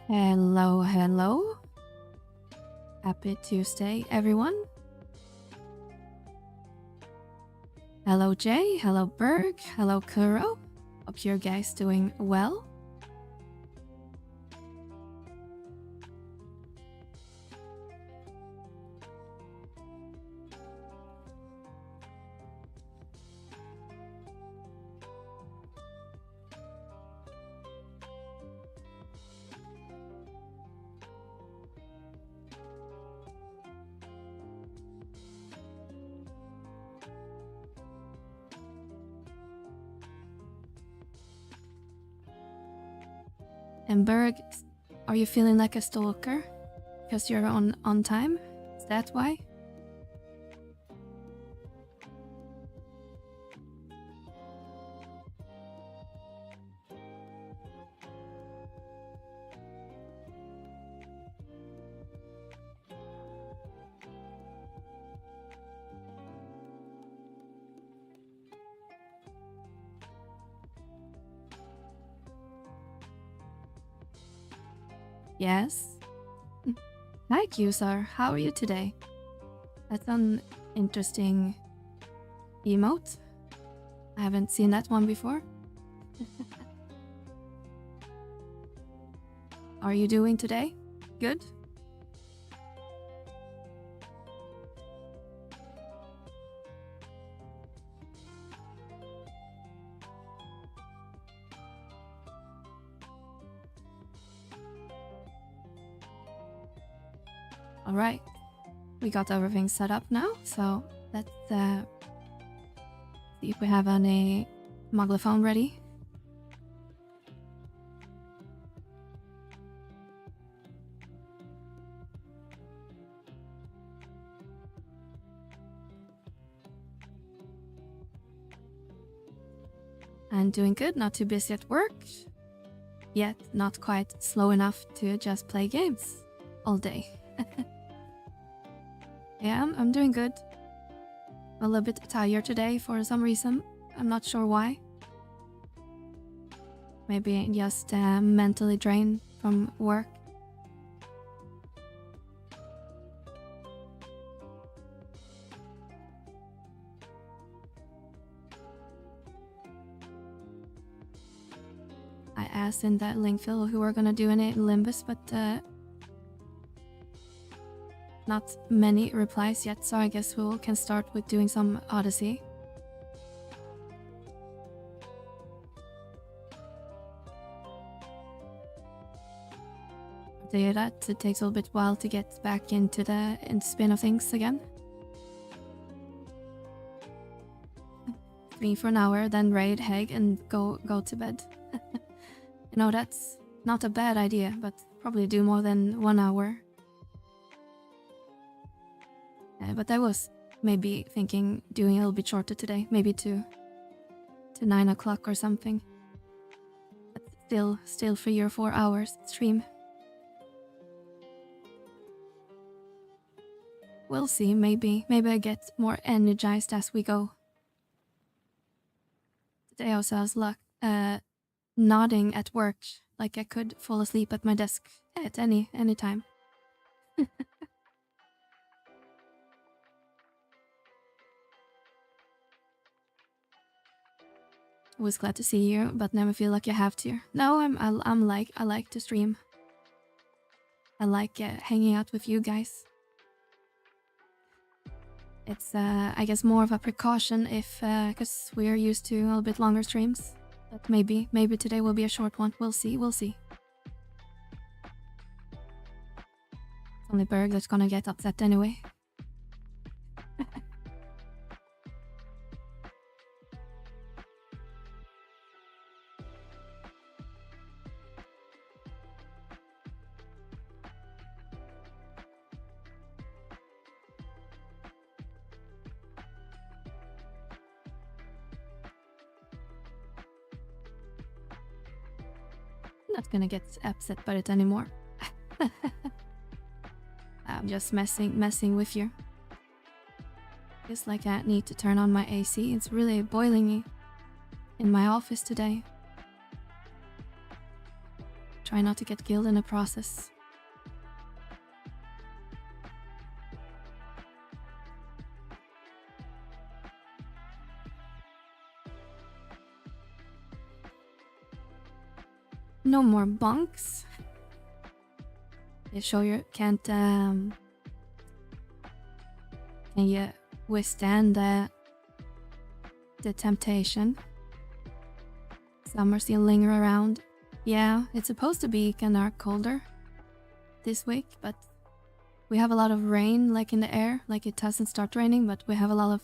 Hello, hello. Happy Tuesday, everyone. Hello, Jay. Hello, Berg. Hello, Kuro. Hope you guys doing well. And Berg, are you feeling like a stalker? Because you're on time? Is that why? Yes. Hi, Qsar. How are you today? That's an interesting emote. I haven't seen that one before. Are you doing today? Good? Alright. We got everything set up now, so let's see if we have any Muglophone ready. And doing good, not too busy at work, yet not quite slow enough to just play games all day. Yeah, I'm doing good. A little bit tired today for some reason. I'm not sure why. Maybe just mentally drained from work. I asked in that link field who were gonna do any Limbus, but not many replies yet, so I guess we can start with doing some Odyssey. To hear that, it takes a little bit while to get back into the spin of things again. Stream for an hour, then raid Heg and go to bed. You know, that's not a bad idea, but probably do more than 1 hour. But I was maybe thinking doing a little bit shorter today, maybe to 9 o'clock or something. But still 3 or 4 hours stream. We'll see, maybe I get more energized as we go. Today also I was nodding at work, like I could fall asleep at my desk at any time. Was glad to see you, but never feel like you have to. No, I like to stream. I like hanging out with you guys. It's I guess more of a precaution if because we're used to a little bit longer streams. But maybe today will be a short one. We'll see. It's only Berg that's gonna get upset anyway. Not gonna get upset by it anymore. I'm just messing with you. Just like I need to turn on my AC. It's really boiling in my office today. Try not to get killed in the process. No more bunks. You sure you can't can you withstand the temptation? Summer still linger around. Yeah, it's supposed to be kinda colder this week, but we have a lot of rain like in the air. Like it doesn't start raining, but we have a lot of,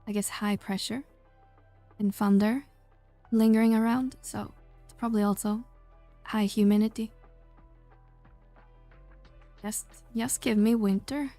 I guess, high pressure and thunder lingering around, so it's probably also high humidity. Just give me winter.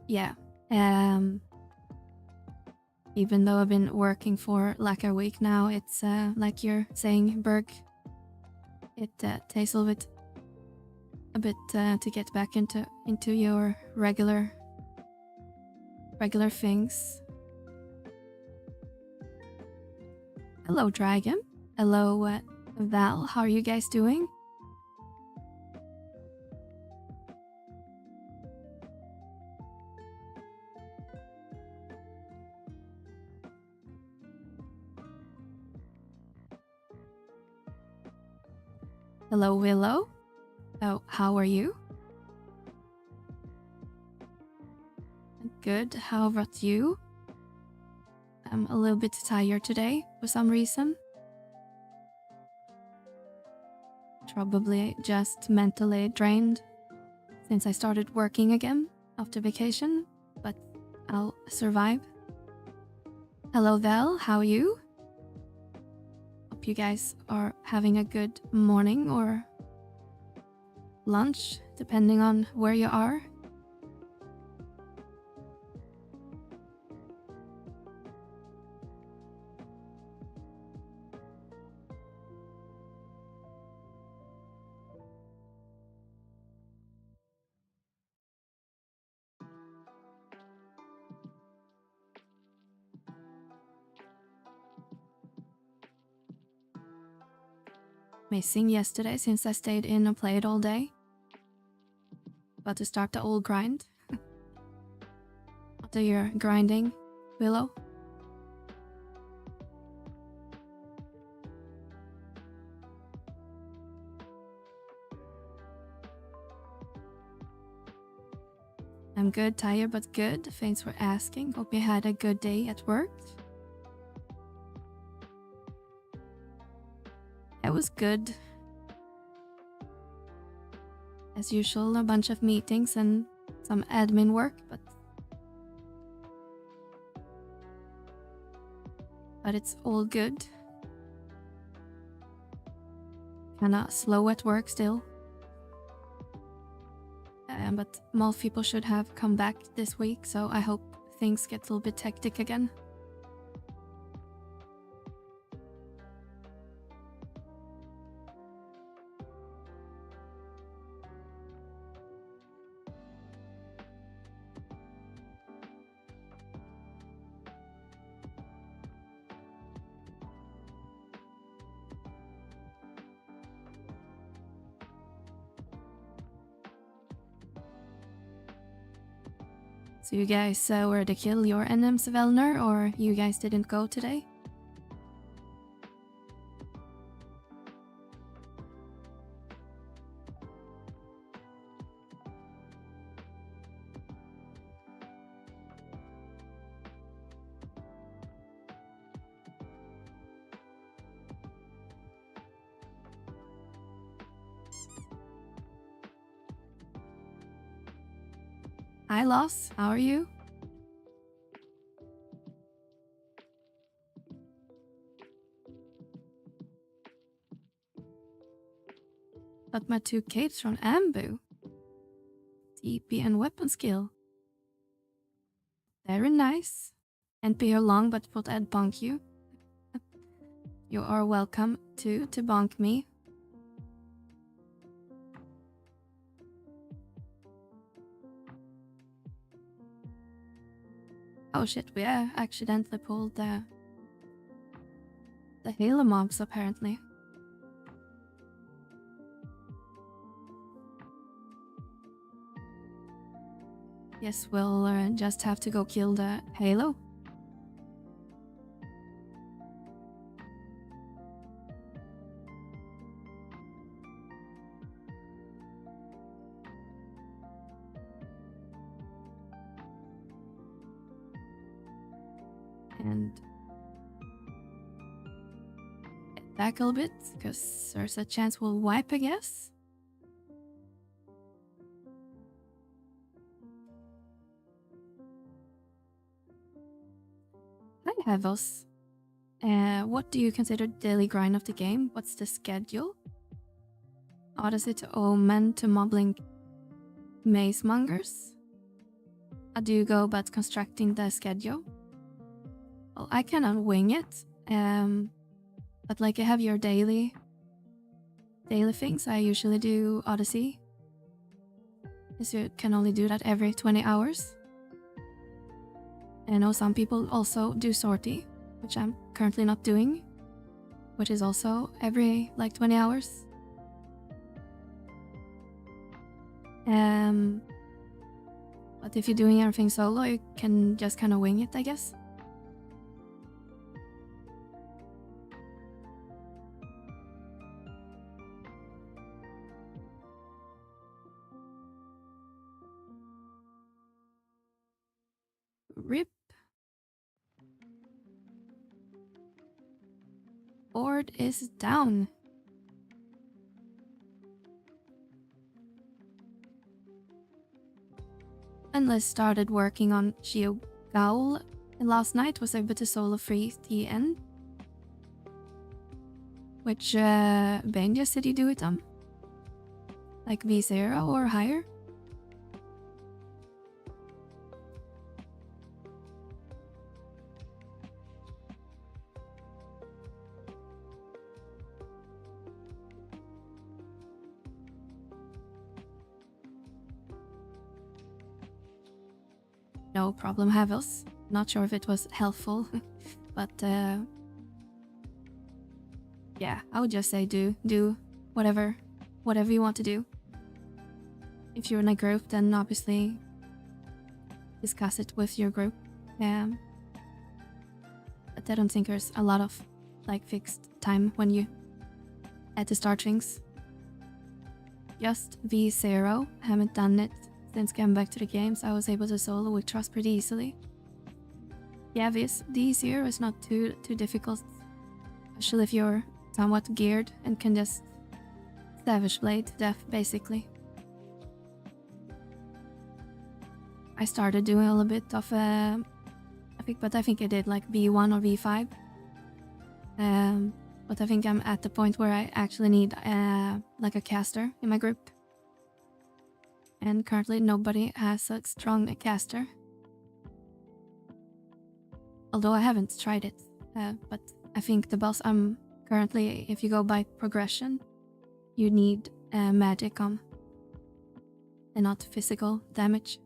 yeah. Even though I've been working for like a week now, it's like you're saying, Berg. It takes a little bit, to get back into your regular things. Hello, Dragon. Hello, Val. How are you guys doing? Hello, Willow. Oh, how are you? Good. How about you? I'm a little bit tired today for some reason. Probably just mentally drained since I started working again after vacation, but I'll survive. Hello, Val. How are you? Hope you guys are having a good morning or lunch, depending on where you are. Missing yesterday since I stayed in and played all day. About to start the old grind. After your grinding, Willow. I'm good, tired but good. Thanks for asking. Hope you had a good day at work. It was good. As usual, a bunch of meetings and some admin work, but it's all good. Kinda slow at work still. But most people should have come back this week, so I hope things get a little bit hectic again. So you guys were to kill your NMs, Velner, or you guys didn't go today? Hi, Loss. How are you? Got my 2 capes from Ambu. TP and weapon skill. Very nice. And be here long, but put Ed bonk you. You are welcome to bonk me. Oh shit, we accidentally pulled the Halo mobs apparently. Yes, we'll just have to go kill the Halo. And attack a little bit, because there's a chance we'll wipe, I guess. Hi, Havos. What do you consider daily grind of the game? What's the schedule? Odyssey to Omen to mobbling maze mongers? do you go about constructing the schedule? Well, I cannot wing it, but like you have your daily things. I usually do Odyssey, because you can only do that every 20 hours. I know some people also do sortie, which I'm currently not doing, which is also every like 20 hours. But if you're doing everything solo, you can just kind of wing it, I guess. Rip. Board is down. Unless started working on Geo Gaul, and last night was able to solo free TN. Which Benja did you do it on? Like V0 or higher? No problem, Havels. Not sure if it was helpful, but yeah, I would just say do whatever you want to do. If you're in a group, then obviously discuss it with your group. But I don't think there's a lot of like fixed time when you had to start things. Just V0, haven't done it since getting back to the games. I was able to solo with Trust pretty easily. Yeah, D0 is not too difficult, especially if you're somewhat geared and can just Savage Blade to death, basically. I started doing a little bit of I think I did like V1 or V5. But I think I'm at the point where I actually need like a caster in my group. And currently nobody has a strong caster. Although I haven't tried it. But I think the boss I'm currently, if you go by progression, you need magic and not physical damage.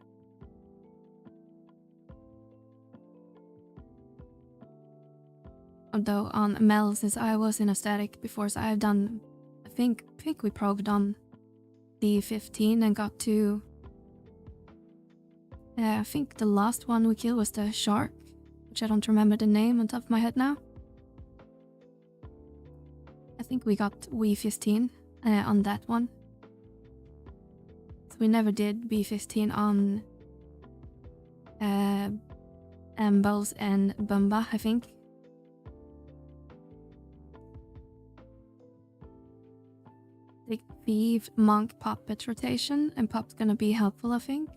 Although on Mel, since I was in a static before, so I've done, I think we probed on D15 and got to, I think the last one we killed was the shark, which I don't remember the name on top of my head now. I think we got V15 on that one. So we never did B15 on Ambles and Bumba, I think. The Thief Monk Puppet rotation, and Pup's gonna be helpful, I think.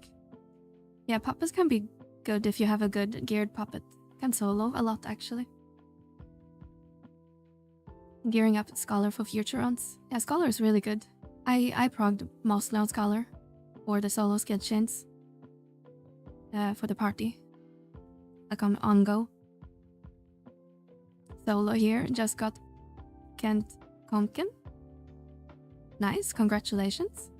Yeah, puppets can be good if you have a good geared puppet. Can solo a lot, actually. Gearing up Scholar for future runs. Yeah, Scholar is really good. I progged mostly on Scholar for the solo sketch chains for the party. Like on go. Solo here just got Kent Konken. Nice, congratulations.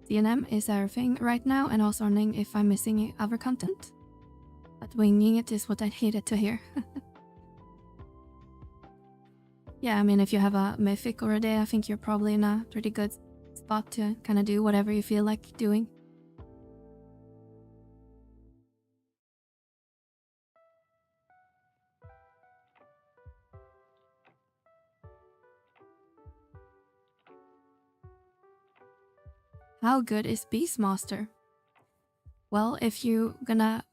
DNM is everything right now, and also wondering if I'm missing other content. But winging it is what I needed to hear. Yeah, I mean, if you have a mythic or a day, I think you're probably in a pretty good spot to kind of do whatever you feel like doing. How good is Beastmaster? Well, if you're gonna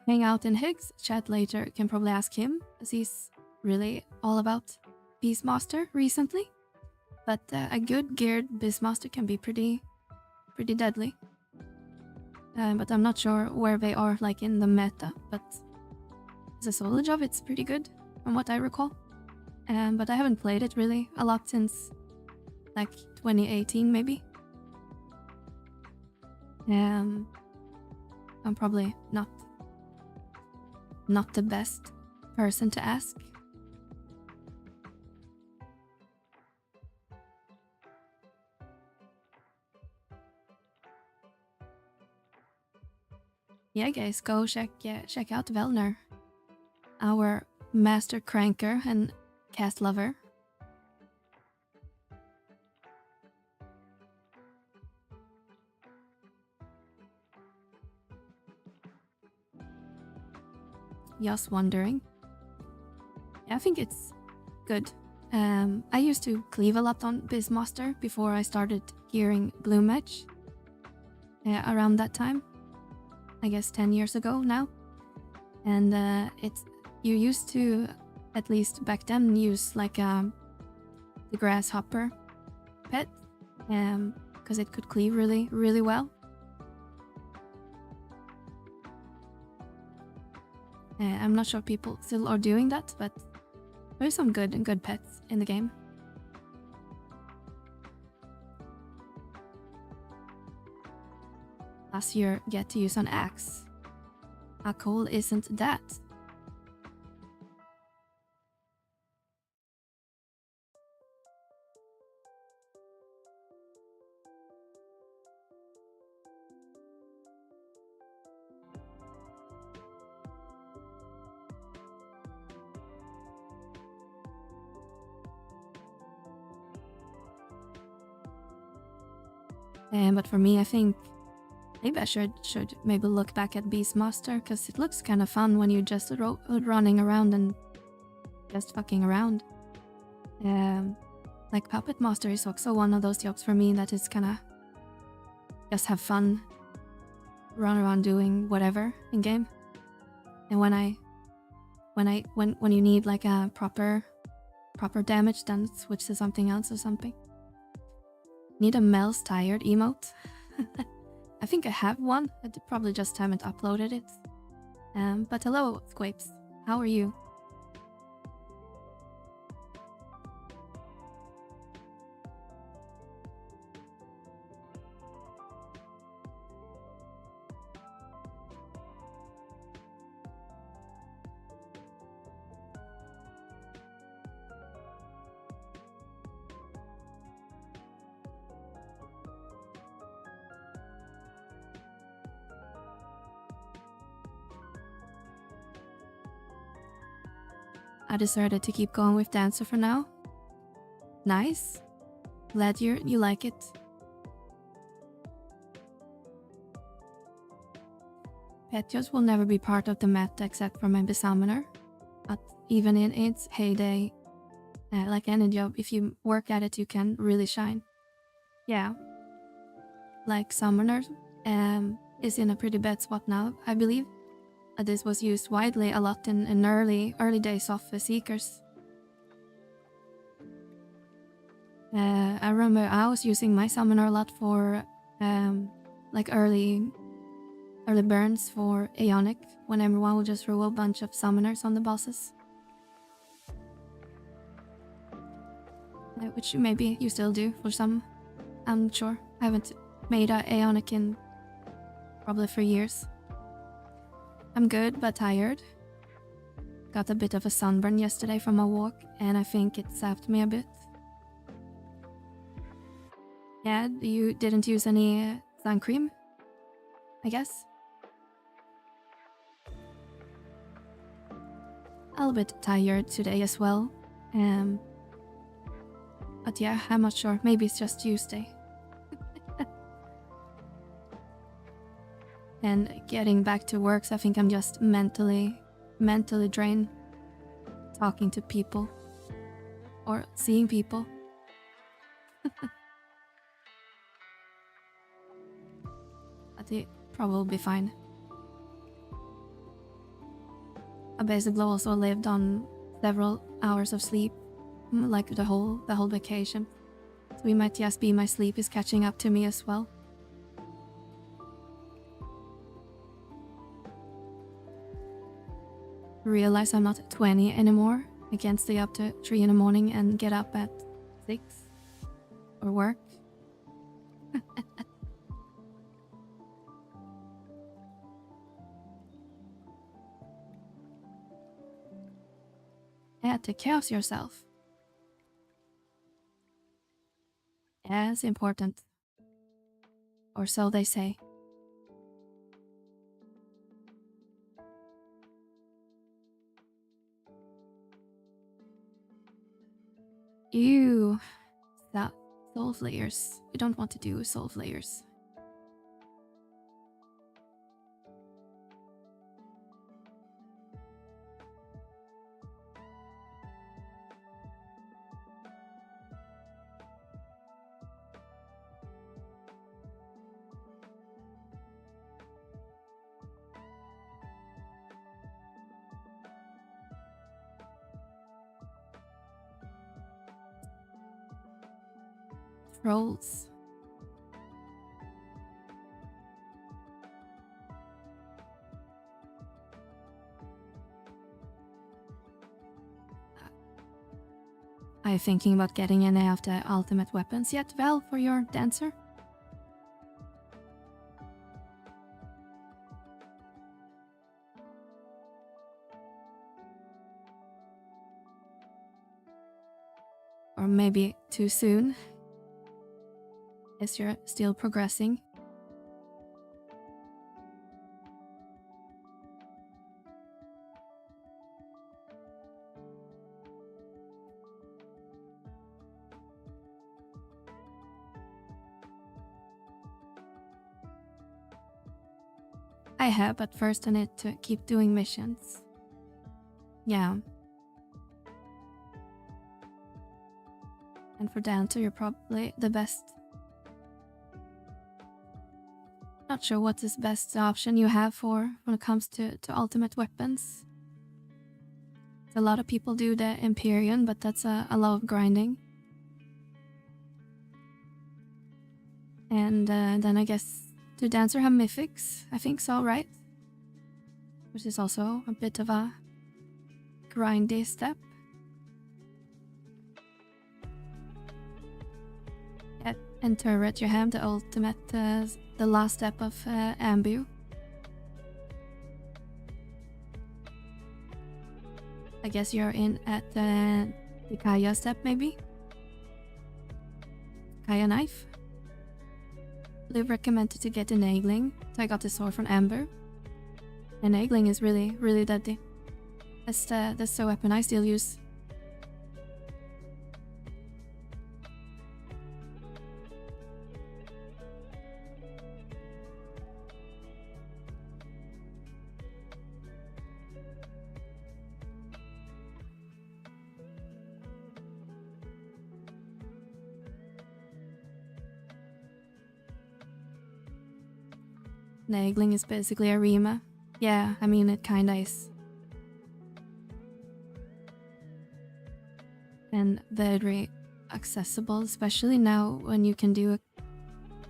hang out in Higgs chat later, you can probably ask him, as he's really all about Beastmaster recently. But a good geared Beastmaster can be pretty deadly. But I'm not sure where they are like in the meta, but as a solo job it's pretty good from what I recall. But I haven't played it really a lot since like 2018 maybe. I'm probably not the best person to ask. Yeah, guys, go check out Velner, our master cranker and cast lover. Just wondering. I think it's good. I used to cleave a lot on Beastmaster before I started gearing Blue Match. Around that time, I guess 10 years ago now. And you used to, at least back then, use like the grasshopper pet, because it could cleave really, really well. I'm not sure people still are doing that, but there's some good pets in the game. Plus you get to use an axe. How cool isn't that? But for me, I think maybe I should maybe look back at Beastmaster, because it looks kind of fun when you're just running around and just fucking around. Like Puppet Master is also one of those jobs for me that is kind of just have fun, run around doing whatever in game. And when you need like a proper damage, then switch to something else or something. Need a Mel's tired emote. I think I have one. I probably just haven't uploaded it. But hello, Squapes. How are you? I decided to keep going with Dancer for now. Nice. Glad you like it. Petios will never be part of the meta except for maybe Summoner. But even in its heyday, like any job, if you work at it, you can really shine. Yeah. Like Summoner is in a pretty bad spot now, I believe. This was used widely a lot in early days of Seekers. I remember I was using my Summoner a lot for like early burns for Aeonic, when everyone would just roll a bunch of Summoners on the bosses. Which maybe you still do for some, I'm sure. I haven't made a Aeonic in probably 3 years. I'm good, but tired. Got a bit of a sunburn yesterday from my walk, and I think it sapped me a bit. Yeah, you didn't use any sun cream, I guess? A little bit tired today as well. But yeah, I'm not sure. Maybe it's just Tuesday. And getting back to work, so I think I'm just mentally drained. Talking to people. Or seeing people. But it probably will be fine. I basically also lived on several hours of sleep. Like the whole vacation. So it might just be my sleep is catching up to me as well. Realize I'm not 20 anymore. I can't stay up to 3 in the morning and get up at 6 or work. to chaos yourself. As important. Or so they say. Ew. That soul layers. We don't want to do soul layers. Trolls. Are you thinking about getting any of the ultimate weapons yet, Val, for your dancer? Or maybe too soon? As you're still progressing. I have, but first I need to keep doing missions. Yeah. And for dancer, you're probably the best. Not sure what is best option you have for when it comes to ultimate weapons. A lot of people do the Empyrean, but that's a lot of grinding. And then I guess do dancer have mythics? I think so, right? Which is also a bit of a grindy step. And turret, you have the ultimate, the last step of Ambu. I guess you're in at the Kaya step, maybe? Kaya knife. Liv recommended to get enabling, so I got the sword from Amber. Enabling is really, really deadly. That's the weapon I still use. Nagling is basically a Rima. Yeah, I mean it kinda is. And very accessible, especially now when you can do a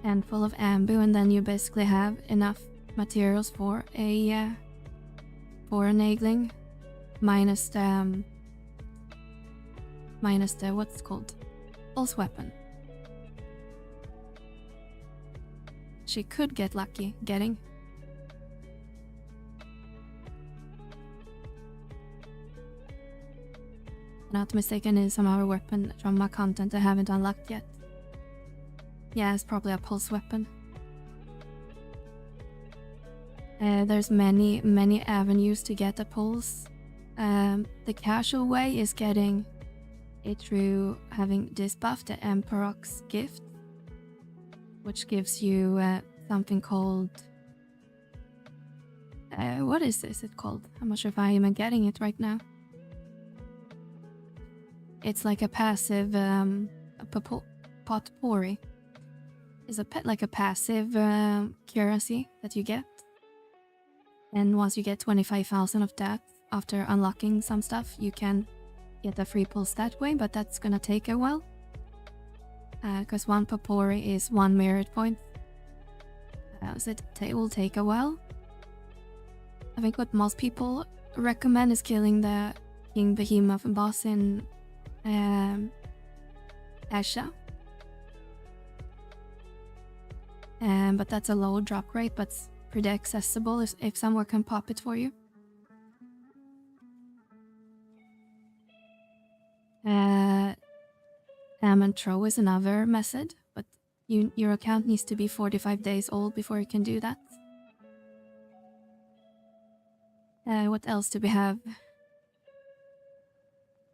handful of ambu and then you basically have enough materials for a nagling, minus the what's it called, pulse weapon. She could get lucky getting. Not mistaken, is some other weapon from my content I haven't unlocked yet. Yeah, it's probably a pulse weapon. There's many avenues to get a pulse. The casual way is getting it through having this buff, the Emperor's gift, which gives you something called... what is this called? I'm not sure if I am getting it right now. It's like a passive potpourri. It's like a passive currency that you get. And once you get 25,000 of that, after unlocking some stuff, you can get a free pulse that way, but that's gonna take a while. Because one potpourri is 1 merit point. So it will take a while. I think what most people recommend is killing the King Behemoth boss in Asha. But that's a low drop rate, but it's pretty accessible if someone can pop it for you. And throw is another method, but your account needs to be 45 days old before you can do that. What else do we have?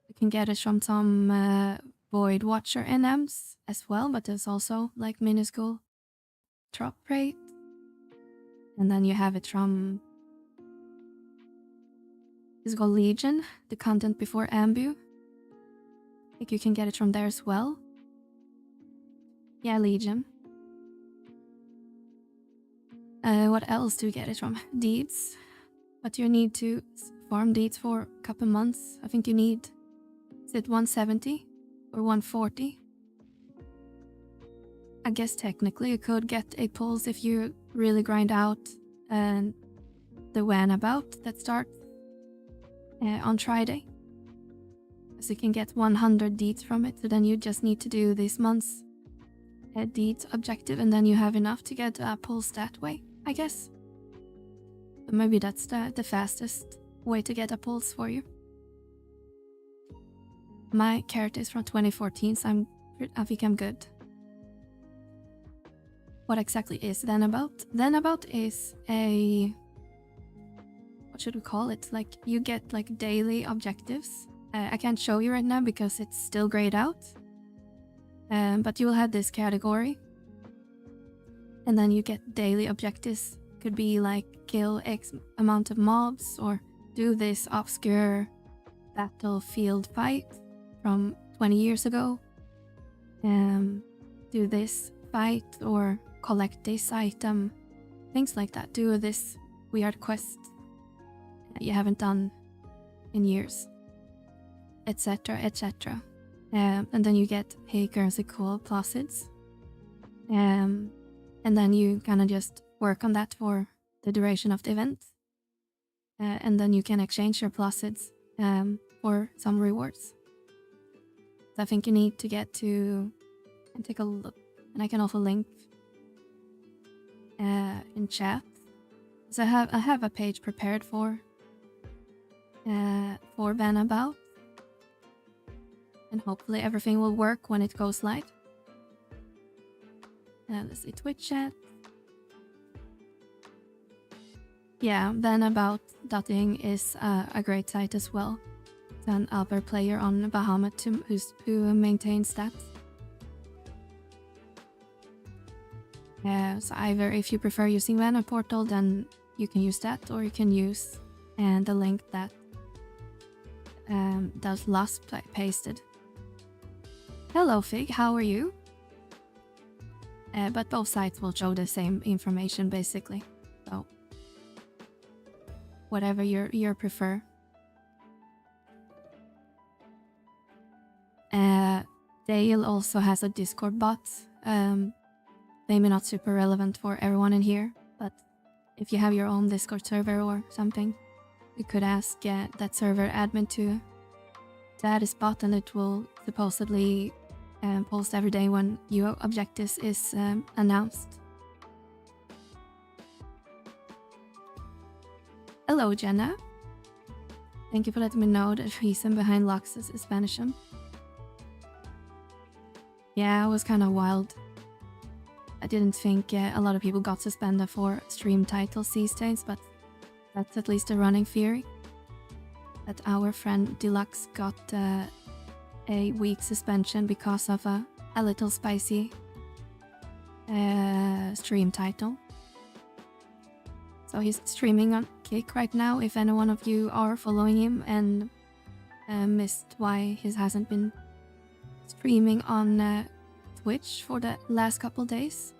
You can get it from some Void Watcher NMs as well, but there's also like minuscule drop rate. And then you have it from it's called Legion, the content before Ambu. I think you can get it from there as well. Yeah, Legion. What else do you get it from? Deeds. But you need to farm deeds for a couple months. I think you need, is it 170 or 140? I guess technically you could get 8 pulls if you really grind out the Vana'diel that starts on Friday. So you can get 100 deeds from it, so then you just need to do this month's deeds objective, and then you have enough to get pulls that way, I guess. But maybe that's the fastest way to get a pulse for you. My character is from 2014, so I think I'm good. What exactly is Vana'diel? Vana'diel is a... what should we call it? Like, you get like daily objectives. I can't show you right now because it's still grayed out. But you will have this category. And then you get daily objectives. Could be like kill X amount of mobs or do this obscure battlefield fight from 20 years ago. Do this fight or collect this item. Things like that. Do this weird quest that you haven't done in years. Etc. etc. And then you get hey currency cool pluses. And then you kind of just work on that for the duration of the event. And then you can exchange your pluses for some rewards. So I think you need to get to and take a look. And I can also link in chat. So I have a page prepared for Vana'diel. And hopefully everything will work when it goes live. Let's see, Twitch chat. Yeah, Vana'diel.ing is a great site as well. It's an other player on Bahamut who maintains that. So either if you prefer using Vana Portal, then you can use that, or you can use the link that Lust pasted. Hello Fig, how are you? But both sites will show the same information basically, so whatever your prefer. Dale also has a Discord bot. Maybe not super relevant for everyone in here, but if you have your own Discord server or something, you could ask that server admin to add his bot, and it will supposedly post every day when your objectives is announced. Hello Jenna. Thank you for letting me know the reason behind Lux's suspension. Yeah, it was kind of wild. I didn't think a lot of people got suspended for stream titles these days, but that's at least a running theory. That our friend Deluxe got a week suspension because of a little spicy stream title. So he's streaming on Kick right now. If any one of you are following him and missed why he hasn't been streaming on Twitch for the last couple days.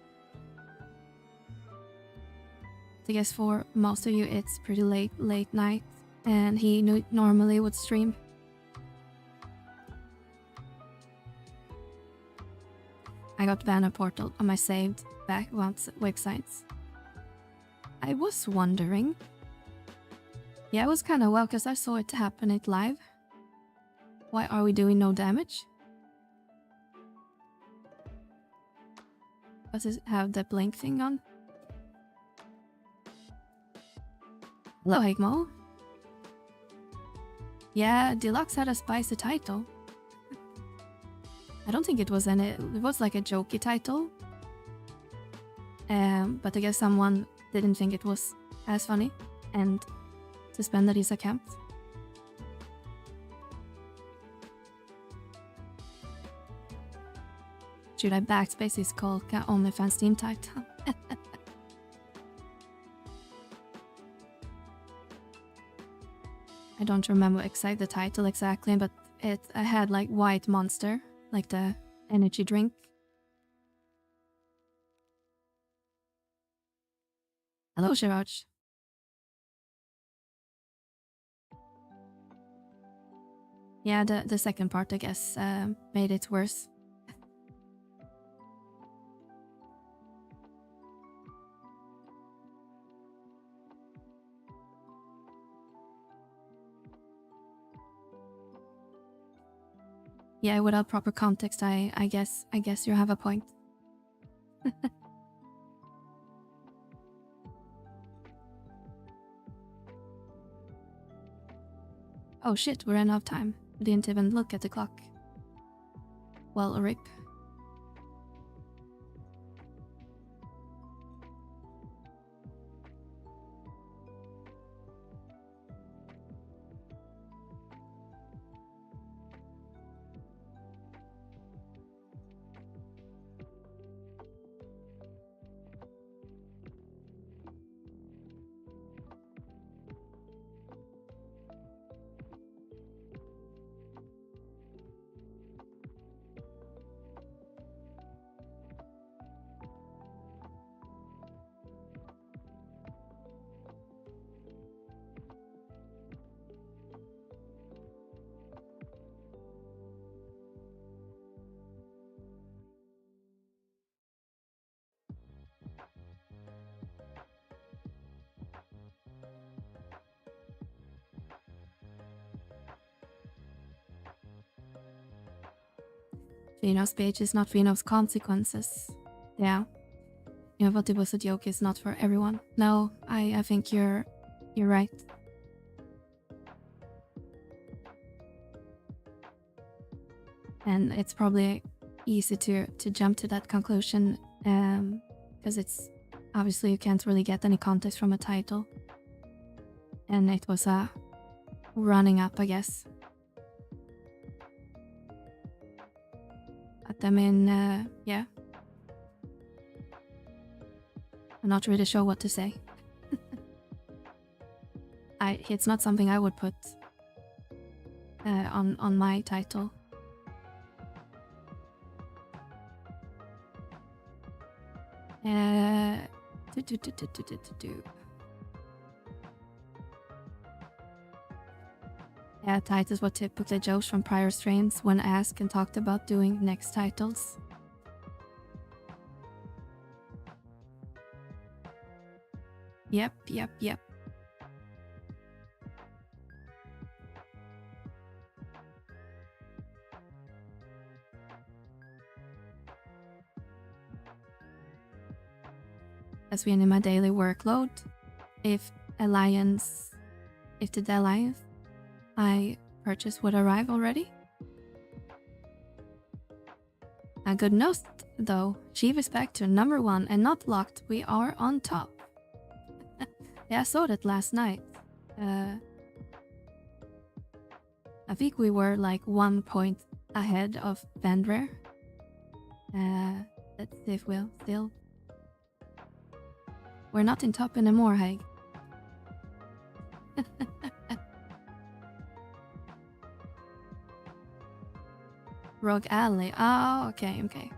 I guess for most of you it's pretty late night, and he normally would stream. I got Vana Portal on my saved websites. I was wondering. Yeah, it was kind of well because I saw it happen it live. Why are we doing no damage? Does it have the blink thing on? Hello, Higmo. Yeah, Deluxe had a spicy title. I don't think it was it was like a jokey title. But I guess someone didn't think it was as funny and suspended his account. Should I backspace his Kolka OnlyFans Steam title? I don't remember the title exactly, but I had like White Monster, like the energy drink. Hello, Shiraj. Yeah, the second part, I guess, made it worse. Yeah, without proper context, I guess you have a point. Oh shit, we ran out of time. We didn't even look at the clock. Well, rip. Vino's page is not Vino's consequences. Yeah. You know, but it was a joke is not for everyone. No, I think you're right. And it's probably easy to jump to that conclusion because it's obviously you can't really get any context from a title. And it was a running up, I guess. But I mean, yeah. I'm not really sure what to say. It's not something I would put on my title. Yeah, titles were typically jokes from prior streams when asked and talked about doing next titles. Yep. As been in my daily workload, if the Alliance I purchased would arrive already. A good note though, Chief is back to #1 and not locked, we are on top. Yeah, I saw that last night. I think we were like 1 point ahead of Vendrare. Let's see if we'll still... We're not in top anymore, Haig. Rogue Alley. Oh, okay.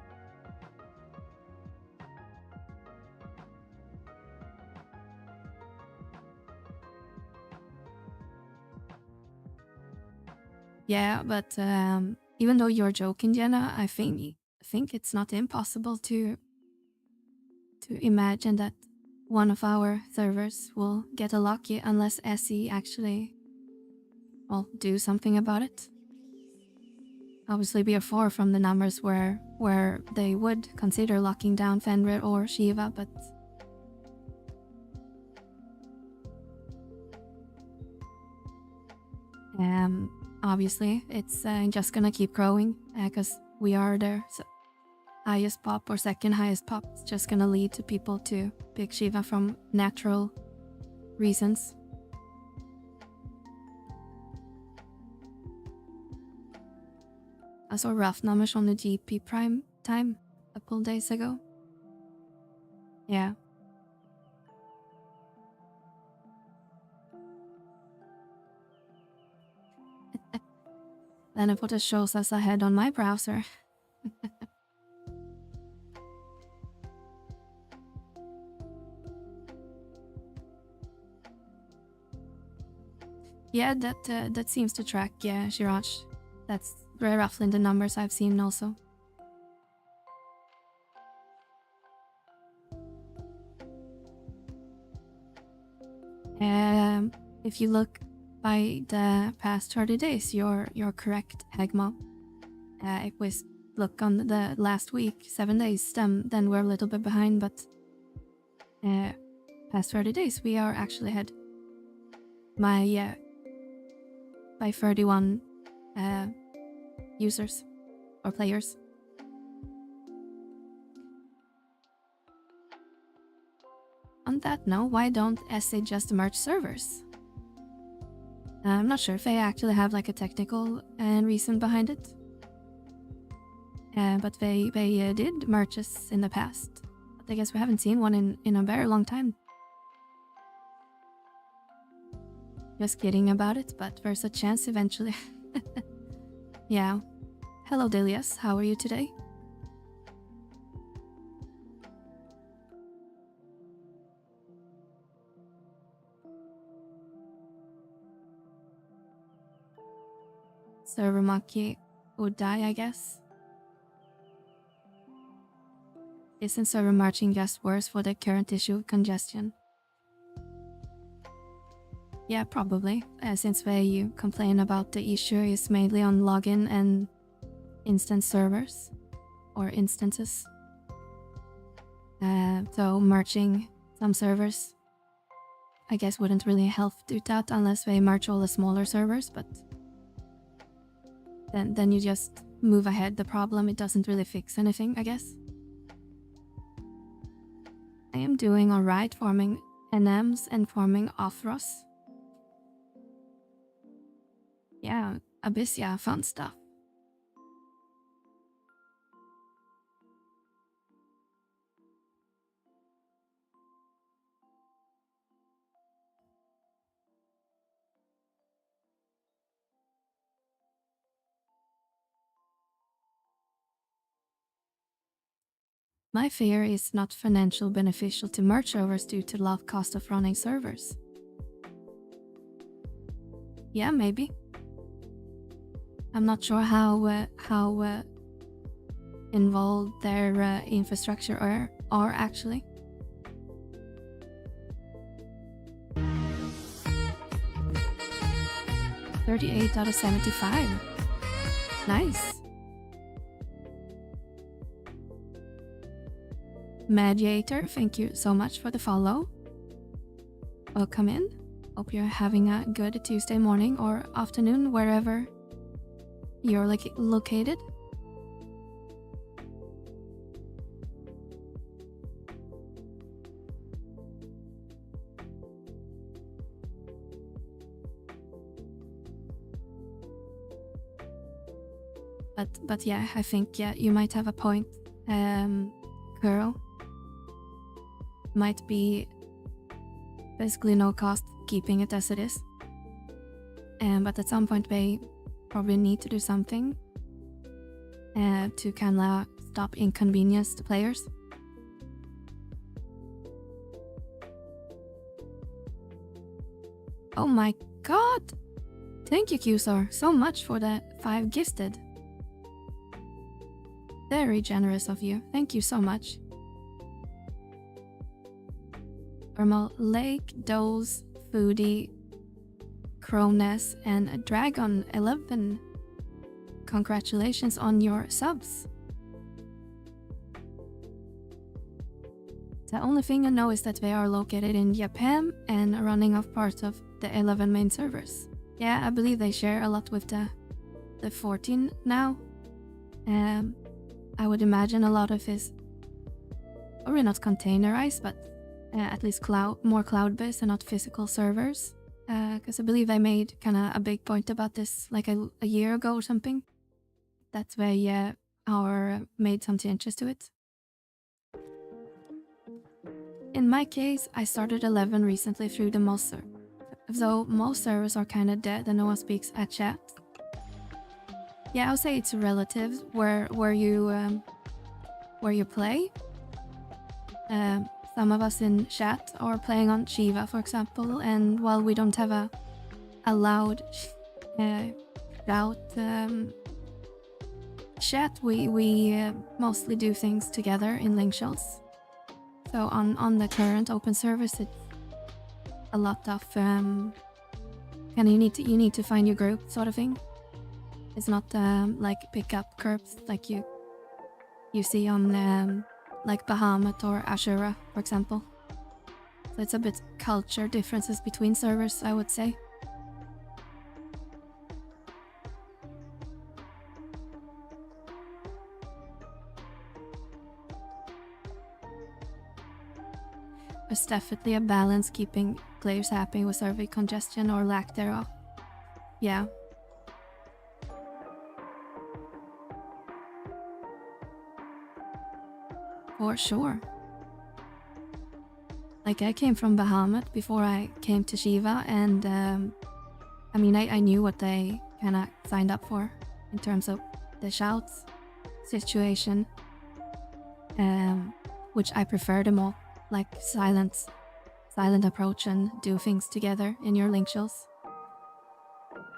Yeah, but even though you're joking, Jenna, I think it's not impossible to imagine that one of our servers will get a lucky unless SE actually do something about it. Obviously be far from the numbers where they would consider locking down Fenrir or Shiva, but obviously it's just gonna keep growing because we are their highest pop or second highest pop. It's just gonna lead to people to pick Shiva from natural reasons. I saw rough numbers on the GP prime time a couple days ago. Yeah. Then it just shows us ahead on my browser. Yeah, that seems to track. Yeah, Shiraj. That's very roughly in the numbers I've seen also. If you look by the past 30 days, you're correct, Hegma. If we look on the last week, 7 days, then we're a little bit behind, but past 30 days, we are actually ahead. By 31 users or players. On that note, why don't SA just merge servers? I'm not sure if they actually have like a technical reason behind it. But they did merges in the past. But I guess we haven't seen one in a very long time. Just kidding about it, but there's a chance eventually. Yeah. Hello Delias, how are you today? Server Monkey would die, I guess. Isn't server marching just worse for the current issue of congestion? Yeah, probably, since they complain about the issue is mainly on login and instance servers, or instances. So merging some servers, I guess wouldn't really help do that unless they merge all the smaller servers, but then you just move ahead the problem. It doesn't really fix anything, I guess. I am doing alright farming NMs and farming Athros. Yeah, Abyss, yeah, fun stuff. My fear is not financial beneficial to merge servers due to low cost of running servers. Yeah, maybe. I'm not sure how involved their infrastructure are actually. $38 out of $75. Nice. Mediator, thank you so much for the follow. Welcome in. Hope you're having a good Tuesday morning or afternoon wherever you're located. But yeah, I think you might have a point, girl. Might be basically no cost keeping it as it is. But at some point they probably need to do something to kind of stop inconvenience to players. Oh my god! Thank you, Qsar, so much for the 5 gifted. Very generous of you. Thank you so much. Thermal Lake, Dose, Foodie, Cronus, and Dragon 11. Congratulations on your subs. The only thing I know is that they are located in Japan and running off parts of the 11 main servers. Yeah, I believe they share a lot with the 14 now. I would imagine a lot of is probably not containerized, but at least more cloud-based and not physical servers. Because I believe I made kind of a big point about this like a year ago or something. That's why our made some changes to it. In my case, I started 11 recently through the most server. Though most servers are kind of dead and no one speaks at chat. Yeah, I'll say it's relative where you play. Some of us in chat are playing on Shiva, for example, and while we don't have a loud shout chat, we mostly do things together in link shells. So on the current open service, it's a lot of and you need to find your group sort of thing. It's not like pick up curbs like you see on like Bahamut or Ashura, for example. So it's a bit culture differences between servers, I would say. There's definitely a balance keeping players happy with server congestion or lack thereof. Yeah. For sure. Like I came from Bahamut before I came to Shiva, and I mean I knew what they kind of signed up for in terms of the shouts situation, which I prefer them all, like silent approach and do things together in your link shells.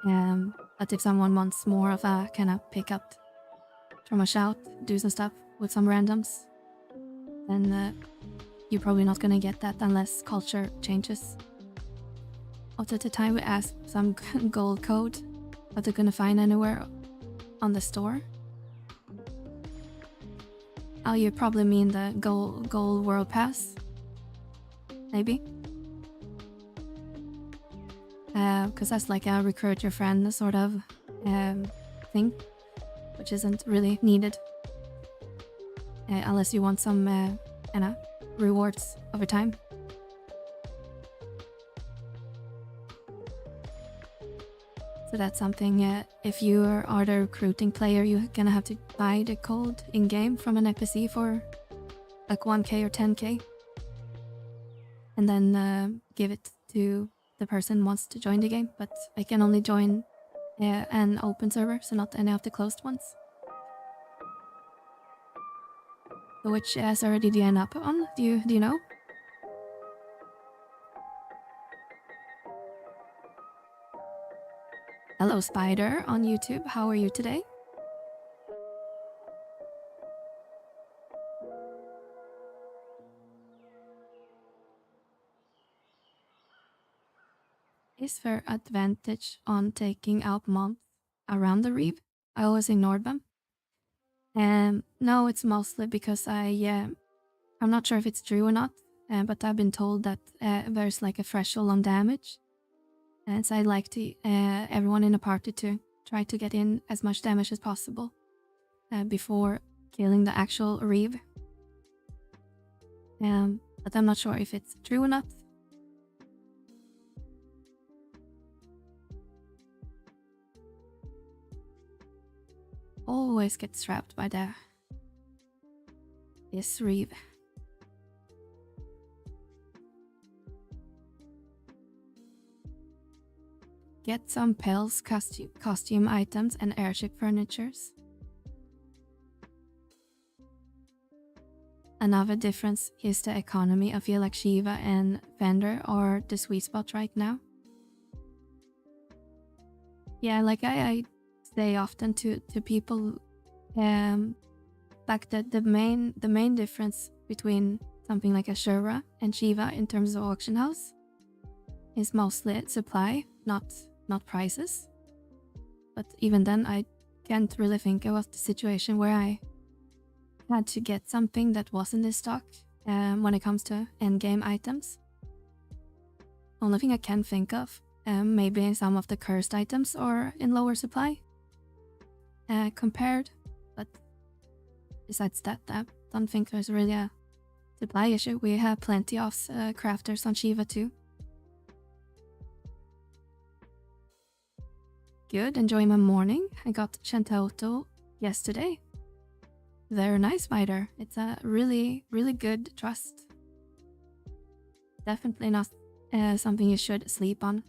But if someone wants more of a kind of pick up from a shout, do some stuff with some randoms, then you're probably not gonna get that unless culture changes. Also at the time we asked some gold code that they're gonna find anywhere on the store. Oh, you probably mean the gold world pass? Maybe? Because that's like a recruit your friend sort of thing, which isn't really needed. Unless you want some rewards over time. So that's something, if you are the recruiting player, you're gonna have to buy the code in-game from an NPC for like 1k or 10k. And then give it to the person who wants to join the game, but I can only join an open server, so not any of the closed ones. So which server did you end up on? Do you know? Hello Spider on YouTube, how are you today? Is there advantage on taking out mobs around the reef? I always ignored them. No, it's mostly because I'm not sure if it's true or not, but I've been told that there's like a threshold on damage. And so I'd like to everyone in the party to try to get in as much damage as possible before killing the actual reef. But I'm not sure if it's true or not. Always get trapped by this reef. Get some Pels costume items and airship furnitures. Another difference is the economy. I feel like Shiva and Fender are the sweet spot right now. Yeah, like I say often to people, like the main difference between something like Ashura and Shiva in terms of auction house is mostly supply, not prices. But even then, I can't really think of the situation where I had to get something that wasn't in stock when it comes to endgame items. Only thing I can think of, maybe some of the cursed items are in lower supply compared, but besides that, I don't think there's really a supply issue. We have plenty of crafters on Shiva too. Good, enjoying my morning. I got Shantauto yesterday. Very nice spider. It's a really, really good trust. Definitely not something you should sleep on.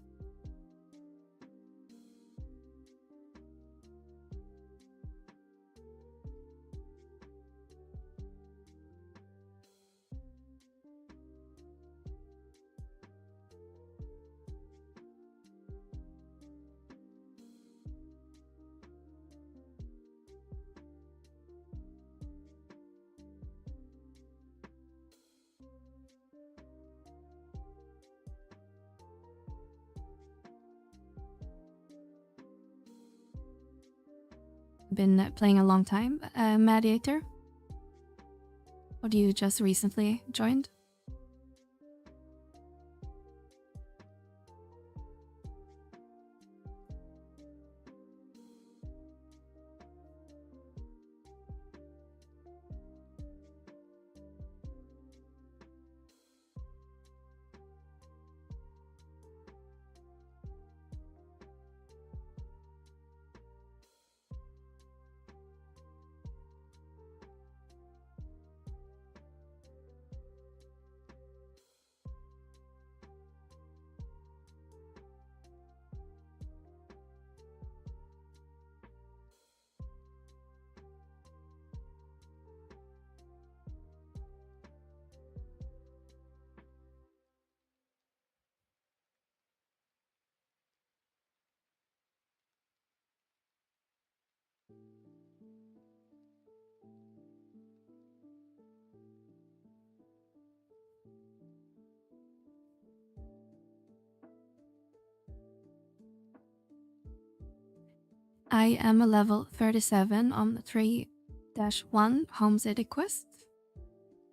Been playing a long time. Mediator? Or do you just recently joined? I am a level 37 on the 3-1 Home City quest.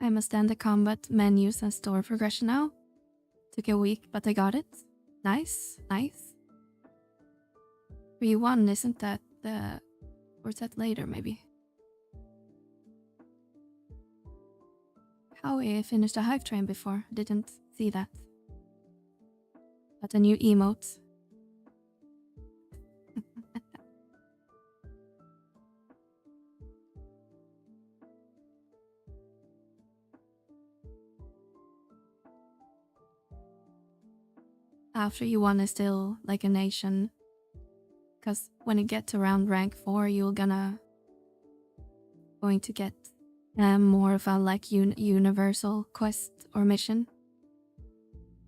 I'm a standard combat menus and store progression now. Took a week, but I got it. Nice, nice. 3-1, isn't that the... or is that later, maybe? How I finished a Hive Train before, didn't see that. But a new emote. After you won is still like a nation. Because when you get to around rank 4, you're going to get more of a like universal quest or mission.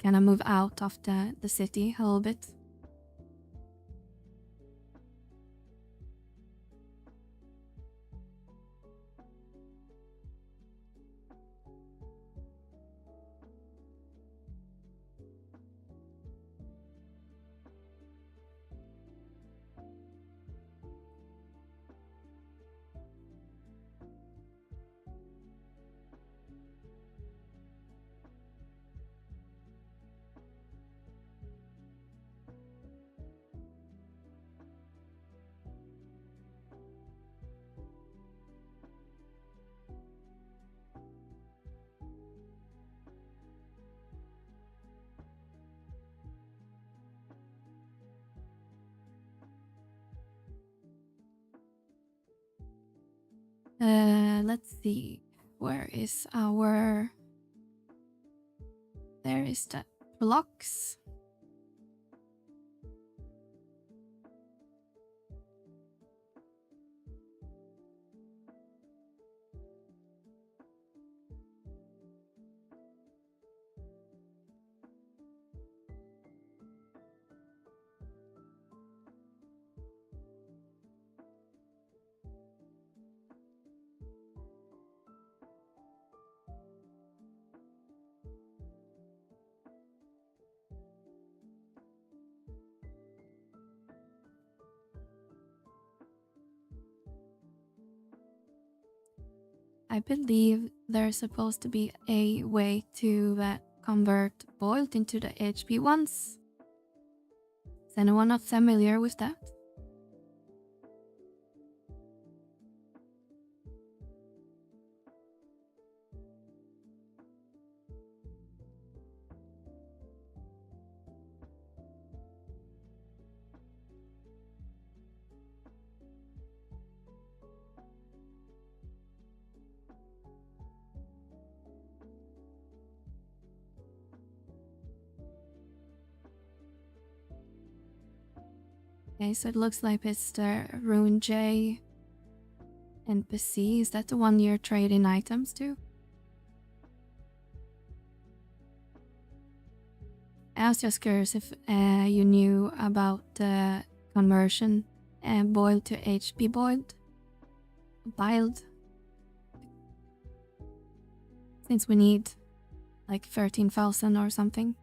Gonna move out of the city a little bit. Let's see. Where is our... There is the blocks. I believe there's supposed to be a way to convert boiled into the HP ones. Is anyone not familiar with that? Okay, so it looks like it's the Rune J NPC. Is that the one you're trading items to? I was just curious if you knew about the conversion boiled to HP boiled. Since we need like 13,000 or something.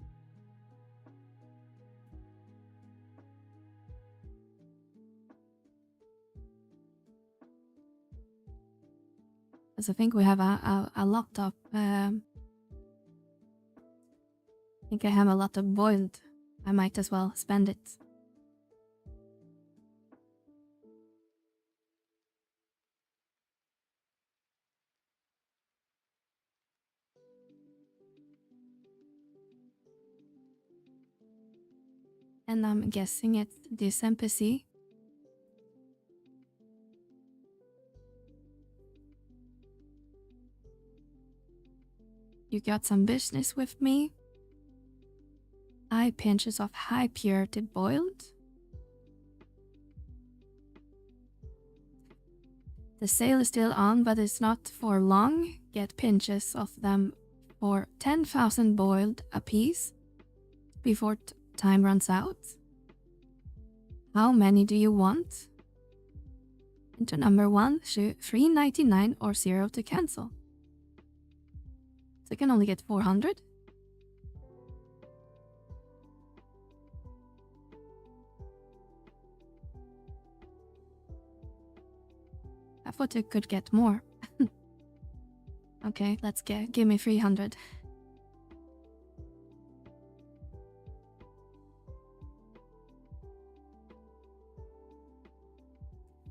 Because I think we have a lot of I think I have a lot of boiled. I might as well spend it. And I'm guessing it's this NPC. You got some business with me? Pinches of high purity boiled. The sale is still on, but it's not for long. Get pinches of them for 10,000 boiled apiece before time runs out. How many do you want? Enter number 1, $3.99 or 0 to cancel. So I can only get 400. I thought I could get more. Okay, let's give me 300.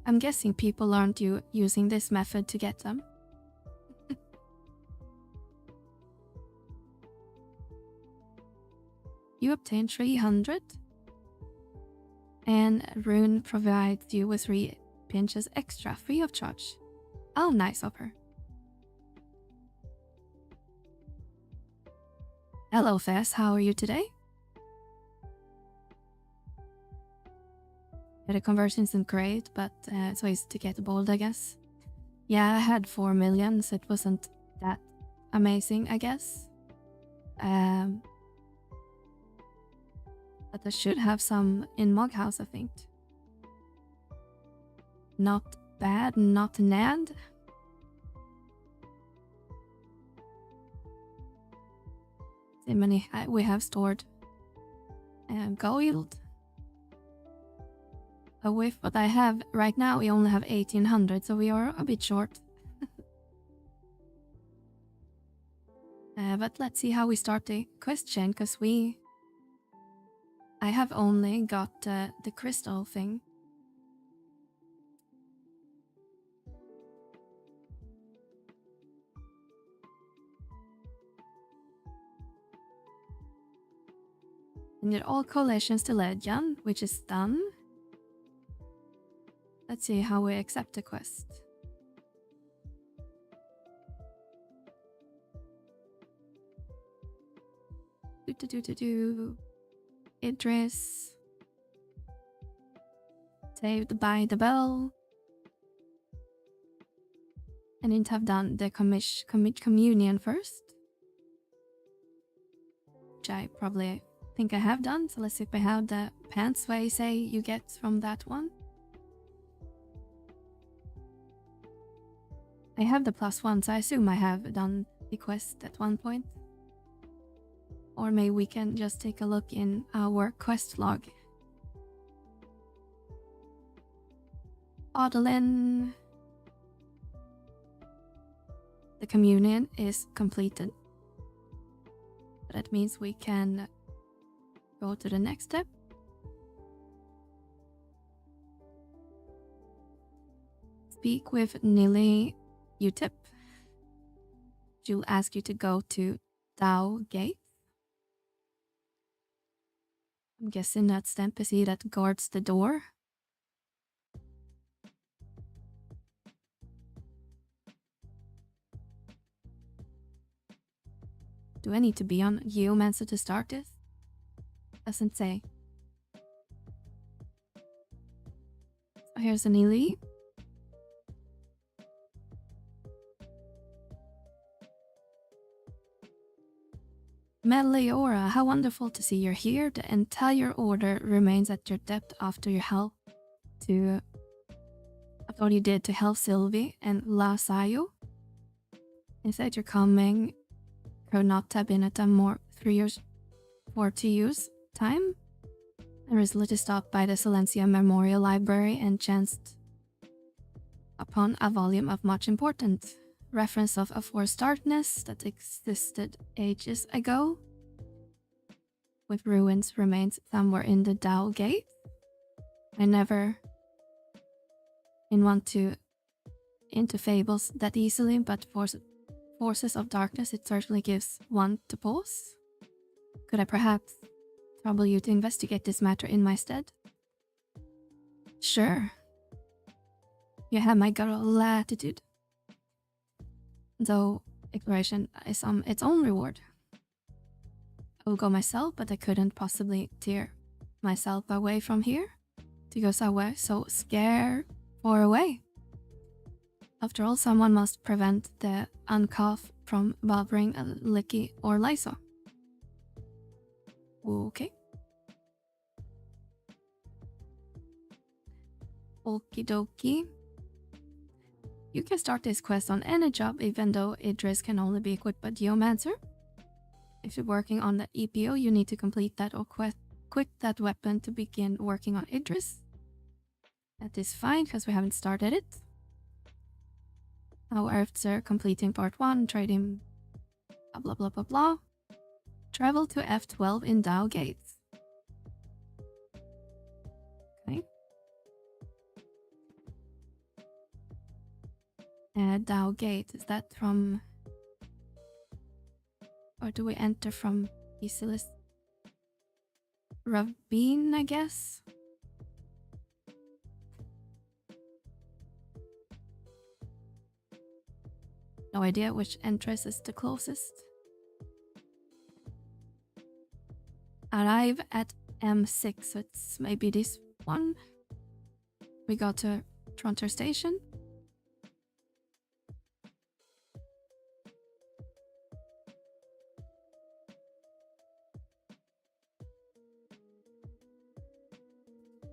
I'm guessing people aren't using this method to get them. You obtain 300. And Rune provides you with 3 pinches extra free of charge. Oh, nice of her. Hello, Fess. How are you today? Yeah, the conversion isn't great, but it's ways to get bold, I guess. Yeah, I had 4 million, so it wasn't that amazing, I guess. But I should have some in Moghouse, I think. Not bad, not NAD. See how many we have stored. Gold. With what I have right now, we only have 1800, so we are a bit short. But let's see how we start the quest chain, because I have only got the crystal thing. And get all coalitions to legend, which is done. Let's see how we accept the quest. Idris. Saved by the bell. I didn't have done the communion first. Which I probably think I have done. So let's see if I have the pants way say you get from that one. I have the +1, so I assume I have done the quest at one point. Or maybe we can just take a look in our quest log. Adeline. The communion is completed. That means we can go to the next step. Speak with Nili Utip. She'll ask you to go to Tao Gate. I'm guessing that's the NPC that guards the door. Do I need to be on Geomancer to start this? Doesn't say. Here's an elite. Meliora, how wonderful to see you're here. The entire order remains at your depth after you did to help Sylvie and La Sayo. Instead, you're coming could not have been at a more 3 years, 40 years time. I recently stopped by the Silencia Memorial Library and chanced upon a volume of much important reference of a forced darkness that existed ages ago, with ruins remains somewhere in the Tao Gate. I never into fables that easily, but forces of darkness it certainly gives one to pause. Could I perhaps trouble you to investigate this matter in my stead? Sure. You have my gratitude. Though exploration is its own reward. I will go myself, but I couldn't possibly tear myself away from here to go somewhere so far away. After all, someone must prevent the uncalf from bothering a Licky or Lysa. Okay. Okie dokie. You can start this quest on any job, even though Idris can only be equipped by Geomancer. If you're working on the EPO, you need to complete that or quit that weapon to begin working on Idris. That is fine, because we haven't started it. Now after completing part 1, trading blah blah blah blah. Travel to F12 in Tao Gates. Okay. Tao Gate, is that from... Or do we enter from Isilis Ravine, I guess? No idea which entrance is the closest. Arrive at M6, so it's maybe this one. We got to Tronter Station.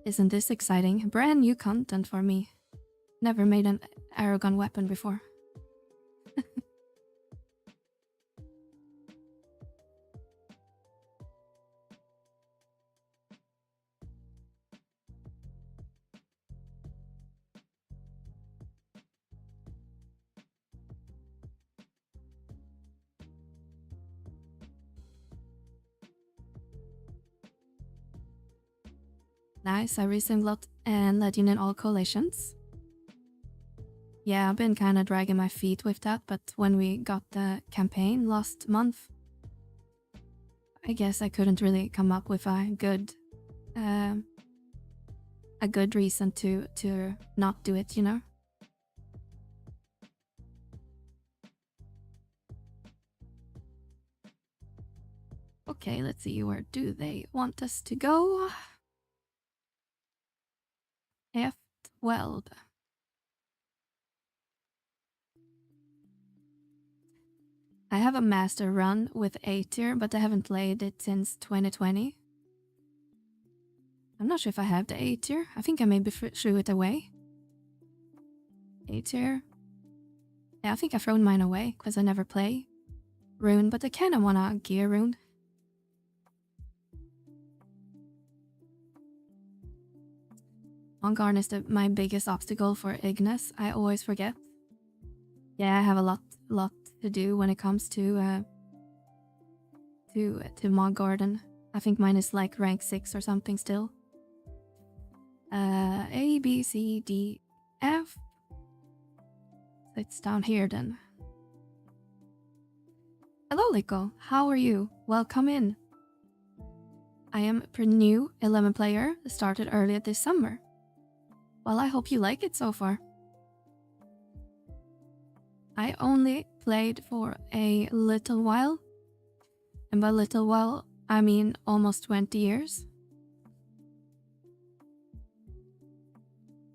Isn't this exciting? Brand new content for me. Never made an Aragon weapon before. Nice, I recently got and let in all coalitions. Yeah, I've been kinda dragging my feet with that, but when we got the campaign last month, I guess I couldn't really come up with a good reason to not do it, you know? Okay, let's see, where do they want us to go? F12. I have a master run with A tier, but I haven't played it since 2020. I'm not sure if I have the A tier. I think I maybe threw it away. A tier. Yeah, I think I've thrown mine away because I never play Rune, but I kind of want to gear Rune. Ongarn is my biggest obstacle for Ignis. I always forget. Yeah, I have a lot to do when it comes to Mog Garden. I think mine is like rank 6 or something still. A, B, C, D, F. So it's down here then. Hello, Liko. How are you? Welcome in. I am a new 11 player, started earlier this summer. Well, I hope you like it so far. I only played for a little while. And by little while, I mean almost 20 years.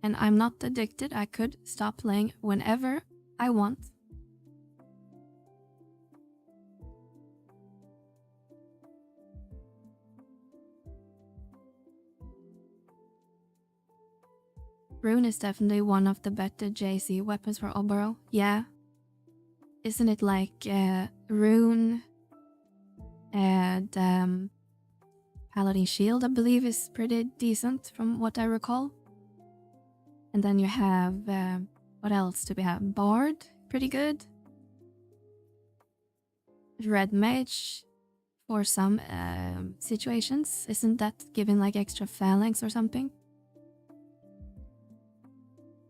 And I'm not addicted. I could stop playing whenever I want. Rune is definitely one of the better JC weapons for Oboro. Yeah. Isn't it like Rune and Paladin Shield, I believe, is pretty decent from what I recall. And then you have, what else do we have? Bard, pretty good. Red Mage for some situations. Isn't that giving like extra phalanx or something?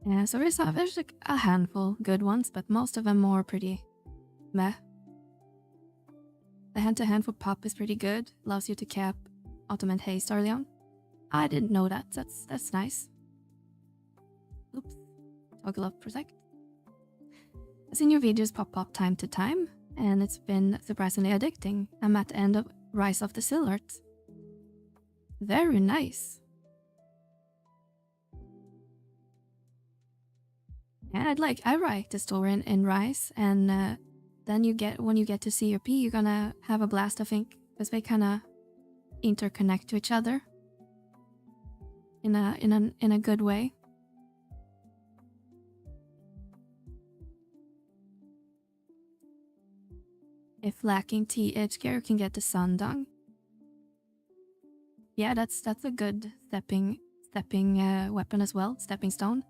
Yeah, so there's like a handful good ones, but most of them are pretty meh. The hand-to-hand for Pop is pretty good. Allows you to cap Ottoman Haste early on. I didn't know that. That's nice. Oops. Toggle up for a sec. I've seen your videos pop up time to time, and it's been surprisingly addicting. I'm at the end of Rise of the Silhouette. Very nice. Yeah, I write the story in Rise, and then when you get to COP, you're gonna have a blast, I think, because they kind of interconnect to each other in a good way. If lacking TH gear, you can get the Sundung. Yeah, that's a good stepping weapon as well, stepping stone.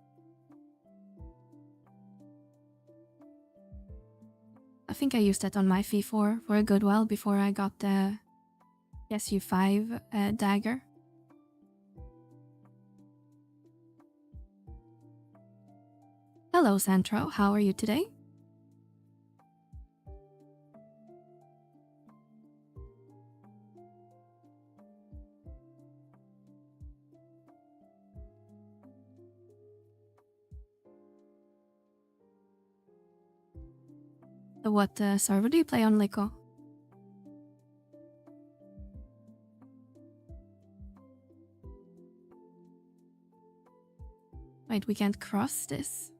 I think I used that on my V4 for a good while before I got the SU5 dagger. Hello, Santro. How are you today? So what server do you play on, Liko? Wait, we can't cross this.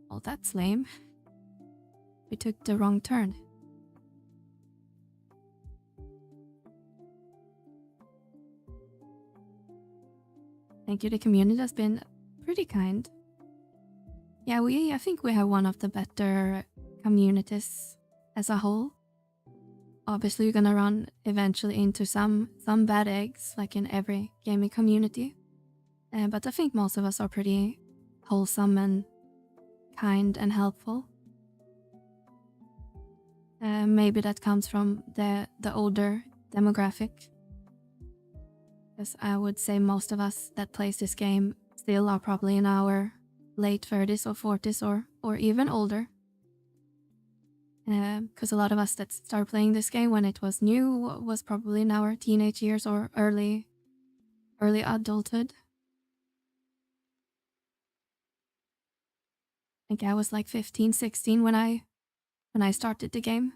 Oh, that's lame. We took the wrong turn. Thank you, the community has been pretty kind. Yeah, I think we have one of the better communities as a whole. Obviously, you're gonna run eventually into some bad eggs, like in every gaming community. But I think most of us are pretty wholesome and kind and helpful. Maybe that comes from the older demographic. Because I would say most of us that plays this game still are probably in our late 30s or 40s or even older. Because a lot of us that started playing this game when it was new was probably in our teenage years or early adulthood. I think I was like 15, 16 when I started the game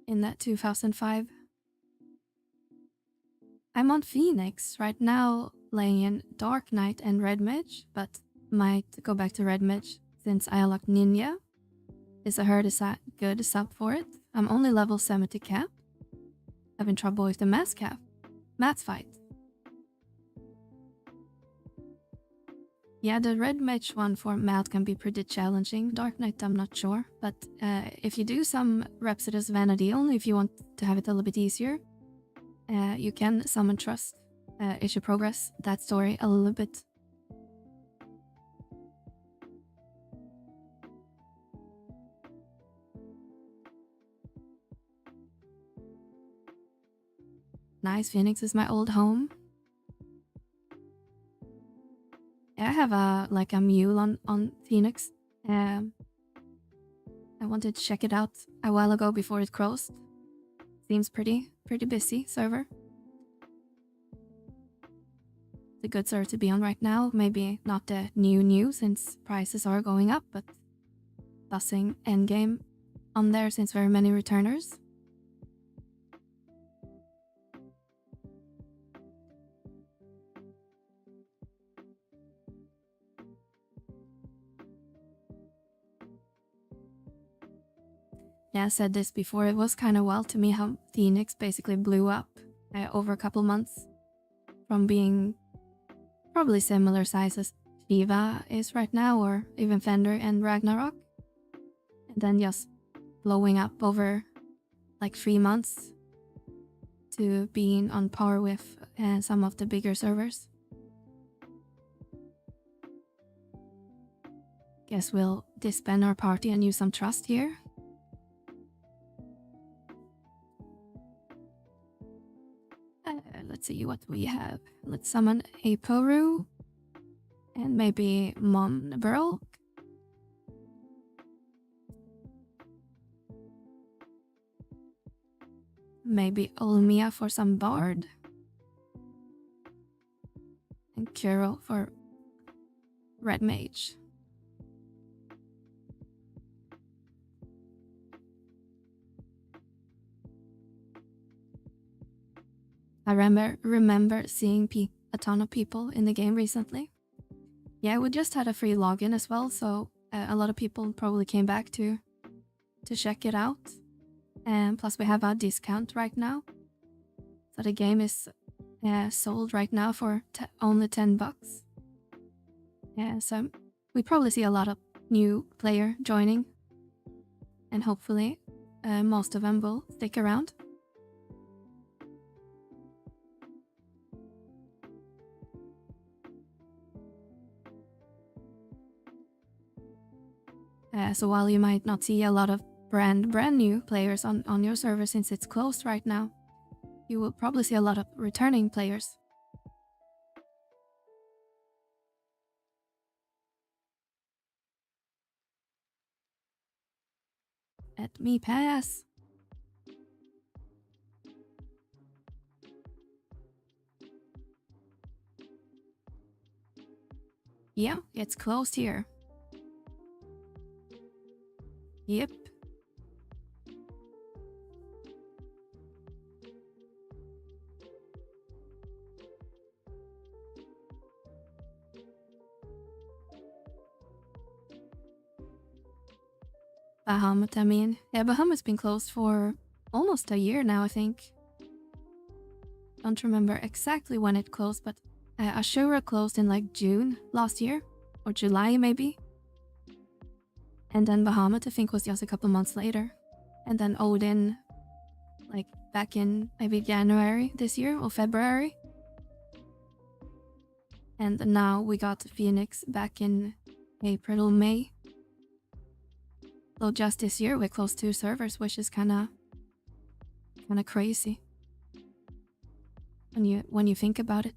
in that 2005. I'm on Phoenix right now, playing in Dark Knight and Red Mage, but might go back to Red Mage since I unlocked Ninja. I heard is a good sub for it. I'm only level 70 cap. Having trouble with the mass fight. Yeah, the Red Mage one for Matt can be pretty challenging. Dark Knight, I'm not sure. But if you do some reps as Vana'diel, if you want to have it a little bit easier, you can summon Trust. It should progress that story a little bit. Nice, Phoenix is my old home. I have a mule on Phoenix. I wanted to check it out a while ago before it closed. Seems pretty busy server. It's a good server to be on right now. Maybe not the new since prices are going up, but buzzing endgame on there since very many returners. Yeah, I said this before, it was kind of wild to me how Phoenix basically blew up over a couple months from being probably similar size as Shiva is right now, or even Fender and Ragnarok, and then just blowing up over like 3 months to being on par with some of the bigger servers. Guess we'll disband our party and use some trust here. Let's see what we have. Let's summon a Poru and maybe Monberl. Maybe Olmia for some Bard. And Kuro for Red Mage. I remember seeing a ton of people in the game recently. Yeah, we just had a free login as well, so a lot of people probably came back to check it out. And plus we have a discount right now. So the game is sold right now for only $10. Yeah, so we probably see a lot of new player joining. And hopefully most of them will stick around. So while you might not see a lot of brand new players on your server since it's closed right now, you will probably see a lot of returning players. Let me pass. Yeah, it's closed here. Yep. Bahamut, I mean. Yeah, Bahamut's been closed for almost a year now, I think. Don't remember exactly when it closed, but Ashura closed in like June last year, or July maybe. And then Bahamut, I think, was just a couple months later. And then Odin, like back in maybe January this year or February. And now we got Phoenix back in April or May. So just this year we closed 2 servers, which is kind of crazy when you think about it.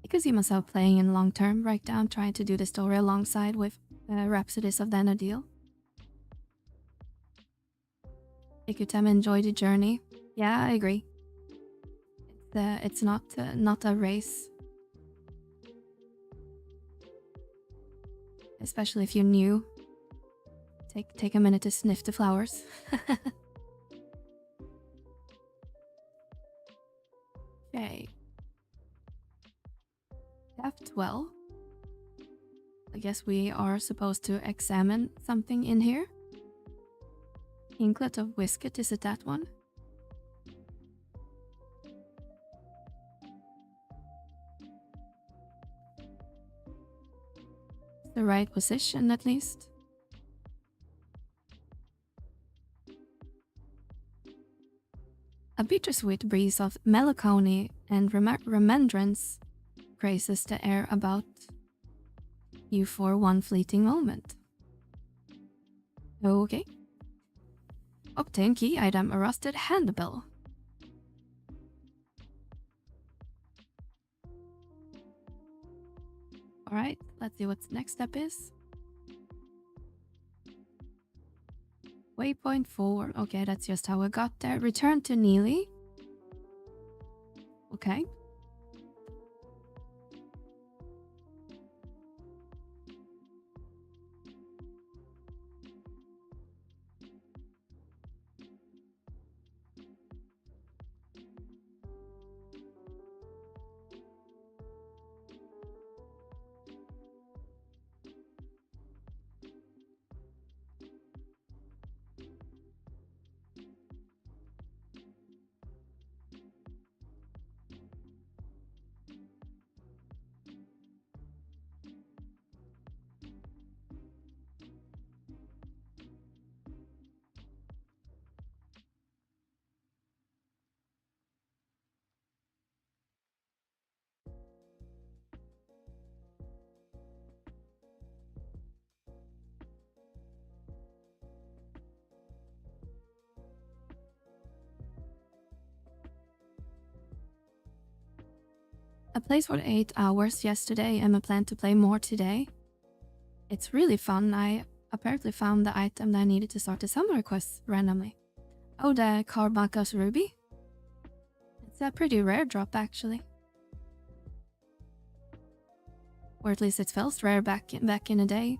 I could see myself playing in long term right now. I'm trying to do the story alongside with Rhapsodies of Vana'diel. Ikutem enjoy the journey. Yeah, I agree. It's not a race. Especially if you're new. Take a minute to sniff the flowers. Okay. F12. I guess we are supposed to examine something in here. Inklet of Whisket, is it that one? The right position, at least. A bittersweet breeze of melancholy and remembrance graces the air about you for one fleeting moment. Okay. Obtain key item, a rusted handbell. Alright, let's see what next step is. Waypoint 4. Okay, that's just how I got there. Return to Neely. Okay. I played for 8 hours yesterday and I plan to play more today. It's really fun. I apparently found the item that I needed to start the summer quest randomly. Oh, the Carbuncle Ruby. It's a pretty rare drop actually. Or at least it felt rare back in the day.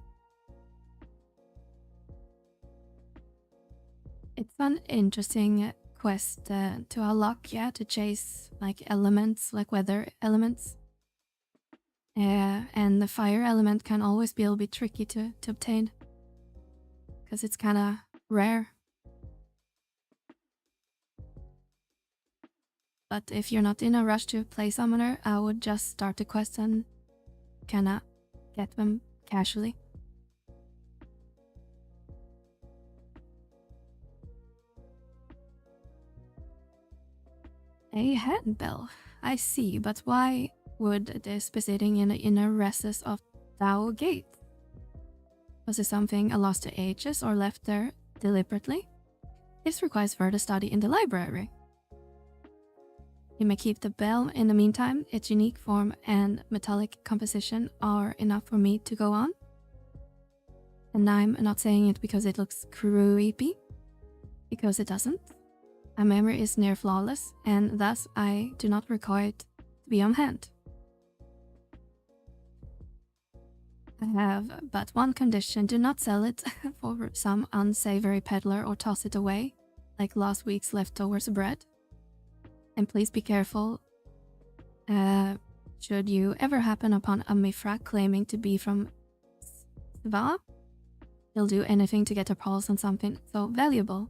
It's an interesting quest to unlock, yeah, to chase like elements, like weather elements. And the fire element can always be a little bit tricky to obtain. Because it's kind of rare. But if you're not in a rush to play Summoner, I would just start the quest and kinda get them casually. A handbell. I see, but why would this be sitting in the inner recess of Dao Gate? Was it something I lost to ages or left there deliberately? This requires further study in the library. You may keep the bell in the meantime. Its unique form and metallic composition are enough for me to go on. And I'm not saying it because it looks creepy, because it doesn't. My memory is near flawless, and thus I do not require it to be on hand. I have but one condition: do not sell it for some unsavory peddler or toss it away like last week's leftovers bread. And please be careful. Should you ever happen upon a Mifra claiming to be from Sva, he'll do anything to get a pulse on something so valuable.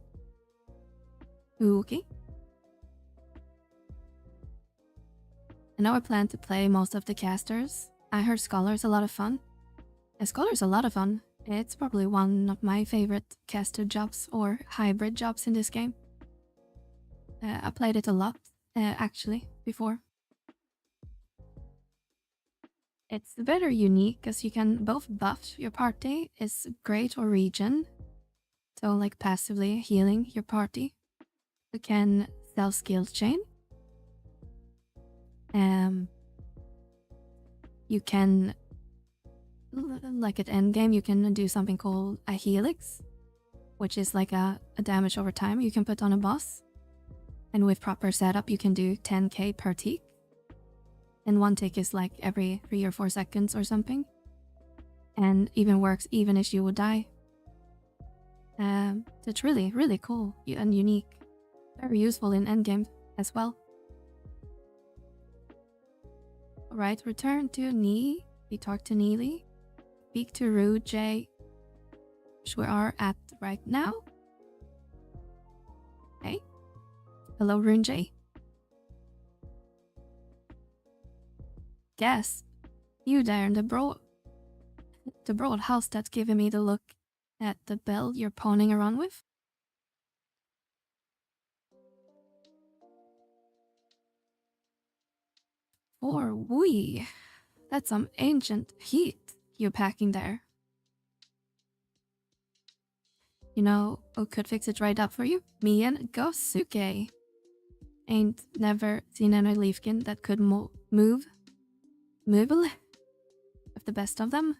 Okay. And now I plan to play most of the casters. I heard Scholar's a lot of fun. Scholar's a lot of fun. It's probably one of my favorite caster jobs or hybrid jobs in this game. I played it a lot, actually, before. It's very unique because you can both buff your party, is great, or regen. So like passively healing your party. You can sell skill chain. You can, like at endgame, you can do something called a helix, which is like a damage over time you can put on a boss. And with proper setup, you can do 10k per tick. And one tick is like every 3 or 4 seconds or something. And even works even if you would die. So it's really, really cool and unique. Very useful in endgame as well. Alright, return to Nee. We talk to Neely. Speak to Rue J, which we are at right now. Hey. Hello, Rune J. Guess you there in the broad house that's giving me the look at the bell you're pawning around with? Or we. That's some ancient heat you're packing there. You know who could fix it right up for you? Me and Gosuke. Ain't never seen any leafkin that could move with the best of them.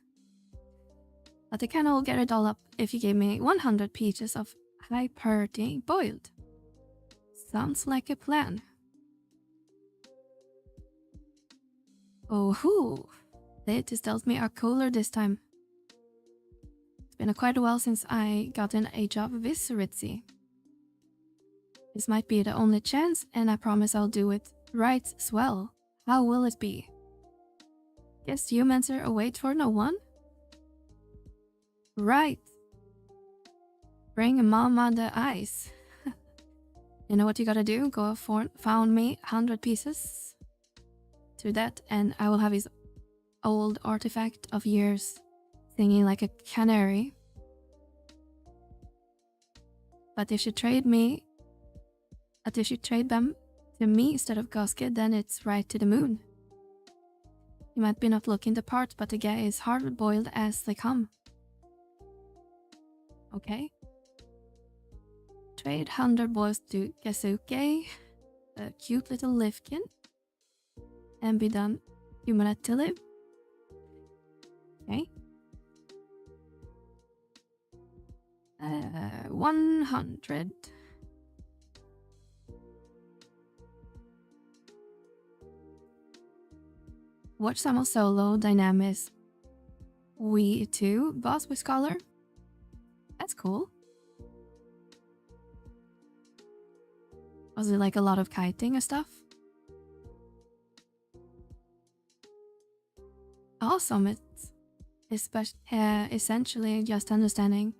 But I can all get it all up if you give me 100 pieces of high purity boiled. Sounds like a plan. Oh hoo! The tells me are cooler this time. It's been quite a while since I got an age of Viseritzi. This might be the only chance, and I promise I'll do it right swell. How will it be? Guess humans are await for no one? Right. Bring mama the ice. You know what you gotta do? Go found me 100 pieces. To that, and I will have his old artifact of years singing like a canary. But if you trade them to me instead of Gosuke, then it's right to the moon. You might be not looking the part, but the guy is hard-boiled as they come. Okay. Trade 100 boys to Gasuke, a cute little Lifkin. and be done. Human to live. Okay. 100. Watch some solo dynamics. We too, boss with scholar. That's cool. Was it like a lot of kiting and stuff? Awesome. It's essentially just understanding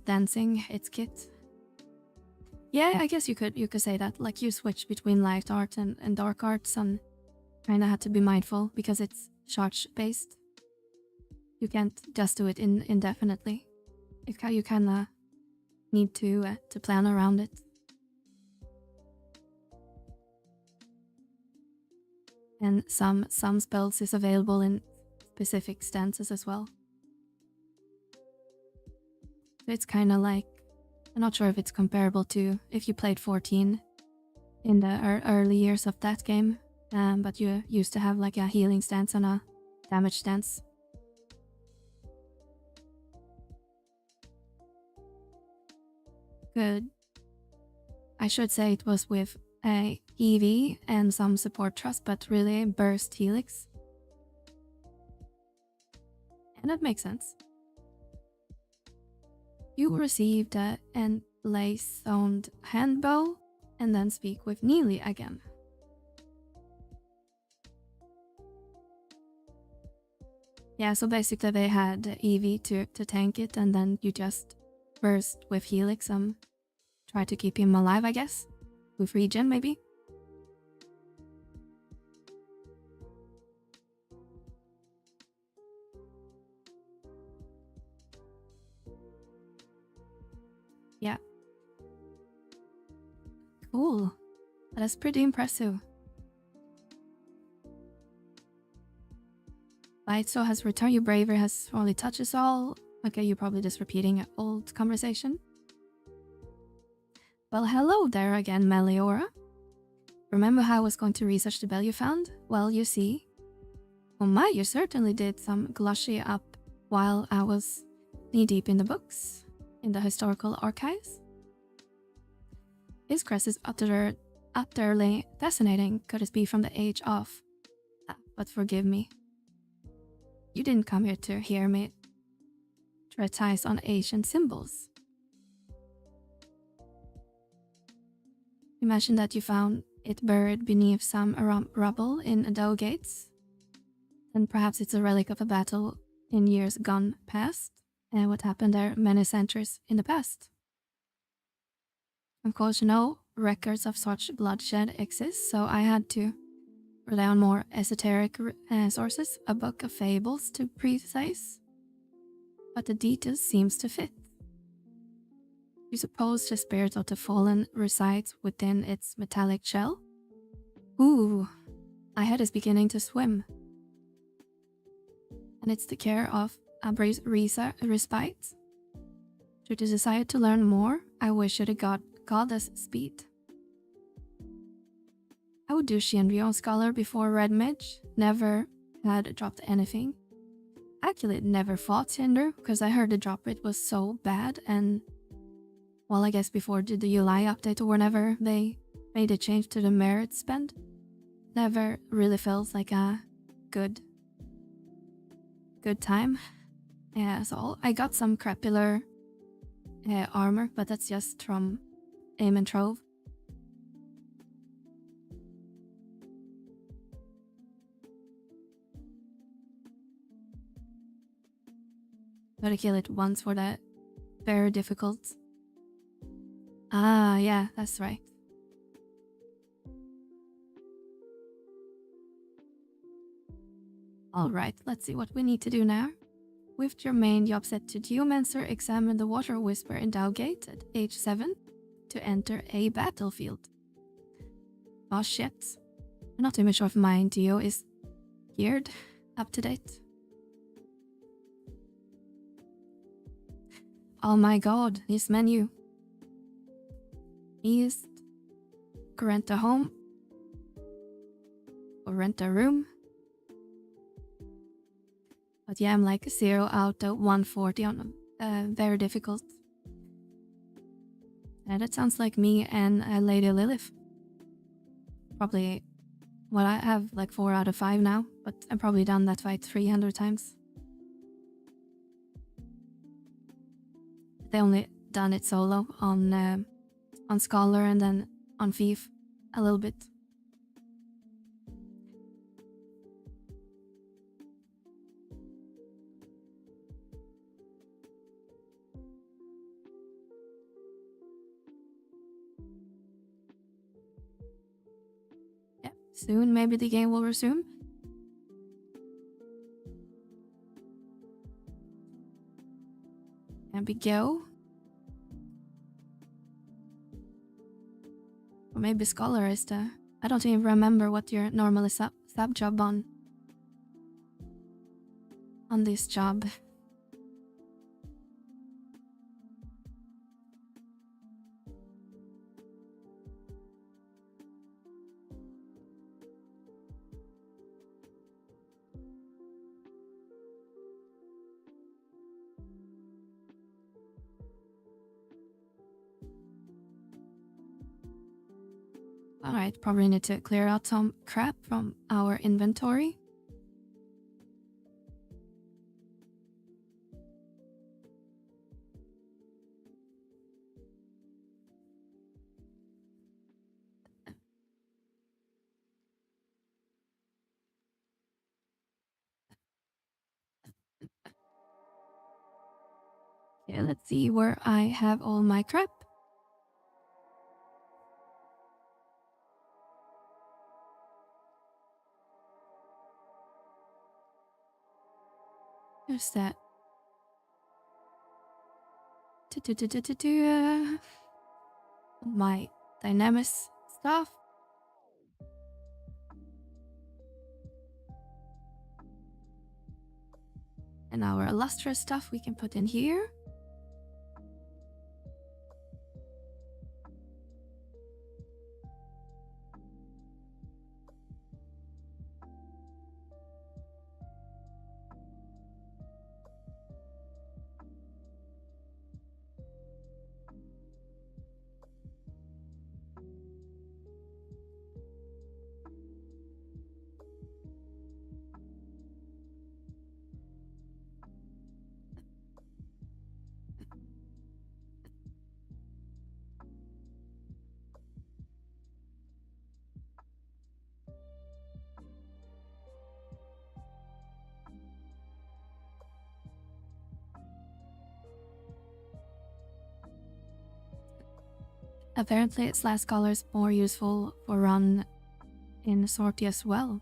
dancing. It's kit. Yeah, I guess you could say that. Like you switch between light art and dark arts, and kind of had to be mindful because it's charge based. You can't just do it indefinitely. You kind of need to plan around it. And some spells is available in specific stances as well. So it's kind of like, I'm not sure if it's comparable to if you played 14 in the early years of that game, but you used to have like a healing stance and a damage stance. Good. I should say it was with a EV and some support trust, but really burst helix. And that makes sense. You received an enlaced handbow and then speak with Neely again. Yeah, so basically they had EV to tank it, and then you just burst with helix and try to keep him alive, I guess. With regen, maybe. Yeah. Cool. That's pretty impressive. Baito has returned. Your bravery has only touched us all. Okay, you're probably just repeating an old conversation. Well, hello there again, Meliora. Remember how I was going to research the bell you found? Well, you see. Oh my, you certainly did some glushy up while I was knee-deep in the books, in the historical archives. His crest is utterly fascinating, could it be from the age of... but forgive me. You didn't come here to hear me treatise on ancient symbols. Imagine that you found it buried beneath some rubble in Dow Gates. And perhaps it's a relic of a battle in years gone past, and what happened there many centuries in the past. Of course, no records of such bloodshed exist, so I had to rely on more esoteric sources, a book of fables to precise. But the details seems to fit. You suppose the spirit of the fallen resides within its metallic shell? Ooh, my head is beginning to swim. And it's the care of a brief respite. Should you decide to learn more, I wish you the goddess speed. I would do Shinryo Scholar before Red Mage, never had dropped anything. Actually, never fought Cinder, because I heard the drop rate was so bad, and well, I guess before the July update or whenever they made a change to the merit spend, never really felt like a good time. Yeah, so I got some crapular armor, but that's just from Aim and Trove. Gotta kill it once for that. Very difficult. Ah, yeah, that's right. Alright, let's see what we need to do now. With your main job set to Geomancer, examine the Water Whisper in Dowgate at age 7 to enter a battlefield. Oh shit. I'm not even sure if my Geo is geared up to date. Oh my god, this menu. East, Granta Home, or rent a room. But yeah, I'm like 0 out of 140 on very difficult. That sounds like me and Lady Lilith. Probably, well, I have like 4 out of 5 now, but I've probably done that fight 300 times. They only done it solo on Scholar and then on Thief a little bit. Yeah, soon maybe the game will resume. And we go. Or maybe Scholar is the... I don't even remember what you're normally sub job on this job. Alright, probably need to clear out some crap from our inventory. Okay, let's see where I have all my crap. There's that. My Dynamis stuff. And our illustrious stuff we can put in here. Apparently, Slash Scholar is more useful for run in sortie as well.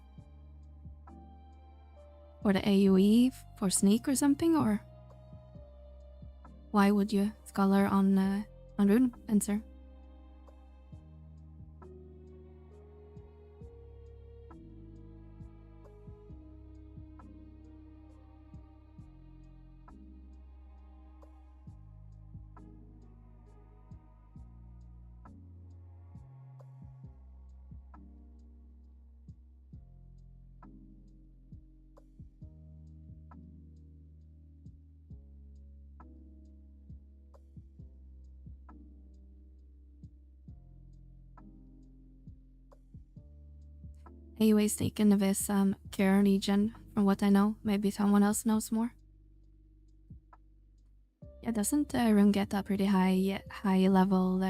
For the AoE, for sneak or something, or why would you Scholar on Rune Fencer? AoE sneak in this Care region, from what I know. Maybe someone else knows more. Yeah, doesn't Rune get a pretty high level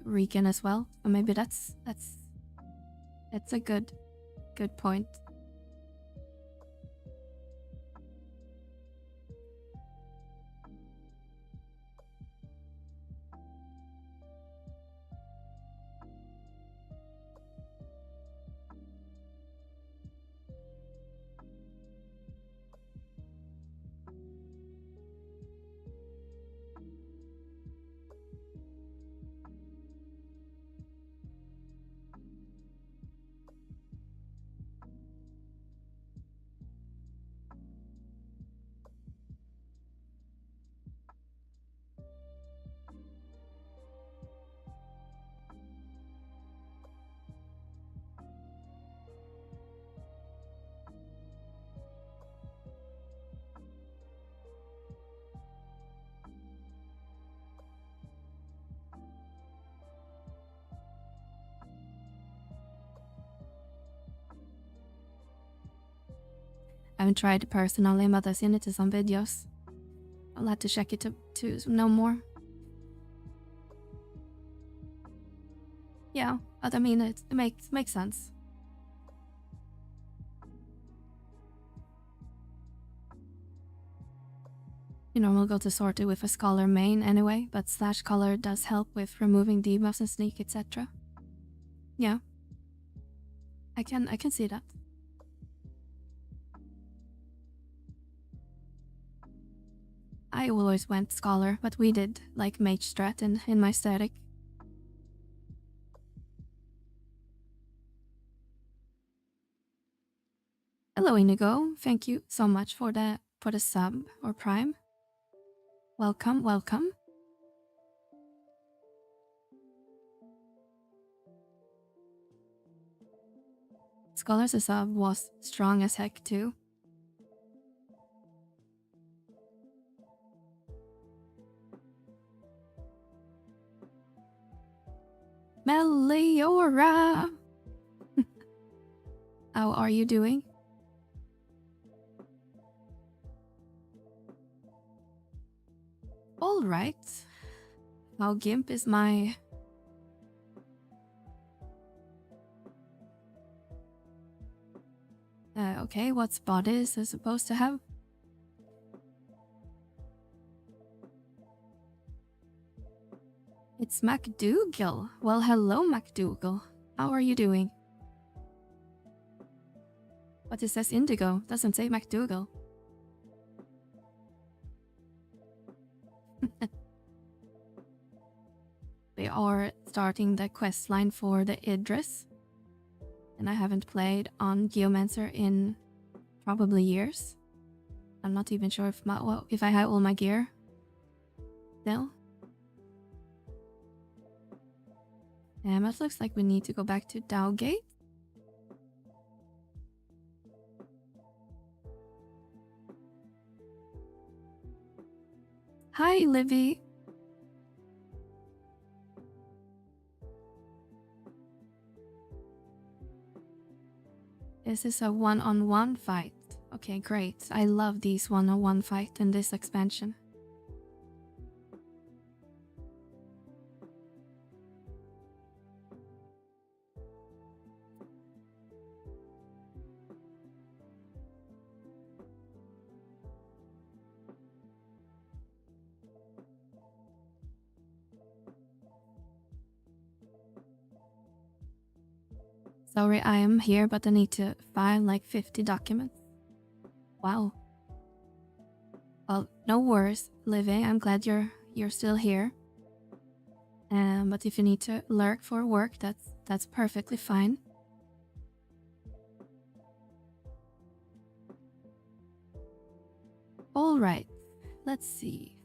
regen as well? Or maybe that's a good point. haven't tried it personally, but I've seen it in some videos. I'll have to check it to know more. Yeah, but I mean, it makes sense. You know, we'll go to sorted with a scholar main anyway, but slash color does help with removing debuffs and sneak, etc. Yeah, I can see that. I always went scholar, but we did like mage strat in my static. Hello Inigo, thank you so much for the sub or prime. Welcome, welcome. Scholar's sub was strong as heck too. Meliora! How are you doing? Alright. Now Gimp is my... okay, what spot is it supposed to have? It's MacDougal. Well, hello MacDougal. How are you doing? But it says Indigo, doesn't say MacDougal. We are starting the quest line for the Idris. And I haven't played on Geomancer in probably years. I'm not even sure if I have all my gear still. It looks like we need to go back to Dowgate. Hi, Livy. This is a one-on-one fight. Okay, great. I love these one-on-one fight in this expansion. Sorry, I am here, but I need to file like 50 documents. Wow. Well, no worries, Livy. I'm glad you're still here. But if you need to lurk for work, that's perfectly fine. All right, let's see.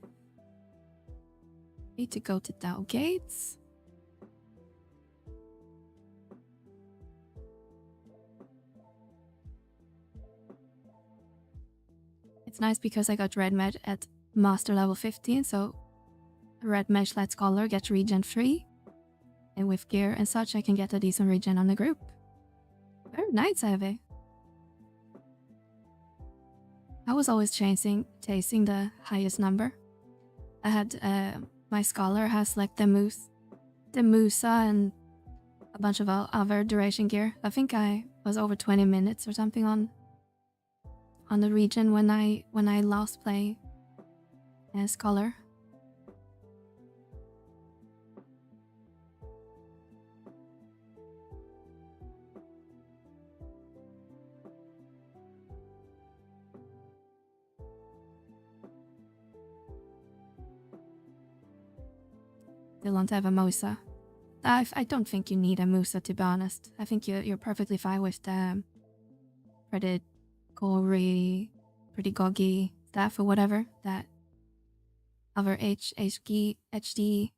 Need to go to Dow Gates. It's nice because I got Red Med at Master level 15, so Red Mesh Light Scholar gets regen free. And with gear and such, I can get a decent regen on the group. Very nice, Ivy. I was always chasing the highest number. I had my scholar has like the Musa and a bunch of other duration gear. I think I was over 20 minutes or something on the region when I last play as scholar. They want to have a Musa. I don't think you need a Musa, to be honest. I think you're perfectly fine with the pretty goggy stuff or whatever that other HD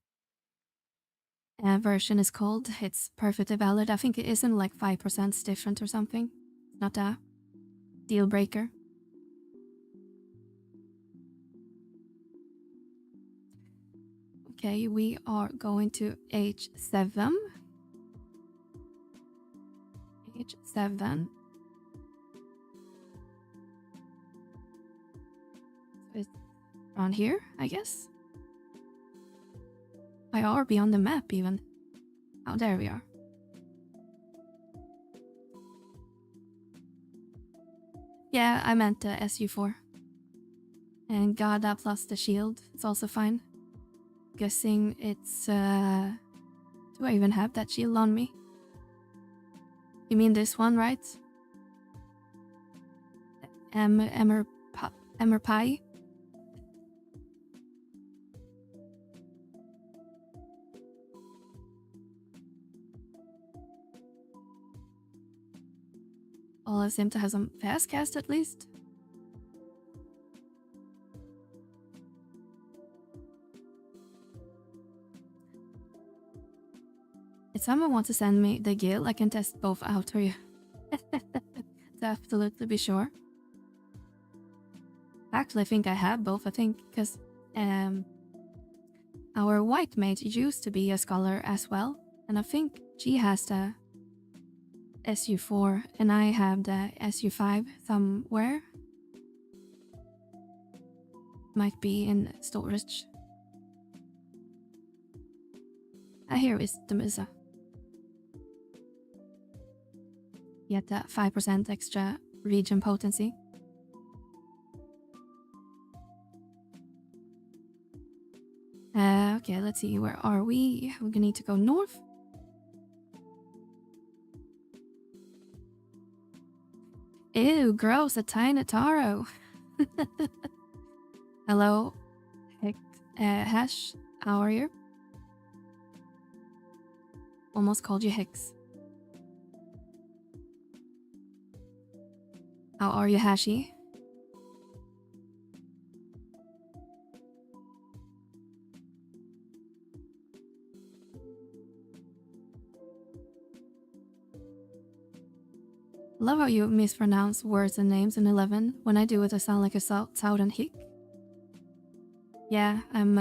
version is called. It's perfectly valid. I think it isn't like 5% different or something. It's not a deal breaker. Okay, we are going to H7. H7. Around here, I guess. I are beyond the map even. Oh, there we are. Yeah, I meant SU4. And Gada plus the shield. It's also fine. Guessing it's... do I even have that shield on me? You mean this one, right? Emmer Pie? All of them to have some fast cast at least. If someone wants to send me the guild, I can test both out for you. To absolutely be sure. Actually, I think I have both, because our white mage used to be a scholar as well. And I think she has the SU4 and I have the SU5 somewhere. Might be in storage. Here is the Misa. Get that 5% extra region potency. Okay, let's see, where are we? We're gonna need to go north. Ew, gross, a tiny taro. Hello, Hash, how are you? Almost called you Hicks. How are you, Hashi? Love how you mispronounce words and names in 11. When I do it, I sound like a southern hick. Yeah, I'm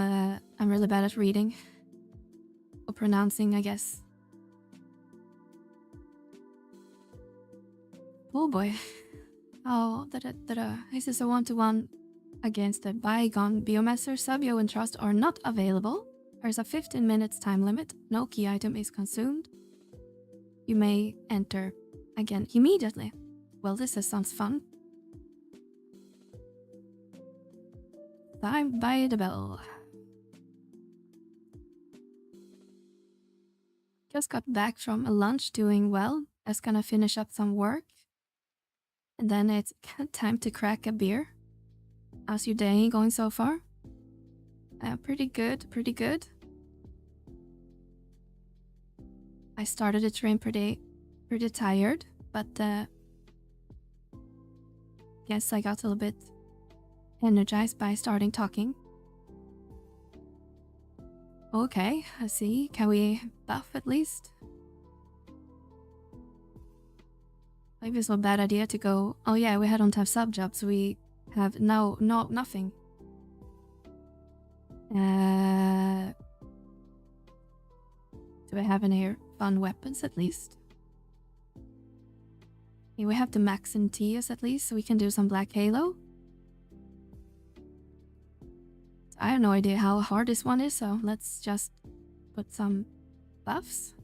really bad at reading. Or pronouncing, I guess. Oh boy. Oh, This is a 1-to-1 against the bygone Biomaster. Sabio and Trust are not available. There's a 15 minutes time limit. No key item is consumed. You may enter again immediately. Well, this sounds fun. Time by the bell. Just got back from a lunch, doing well. Just gonna finish up some work. And then it's time to crack a beer. How's your day going so far? Pretty good, pretty good. I started the train pretty tired, but guess I got a little bit energized by starting talking. Okay, I see. Can we buff at least? Maybe it's not a bad idea to go. Oh yeah, we don't have sub jobs. We have nothing. Do I have any fun weapons at least? Okay, we have the Max and Tias at least, so we can do some Black Halo. I have no idea how hard this one is, so let's just put some buffs.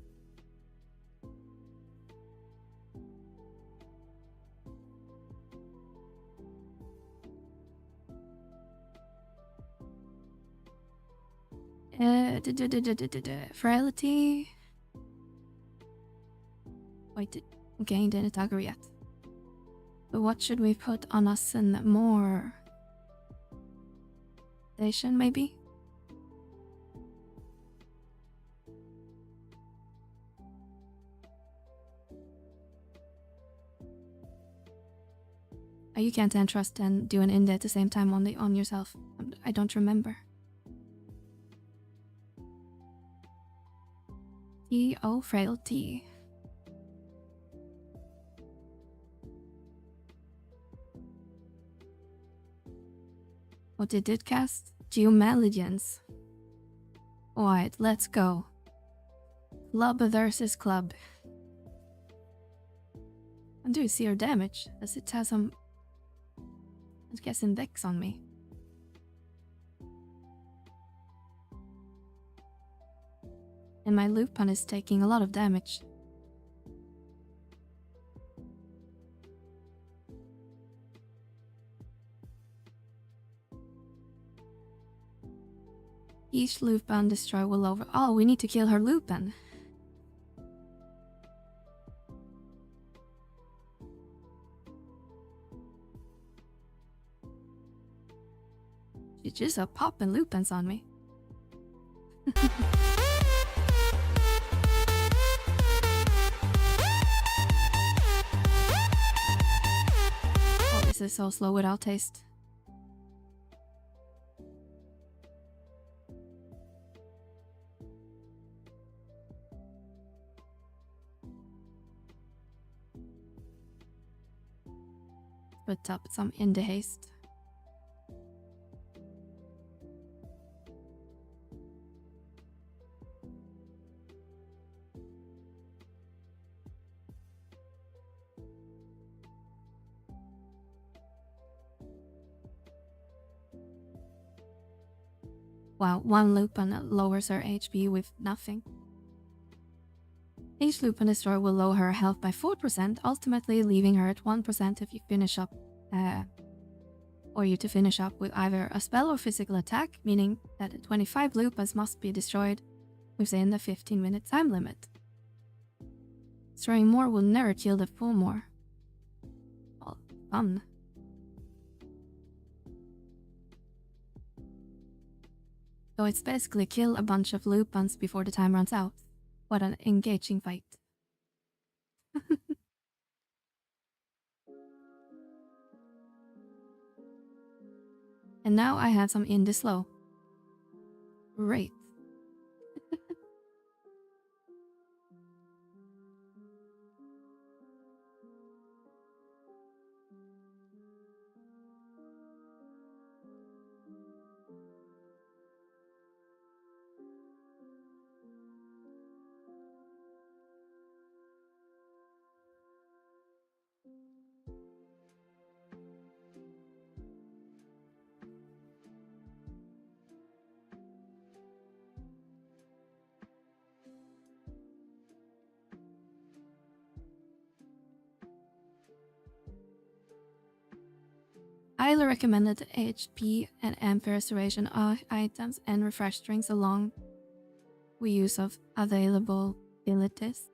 Frailty. Wait, okay, didn't agree yet. But what should we put on us and more? Station, maybe? You can't entrust and do an indie at the same time on yourself. I don't remember. T.O. Frailty. What they did cast? Geomalidians. Alright, let's go. Club versus club. And do you see her damage? Does it have some... I'm guessing Dex on me. and my Lupin is taking a lot of damage. Each Lupin destroy will over. Oh, we need to kill her Lupin. She's just a popping Lupins on me. Oh, this is so slow without taste. Put up some indie haste. Wow, one Lupin lowers her HP with nothing. Each Lupin destroyer will lower her health by 4%, ultimately leaving her at 1% if you finish up, or you to finish up with either a spell or physical attack, meaning that 25 Lupins must be destroyed within the 15-minute time limit. Destroying more will never kill the full more. Well, fun. So it's basically kill a bunch of Lupins before the time runs out. What an engaging fight. And now I have some indie slow. Great. Highly recommended HP and MP restoration items and refresh drinks along with use of available abilities.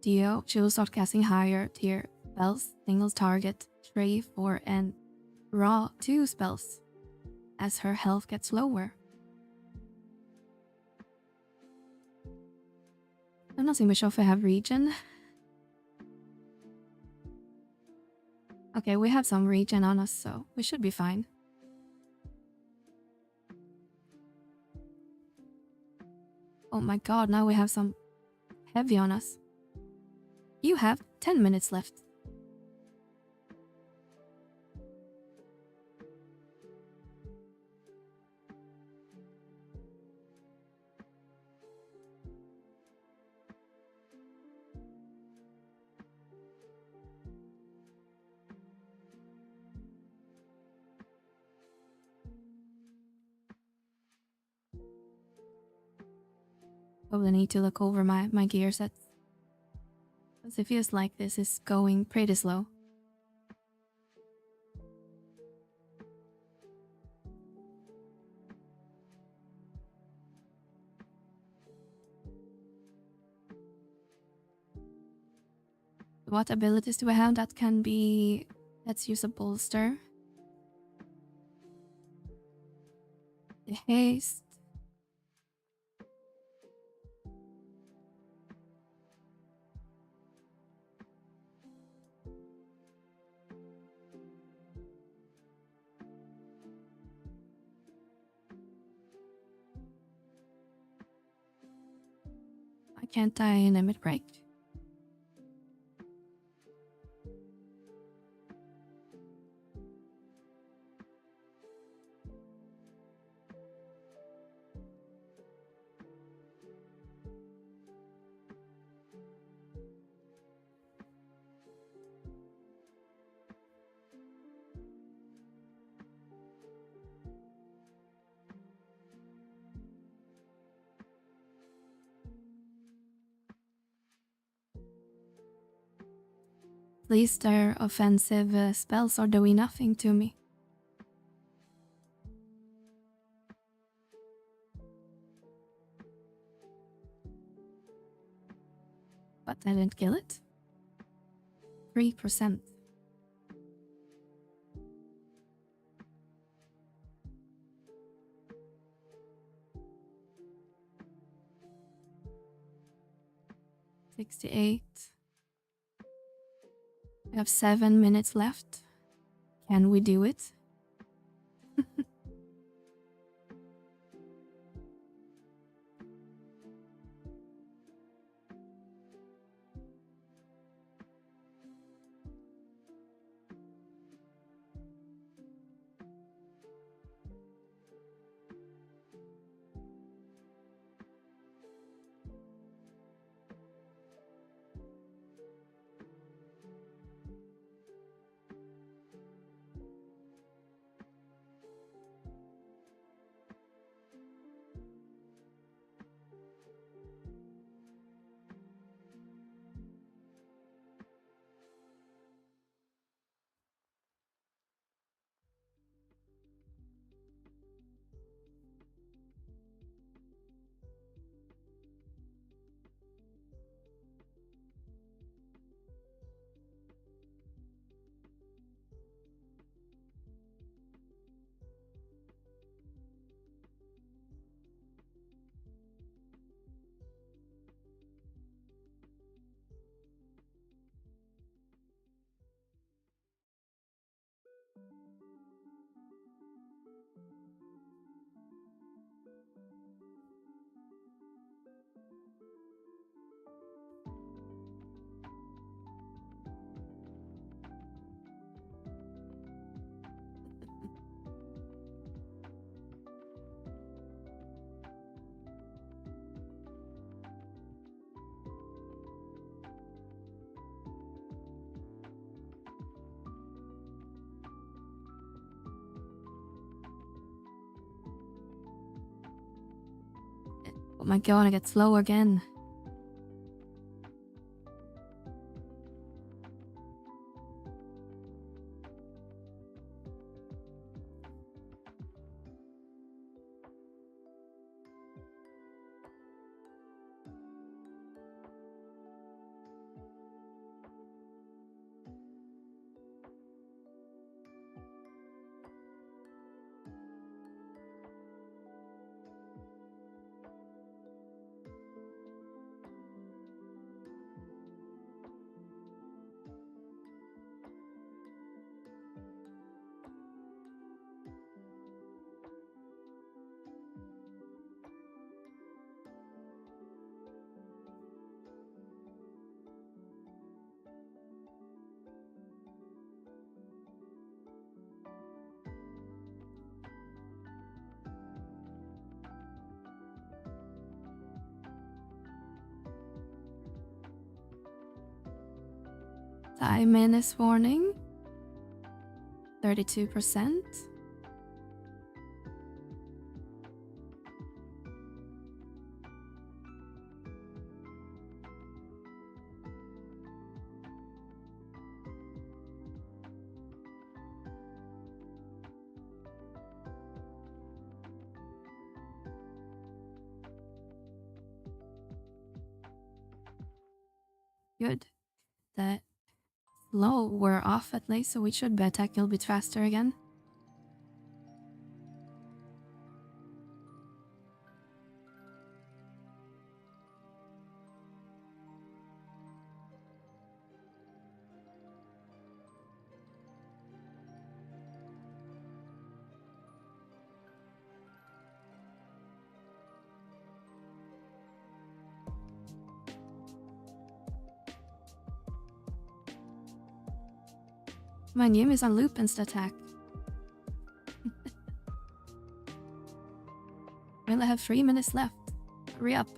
Dio, she will start casting higher tier spells, single target, 3, 4, and raw 2 spells as her health gets lower. I'm not seeing if I have regen. Okay, we have some regen on us, so we should be fine. Oh my god, now we have some heavy on us. You have 10 minutes left. Probably need to look over my gear sets. Because it feels like this is going pretty slow. What abilities do we have that can be... Let's use a bolster. The haste. I can't die in a mid-break. At least their offensive spells are doing nothing to me. But I didn't kill it. 3%. $68. We have 7 minutes left. Can we do it? Oh my god, I get slow again. Time menace warning. 32%. Good. The slow we're off at least, so we should be attacking a little bit faster again. My name is on loop insta-attack. We only have 3 minutes left. Hurry up.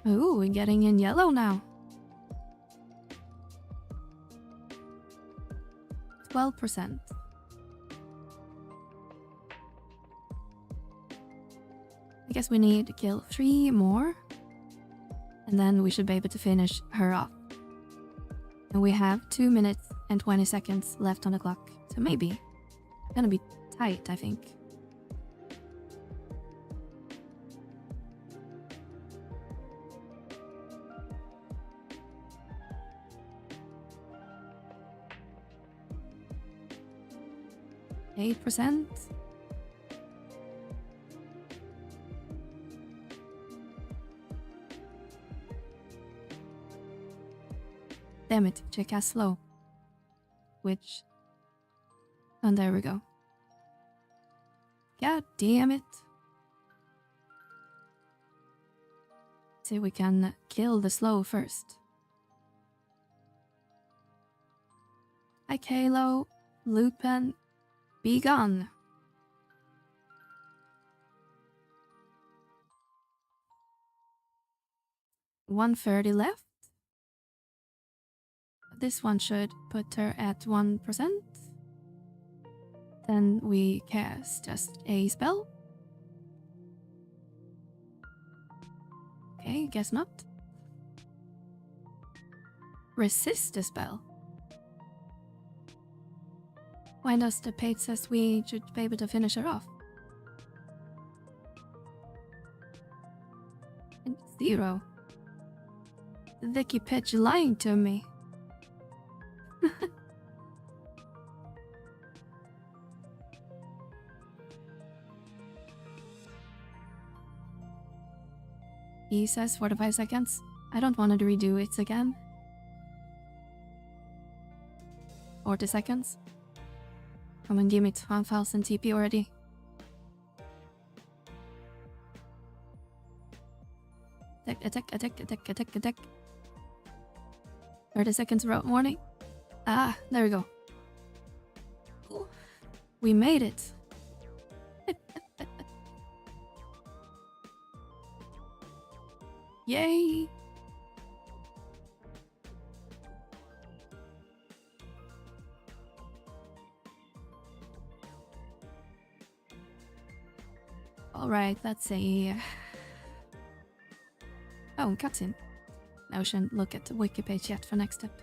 Ooh, we're getting in yellow now. 12%. I guess we need to kill 3 more. And then we should be able to finish her off. And we have 2 minutes and 20 seconds left on the clock. So maybe. Gonna be tight, I think. %. Damn it, check how slow. Which... And there we go. God damn it. See, we can kill the slow first. Hi, Kalo, Lupin, be gone. $130 left. This one should put her at 1%. Then we cast just a spell. Okay, guess not. Resist the spell. Why does the page says we should be able to finish her off? And 0. Vicky Pitch lying to me. He says 45 seconds. I don't want to redo it again. 40 seconds. Come and give me 1000 TP already. Attack. 30 seconds warning. Ah, there we go. Ooh, we made it. Yay! Alright, let's see. Oh, cutscene. Now we shouldn't look at the wiki page yet for next step.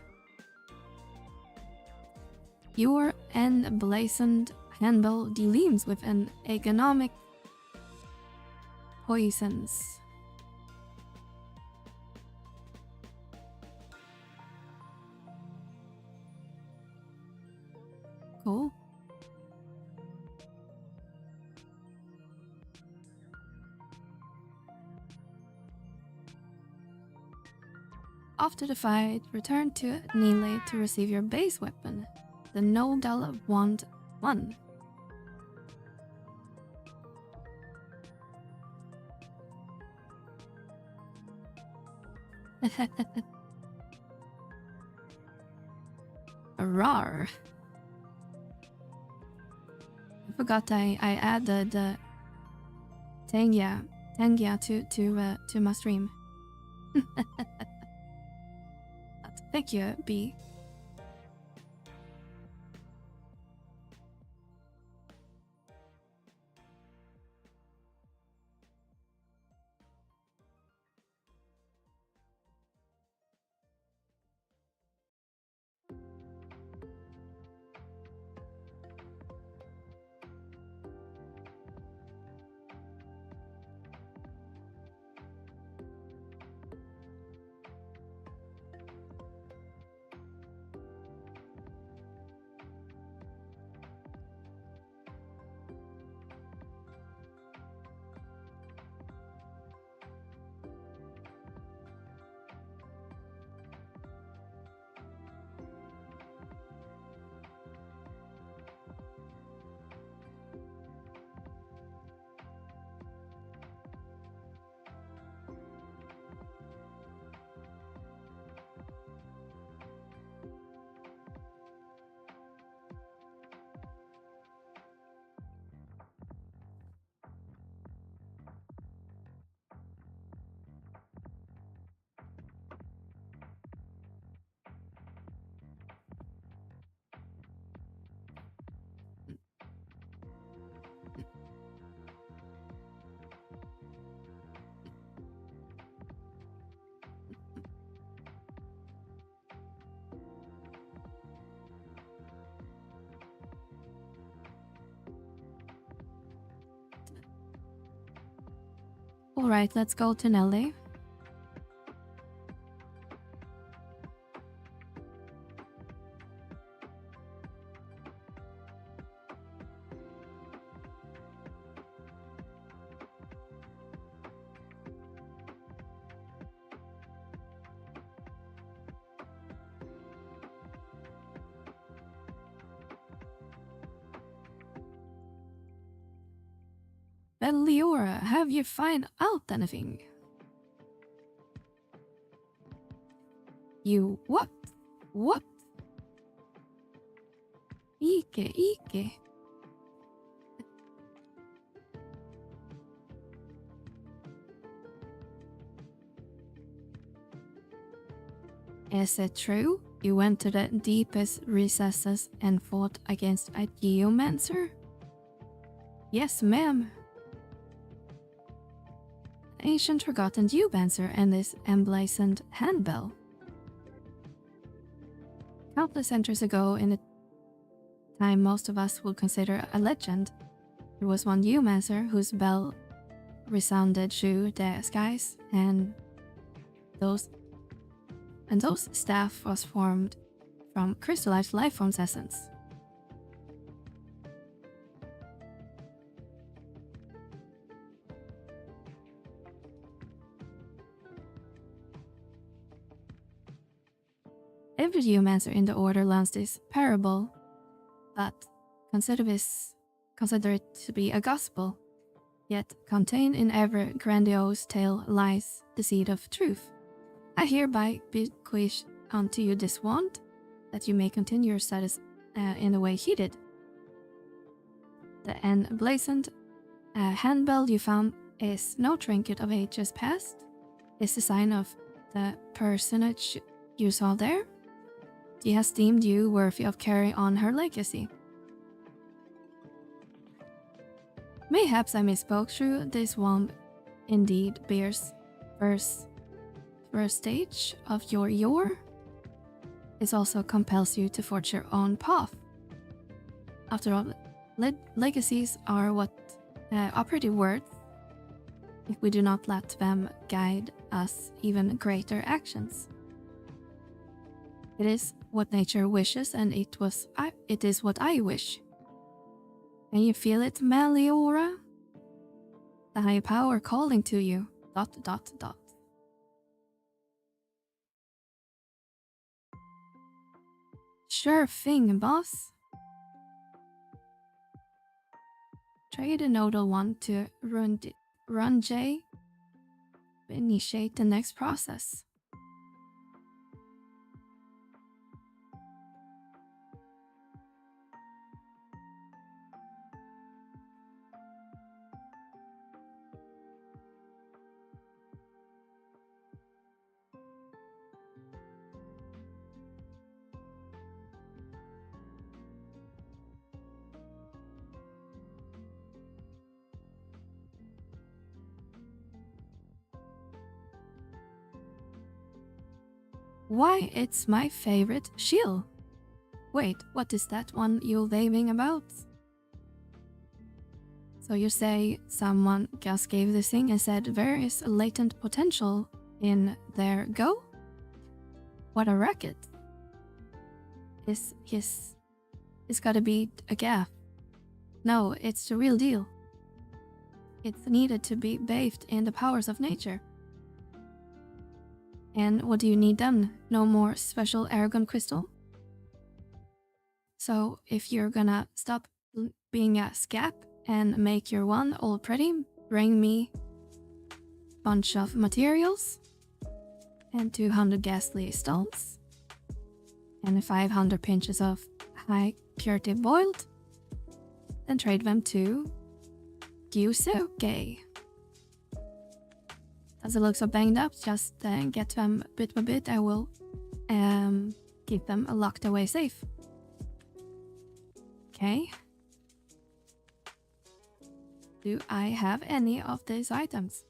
Your emblazoned handle deals with an economic poisons. Cool. After the fight, return to Nile to receive your base weapon, the Nodal Wand 1. Rar. I forgot I added Tangia to my stream. Thank you, B. Alright, let's go to Nelly. Meliora, have you find out anything? You what? What? Ike. Is it true? You went to the deepest recesses and fought against a geomancer? Yes, ma'am. Ancient forgotten geomancer and this emblazoned handbell. Countless centuries ago, in a time most of us would consider a legend, there was one geomancer whose bell resounded through the skies, and those staff was formed from crystallized life form's essence. Every geomancer in the order learns this parable, but consider it to be a gospel. Yet contained in every grandiose tale lies the seed of truth. I hereby bequeath unto you this wand, that you may continue your status in the way he did. The emblazoned handbell you found is no trinket of ages past. It's the sign of the personage you saw there. She has deemed you worthy of carrying on her legacy. Mayhaps I misspoke through this wand indeed bears first stage of your yore. It also compels you to forge your own path. After all, legacies are what operative words if we do not let them guide us even greater actions. It is what nature wishes, and it is what I wish. Can you feel it, Meliora? The higher power calling to you. ... Sure thing, boss. Trade a nodal one to run J. Initiate the next process. Why, it's my favorite shield. Wait, what is that one you're raving about? So you say someone just gave this thing and said there is a latent potential in their go? What a racket. It's gotta be a gaff. No, it's the real deal. It's needed to be bathed in the powers of nature. And what do you need then? No more special aragon crystal? So if you're gonna stop being a scap and make your one all pretty, bring me a bunch of materials and 200 ghastly stones and 500 pinches of high purity boiled, then trade them to Gyusuke. As it looks so banged up, just get them bit by bit. I will keep them locked away safe. Okay. Do I have any of these items?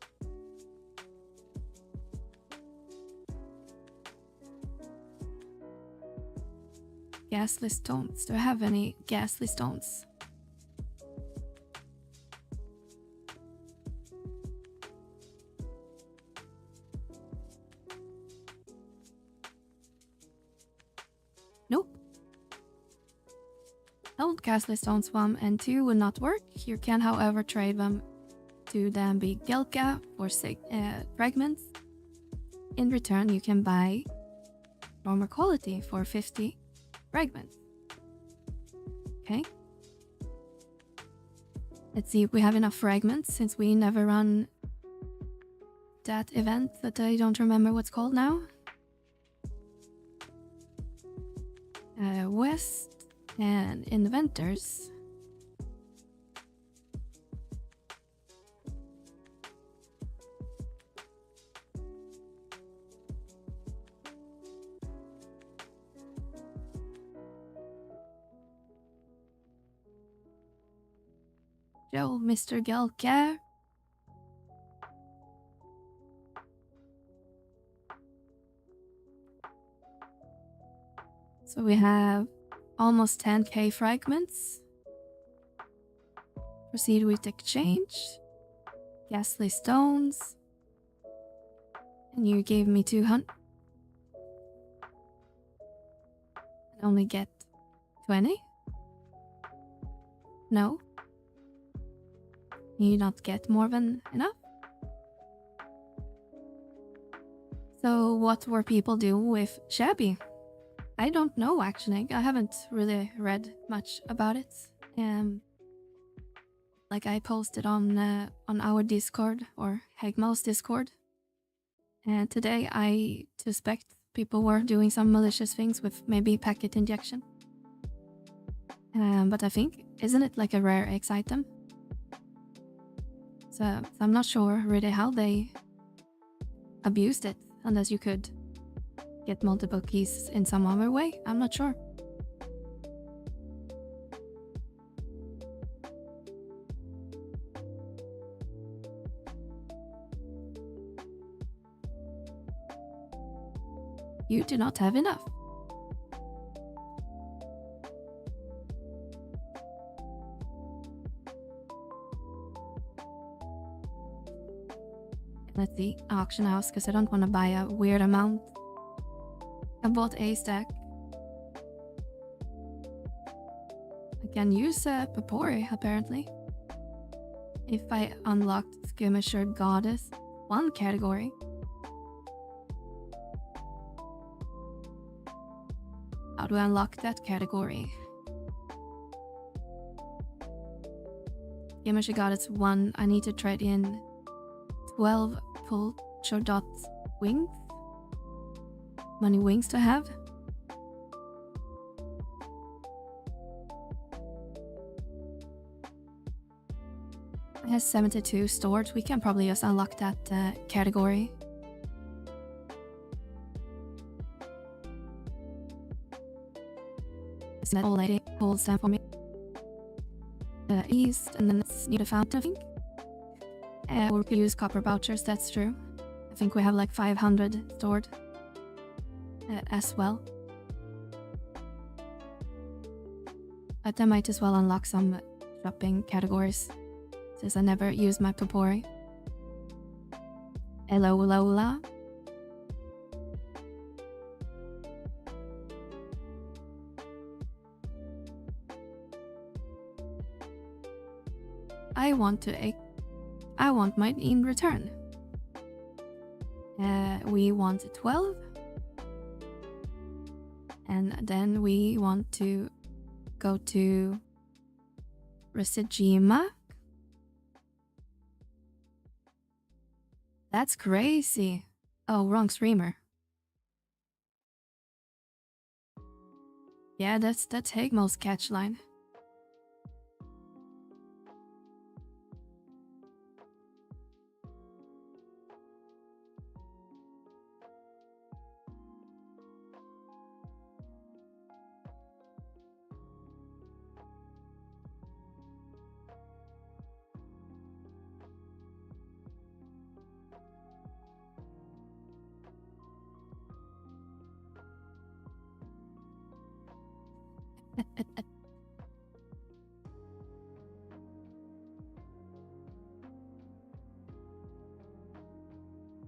Ghastly stones. Do I have any ghastly stones? Old Ghastly Stone Swamp and 2 would not work. You can, however, trade them to then be Gelka for 6 fragments. In return, you can buy armor quality for 50 fragments. Okay. Let's see if we have enough fragments since we never run that event that I don't remember what's called now. West and inventors. Joe, Mr. Gelka. So we have almost 10k fragments. Proceed with exchange. Ghastly stones. And you gave me 200. I only get 20? No. You not get more than enough? So what were people doing with Shabby? I don't know actually. I haven't really read much about it. Like I posted on our Discord or Hegmo's Discord. And today I suspect people were doing some malicious things with maybe packet injection. But I think, isn't it like a rare X item? So I'm not sure really how they abused it, unless you could get multiple keys in some other way. I'm not sure. You do not have enough. Let's see, auction house, because I don't want to buy a weird amount. I bought a stack. I can use Papori, apparently. If I unlocked Skirmisher Goddess 1 category. How do I unlock that category? Skirmisher Goddess 1, I need to trade in 12 Pulcher Dot wings. Many wings to have. It has 72 stored. We can probably just unlock that category. That old lady holds them for me. East, and then it's near the fountain, I think. We could use copper vouchers, that's true. I think we have like 500 stored as well. But I might as well unlock some shopping categories, since I never use my Papori. Hello, Lola. I want mine in return. We want 12. And then we want to go to Resijima. That's crazy. Oh, wrong streamer. Yeah, that's Hegmo's catch line.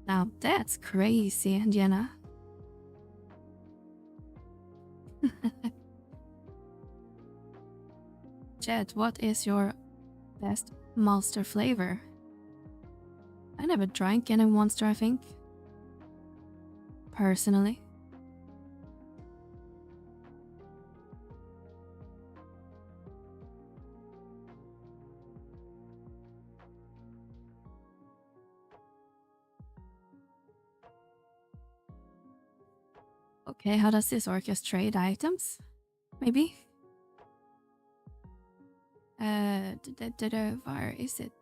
Now that's crazy, Jenna. Jet, what is your best monster flavor? I never drank any monster, I think. Personally. Okay, how does this orchestrate items? Maybe? Where is it?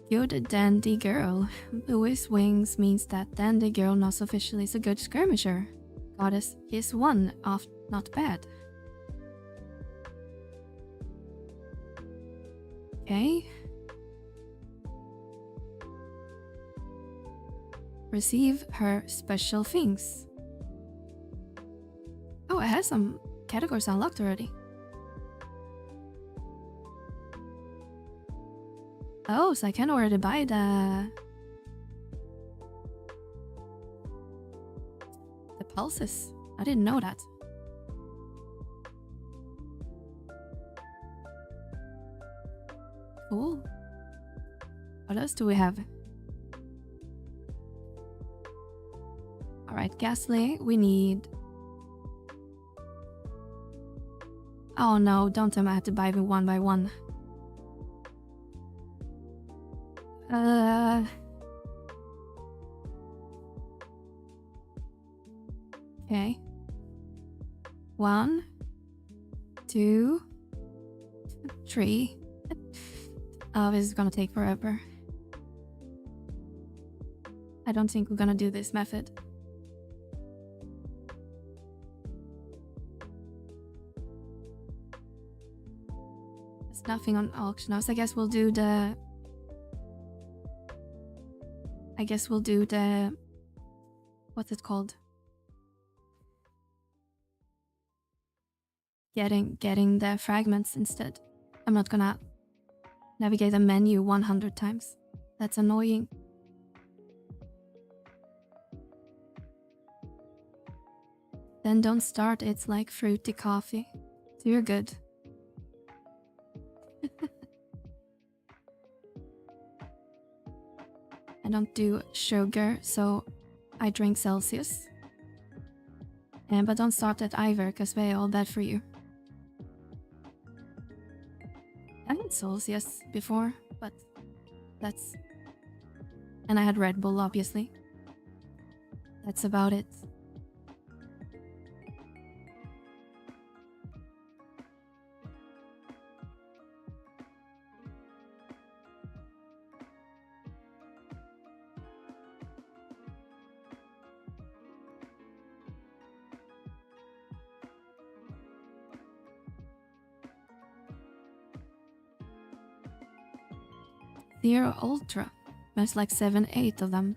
Good dandy girl. Louis Wings means that dandy girl not officially is a good skirmisher. Goddess, he's one off, not bad. Okay. Receive her special things. Oh, I have some categories unlocked already. Oh, so I can already buy the pulses. I didn't know that. Cool. What else do we have? Alright, Ghastly, we need... Oh no, don't tell me I have to buy them one by one. Okay. 1, 2, 3. Oh, this is gonna take forever. I don't think we're gonna do this method. There's nothing on auction house. I guess we'll do the... What's it called? Getting the fragments instead. I'm not gonna navigate the menu 100 times. That's annoying. Then don't start, it's like fruity coffee. So you're good. I don't do sugar, so I drink Celsius. But don't start at either, because they're all bad for you. I had Celsius before, but that's... And I had Red Bull, obviously. That's about it. Zero Ultra. There's like 7, 8 of them.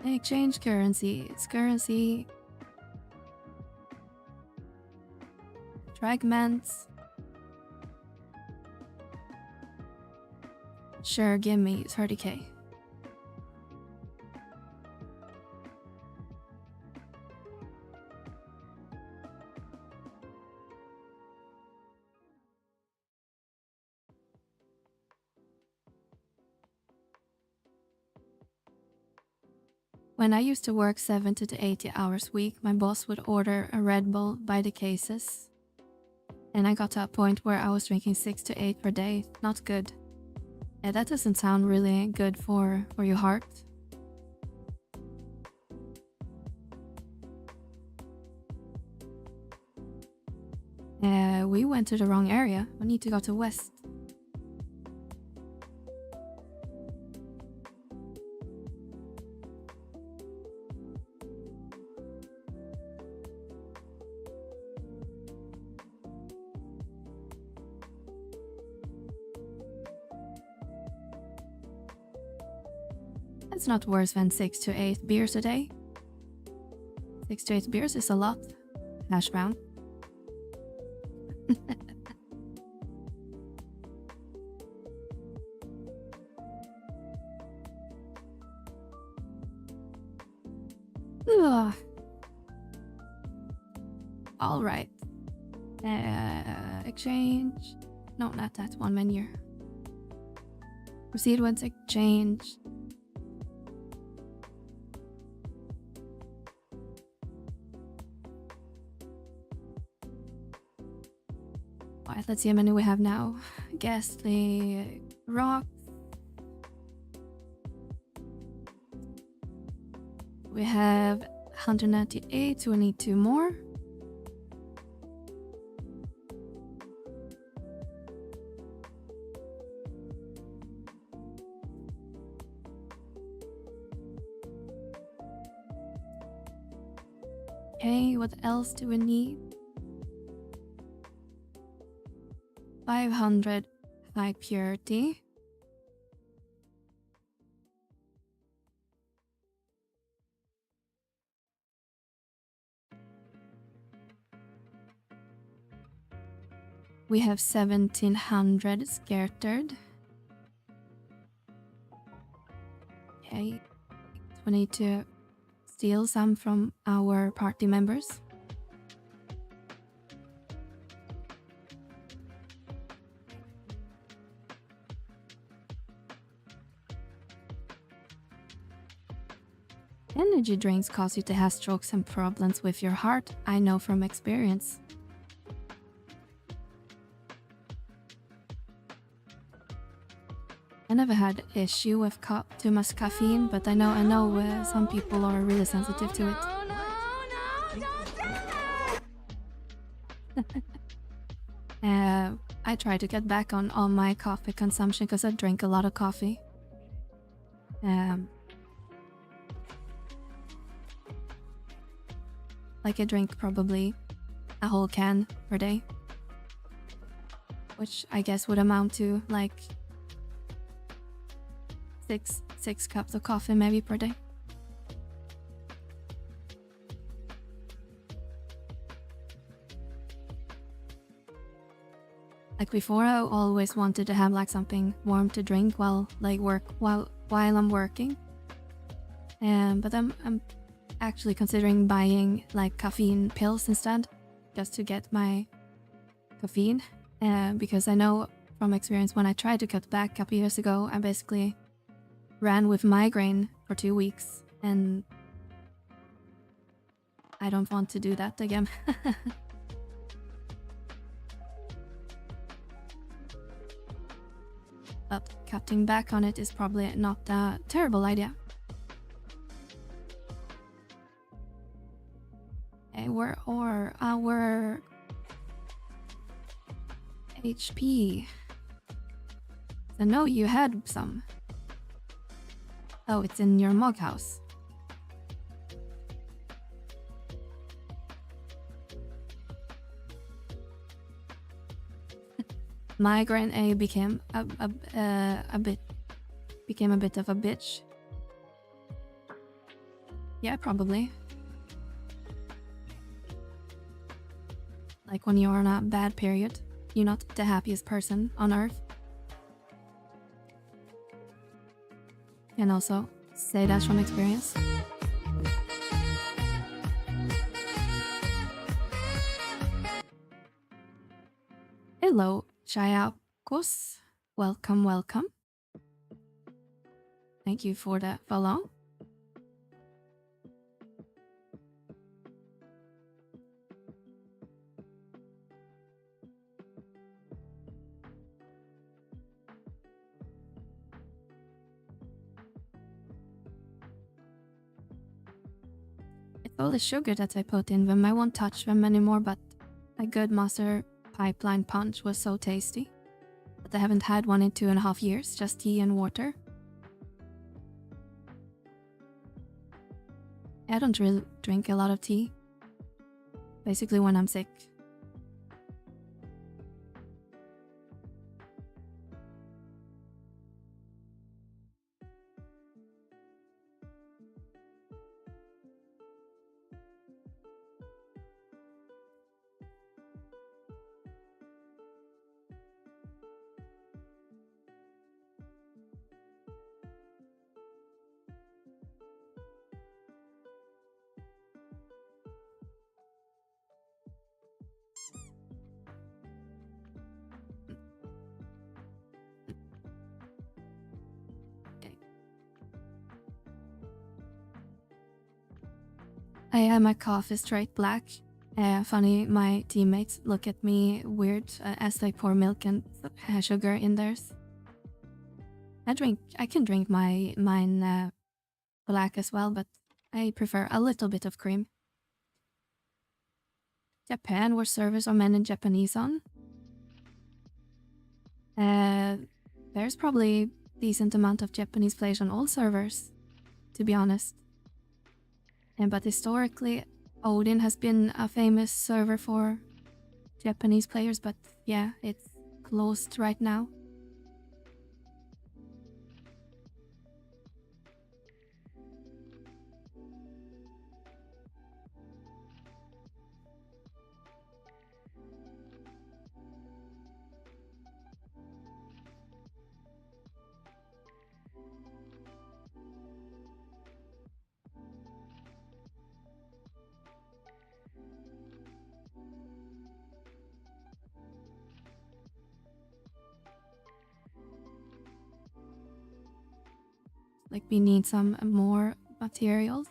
Exchange currency. It's currency. Fragments. Sure, give me 30k. When I used to work 70 to 80 hours a week, my boss would order a Red Bull by the cases. And I got to a point where I was drinking 6 to 8 per day. Not good. Yeah, that doesn't sound really good for your heart. We went to the wrong area. We need to go to west. It's not worse than 6 to 8 beers a day. 6 to 8 beers is a lot. Hash brown. All right. Exchange. No, not that one menu. Proceed with exchange. Alright, let's see how many we have now. Ghastly rock. We have 198, so we need 2 more. Okay, what else do we need? 500 high purity. We have 1700 scattered. Okay, we need to steal some from our party members. Energy drinks cause you to have strokes and problems with your heart, I know from experience. I never had issue with too much caffeine, but I know some people are really sensitive to it. I try to get back on all my coffee consumption because I drink a lot of coffee. Like I drink probably a whole can per day, which I guess would amount to like 6 cups of coffee maybe per day. Like before, I always wanted to have like something warm to drink while I'm working. But I'm actually considering buying like caffeine pills instead, just to get my caffeine. Because I know from experience when I tried to cut back a couple years ago, I basically ran with migraine for 2 weeks, and I don't want to do that again. But cutting back on it is probably not a terrible idea. Okay, where are our HP? I know you had some. Oh, it's in your mug house. Migraine A became a bit of a bitch. Yeah, probably. Like when you're on a bad period, you're not the happiest person on earth. Can also say that from experience. Hello, Chayakos. Welcome, welcome. Thank you for the follow. It's all the sugar that I put in them. I won't touch them anymore, but a good master pipeline punch was so tasty. But I haven't had one in 2.5 years, just tea and water. I don't really drink a lot of tea. Basically when I'm sick. I have my coffee straight black. Funny, my teammates look at me weird as they pour milk and sugar in theirs. I can drink mine black as well, but I prefer a little bit of cream. Japan, where servers are men in Japanese on. There's probably decent amount of Japanese players on all servers, to be honest. But historically, Odin has been a famous server for Japanese players, but yeah, it's closed right now. Like, we need some more materials.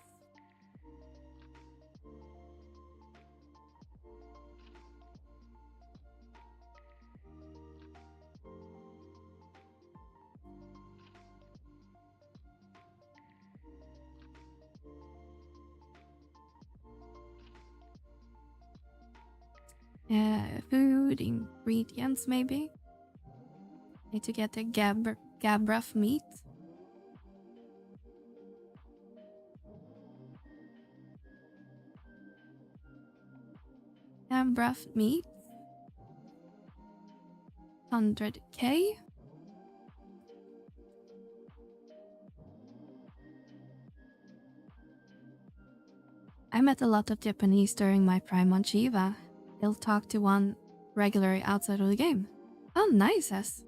Food ingredients, maybe. Need to get the gabraf meat. Gabraf meat. 100k. I met a lot of Japanese during my prime on Shiva. They'll talk to one regularly outside of the game. Oh, nice, S.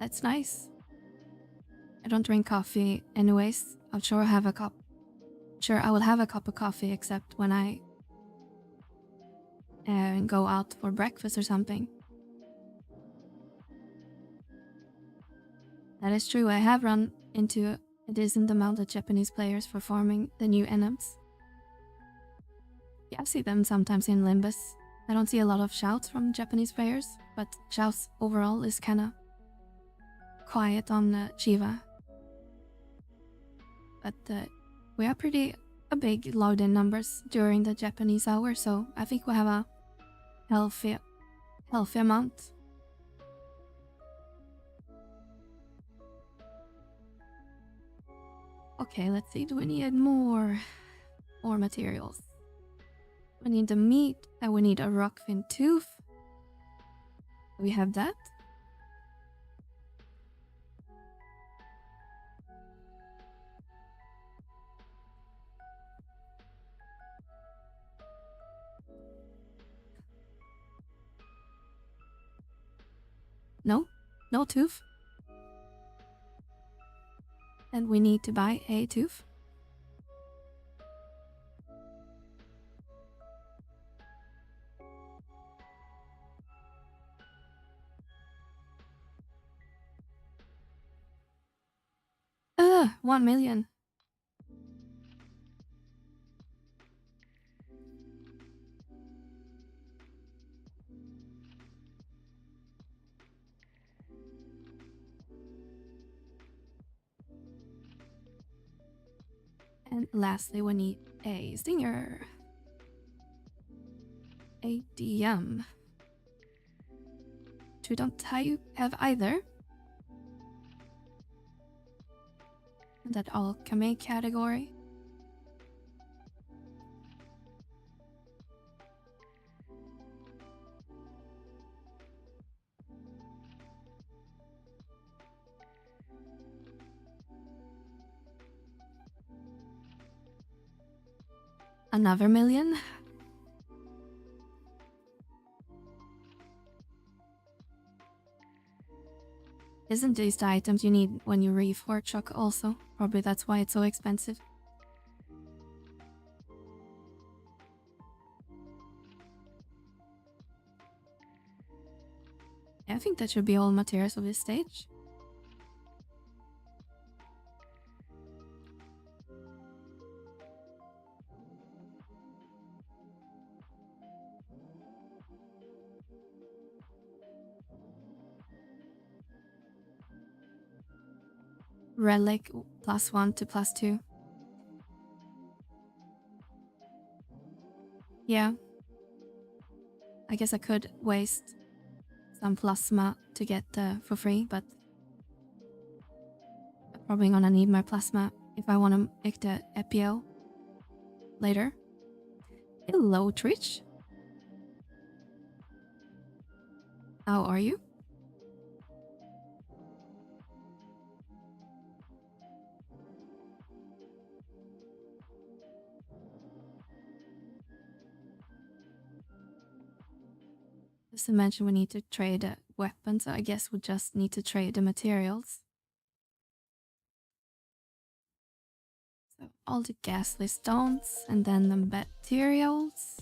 That's nice. I don't drink coffee anyways. I'm sure I will have a cup of coffee except when I go out for breakfast or something. That is true. I have run into a decent amount of Japanese players for farming the new enums. Yeah, I see them sometimes in Limbus. I don't see a lot of shouts from Japanese players, but shouts overall is kinda quiet on Shiva. But we are a big load in numbers during the Japanese hour, so I think we have a healthy amount. Okay, let's see. Do we need more materials? We need the meat, and we need a rockfin tooth. Do we have that? No tooth. And we need to buy a tooth. Ugh, 1 million. And lastly, we need a stinger. A DM. We don't have either. That alchemy category. Another million. Isn't these the items you need when you reforge Chuck also? Probably that's why it's so expensive. I think that should be all materials of this stage. relic +1 to +2. Yeah. I guess I could waste some plasma to get for free, but I'm probably gonna need my plasma if I want to make the EPO later. Hello, Twitch. How are you? Just to mention, we need to trade a weapon, so I guess we just need to trade the materials. So all the ghastly stones and then the materials.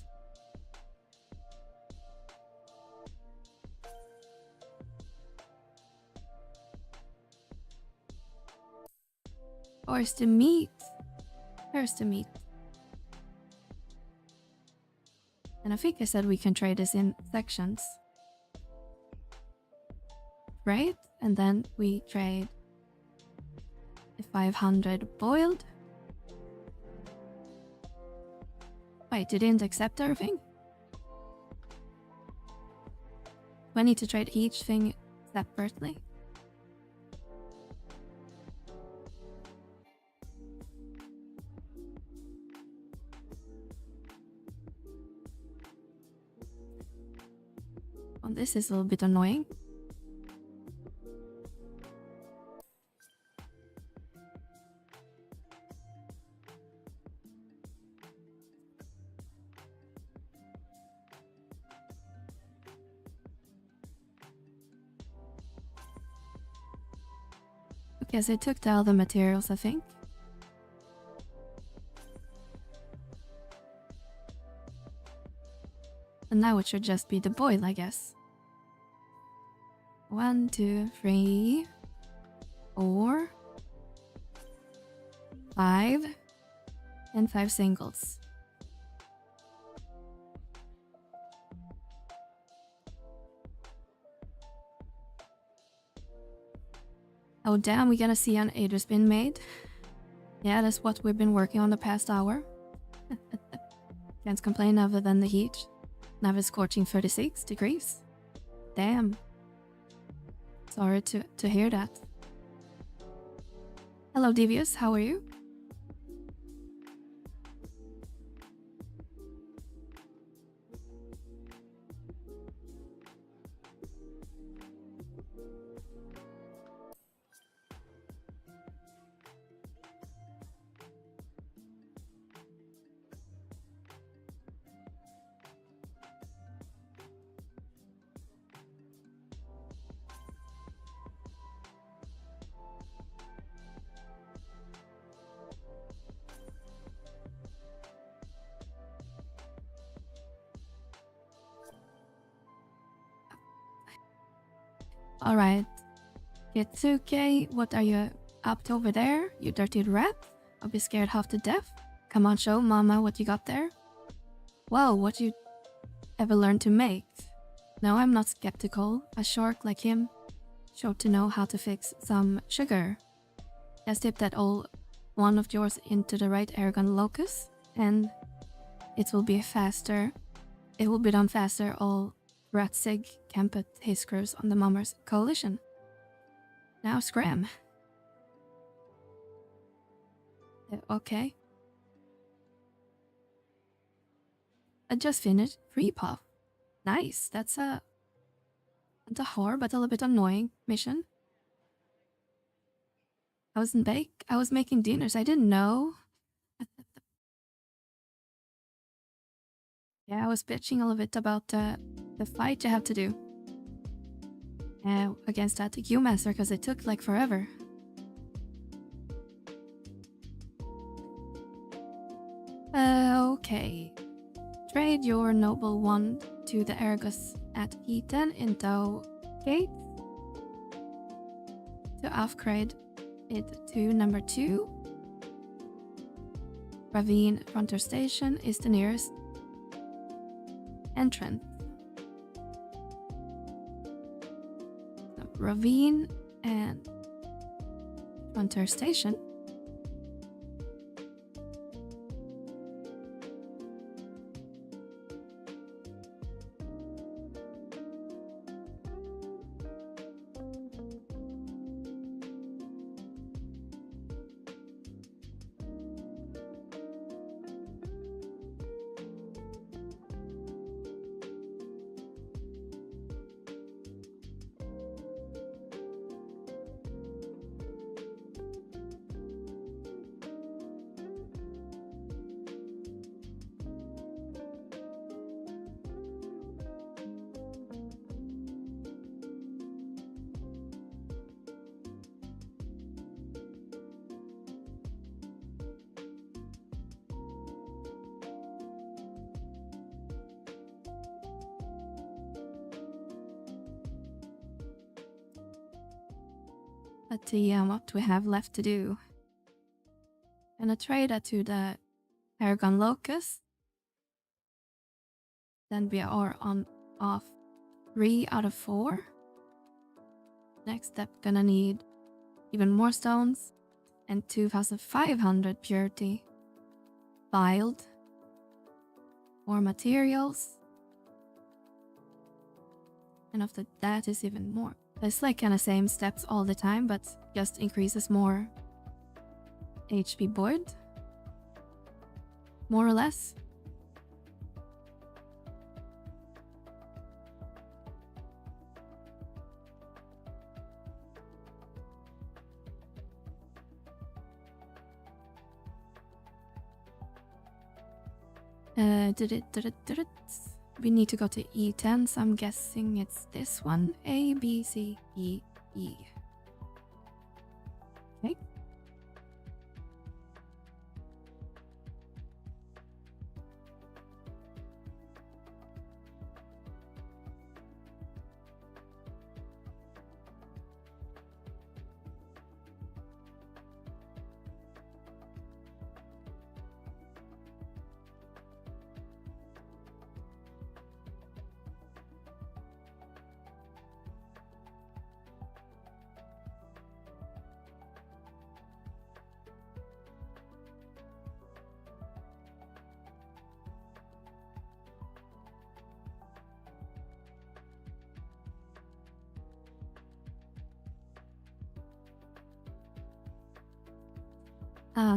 Where's the meat? Where's the meat? And I think I said we can trade this in sections. Right? And then we trade the 500 boiled. Wait, you didn't accept everything? Do I need to trade each thing separately? Oh, this is a little bit annoying. Okay, so I took the other materials, I think. And now it should just be the boil, I guess. 1, 2, 3, 4, 5, and 5 singles. Oh damn, we gonna see an Ader spin made. Yeah, that's what we've been working on the past hour. Can't complain other than the heat. Now it's scorching 36 degrees. Damn. Sorry to hear that. Hello Devious, how are you? Alright. Kitsuke, what are you up to over there? You dirty rat? I'll be scared half to death. Come on, show mama what you got there. Whoa, what you ever learned to make? No, I'm not skeptical. A shark like him sure to know how to fix some sugar. Just dip that old one of yours into the right airgun locus and it will be faster. It will be done faster. All Ratzig can put his screws on the Mummers coalition. Now scram. Okay. I just finished Free Puff. Nice. That's a hard but a little bit annoying mission. I was making dinners. I didn't know. Yeah, I was bitching a little bit about the fight you have to do against that U-Master because it took like forever. Okay. Trade your noble one to the Argus at Eton in Dow Gate to upgrade it to number 2. Ravine Frontier Station is the nearest entrance. So Ravine and Frontier Station. Let's see what we have left to do. Gonna trade that to the Paragon Locust. Then we are on off 3 out of 4. Next step, gonna need even more stones and 2,500 purity. Filed. More materials. And after that is even more. It's like kind of same steps all the time, but just increases more HP board. More or less. We need to go to E10, so I'm guessing it's this one. A, B, C, E, E. Okay.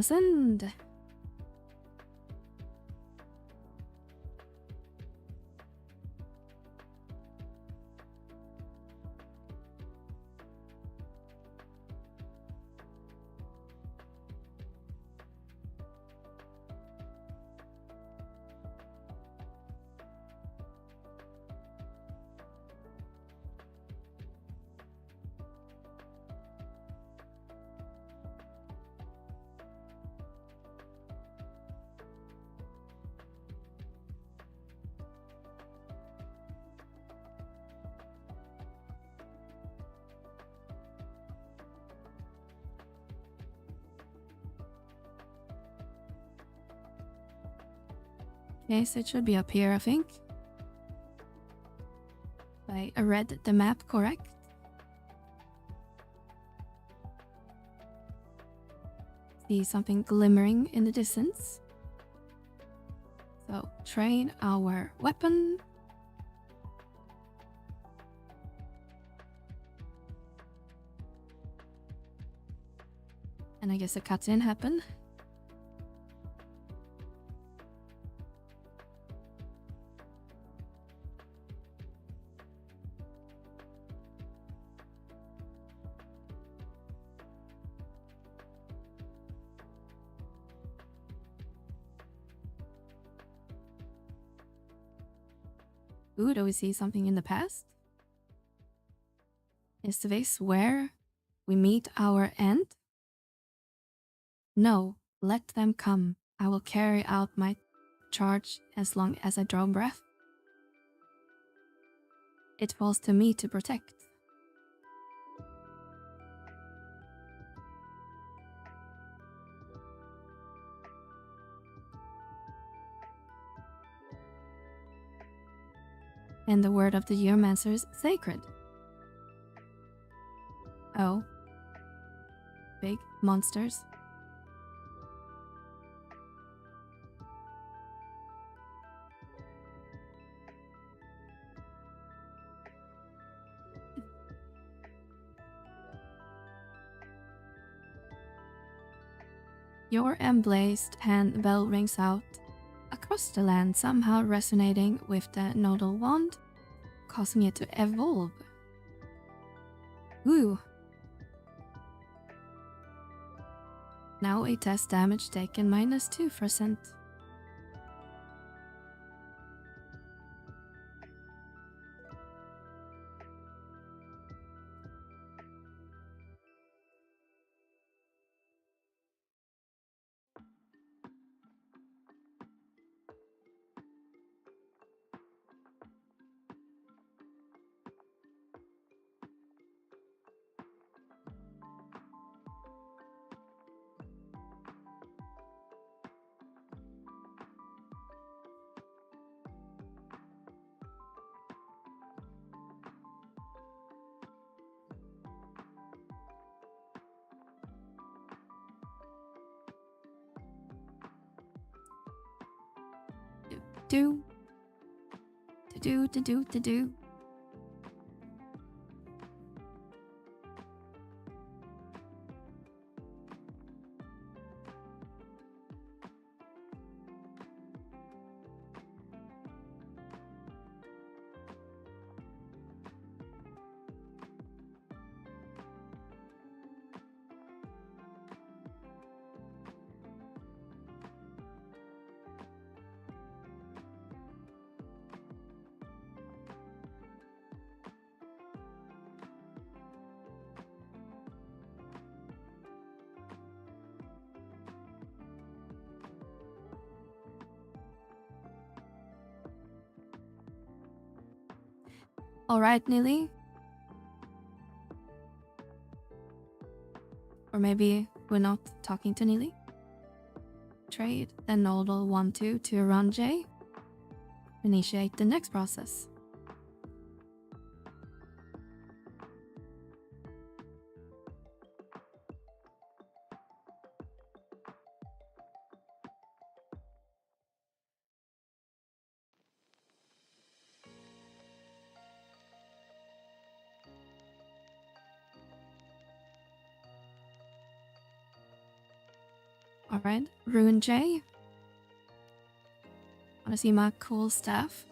Send. Okay, so it should be up here, I think. I read the map correct. See something glimmering in the distance. So, train our weapon. And I guess a cut-in happened. Ooh, do we see something in the past? Is this where we meet our end? No, let them come. I will carry out my charge as long as I draw breath. It falls to me to protect. And the word of the geomancer is sacred. Oh. big monsters. Your emblazed hand bell rings out across the land, somehow resonating with the nodal wand, causing it to evolve. Ooh. Now it has damage taken -2%. Do. Alright, Nili. Or maybe we're not talking to Nili. Trade the nodal 1-2 to run J. Initiate the next process. Alright, Rune J. Wanna see my cool staff?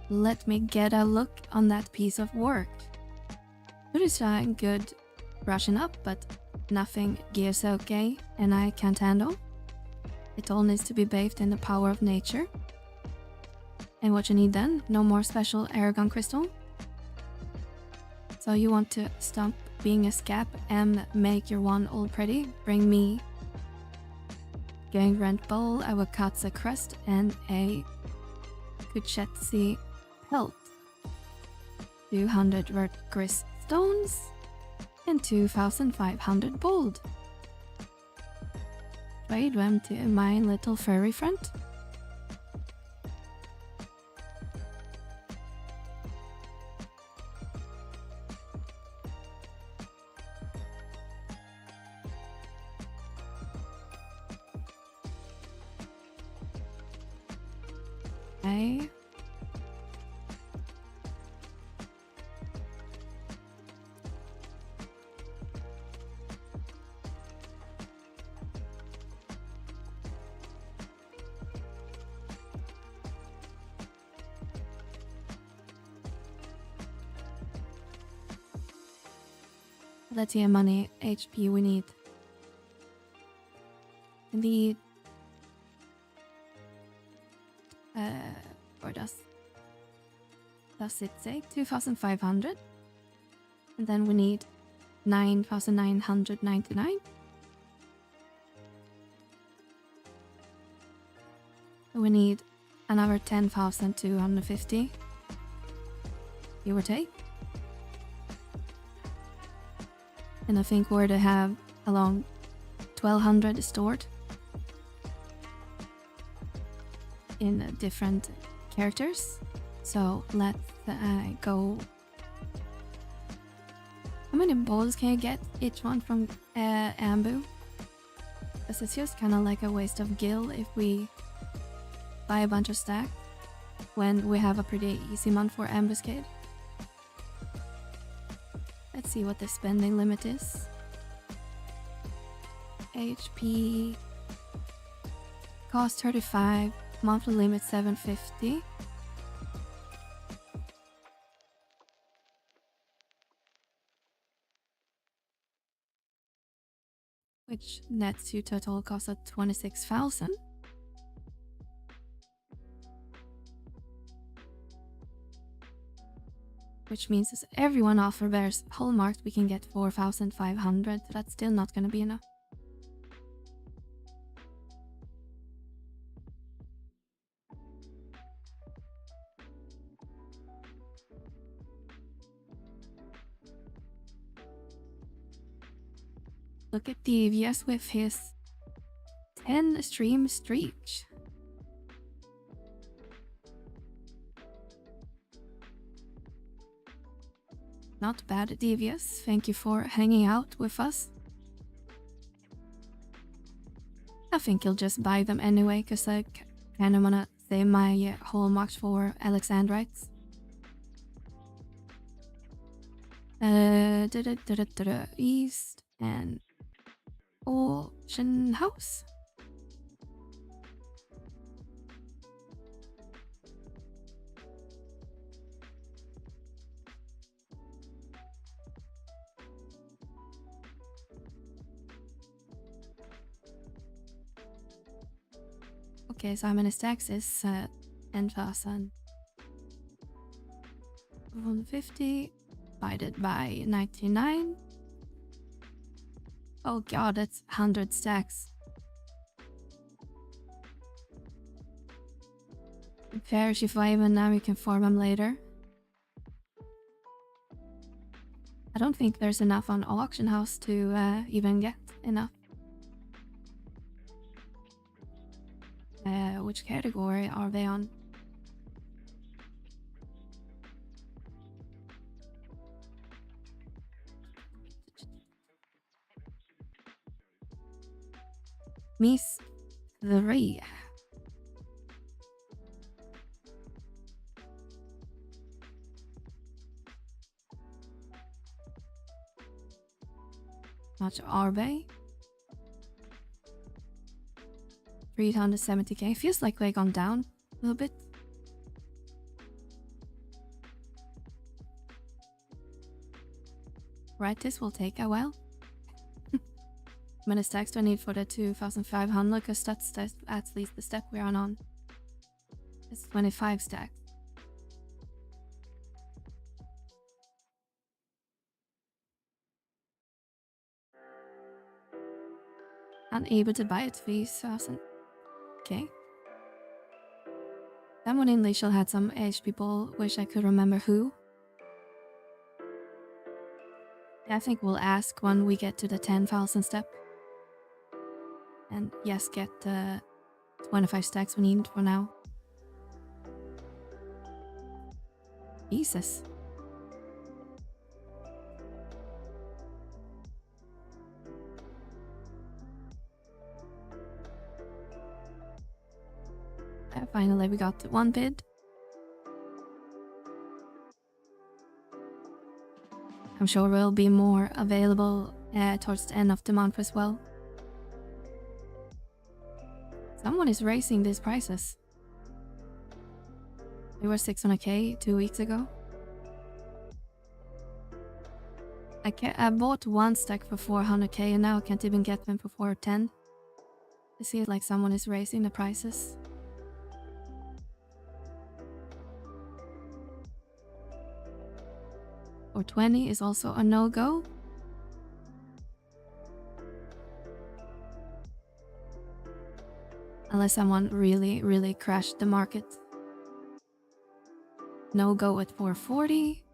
Let me get a look on that piece of work. It is a good brushing up, but nothing gives okay, and I can't handle. It all needs to be bathed in the power of nature. And what you need then? No more special Aragon crystal. So you want to stop being a scap and make your one all pretty? Bring me Gangrent Bowl, a Wakatsa crest, and a Kuchetsi pelt. 200 verdigris stones and 2,500 gold. Trade them to my little furry friend. Okay. Let's see how many HP we need. Indeed. Or does it say 2,500? And then we need 9,999. So we need another 10,250. Give or take. And I think we're to have along 1,200 stored in different characters. So let's go. How many balls can you get each one from Ambu? Because it's just kind of like a waste of gil if we buy a bunch of stacks when we have a pretty easy month for ambuscade. Let's see what the spending limit is. HP cost 35, monthly limit 750. Which nets you total cost of 26,000. Which means if everyone offer bears hallmarks, we can get 4,500. That's still not gonna be enough. Look at Devious with his 10 stream streak. Not bad, Devious. Thank you for hanging out with us. I think I'll just buy them anyway, because I kind of want to save my hallmarks for Alexandrites. East and Auction House. Okay, so how many stacks is 10,000? 150 divided by 99. Oh god, that's 100 stacks. Perish if I even now, you can farm them later. I don't think there's enough on Auction House to even get enough. Which category are they on? Miss 3. Much are they? 370k. Feels like they've gone down a little bit. Right, this will take a while. How many stacks do I need for the 2,500? Because that's at least the step we're on. It's 25 stacks. Unable to buy it, 3,000. Okay. Someone in Lichel had some aged people, wish I could remember who. I think we'll ask when we get to the 10,000 step. And yes, get the 25 stacks we need for now. Jesus. Finally, we got one bid. I'm sure there will be more available towards the end of the month as well. Someone is raising these prices. They were 600k 2 weeks ago. I bought one stack for 400k and now I can't even get them for 410. It seems like someone is raising the prices. Or 20 is also a no-go. Unless someone really crashed the market. No-go at 440.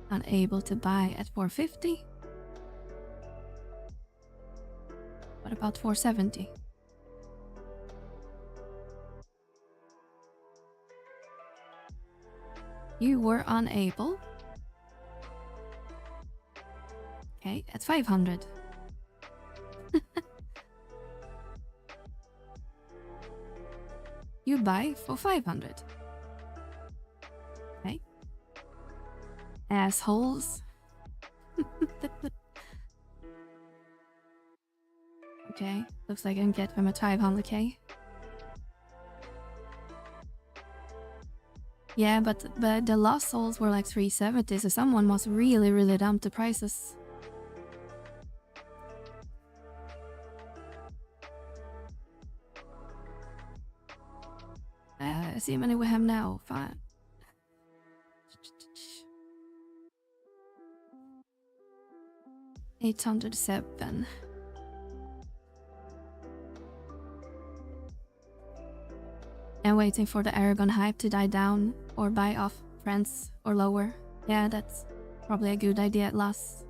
Unable to buy at 450. What about 470? You were unable. Okay, at 500. You buy for 500. Okay. Assholes. Okay, looks like I can get them at 500k. Yeah, but the lost souls were like 370, so someone must really dump the prices. See how many we have now. 5. 807. And waiting for the Aragon hype to die down or buy off friends or lower. Yeah, that's probably a good idea at last.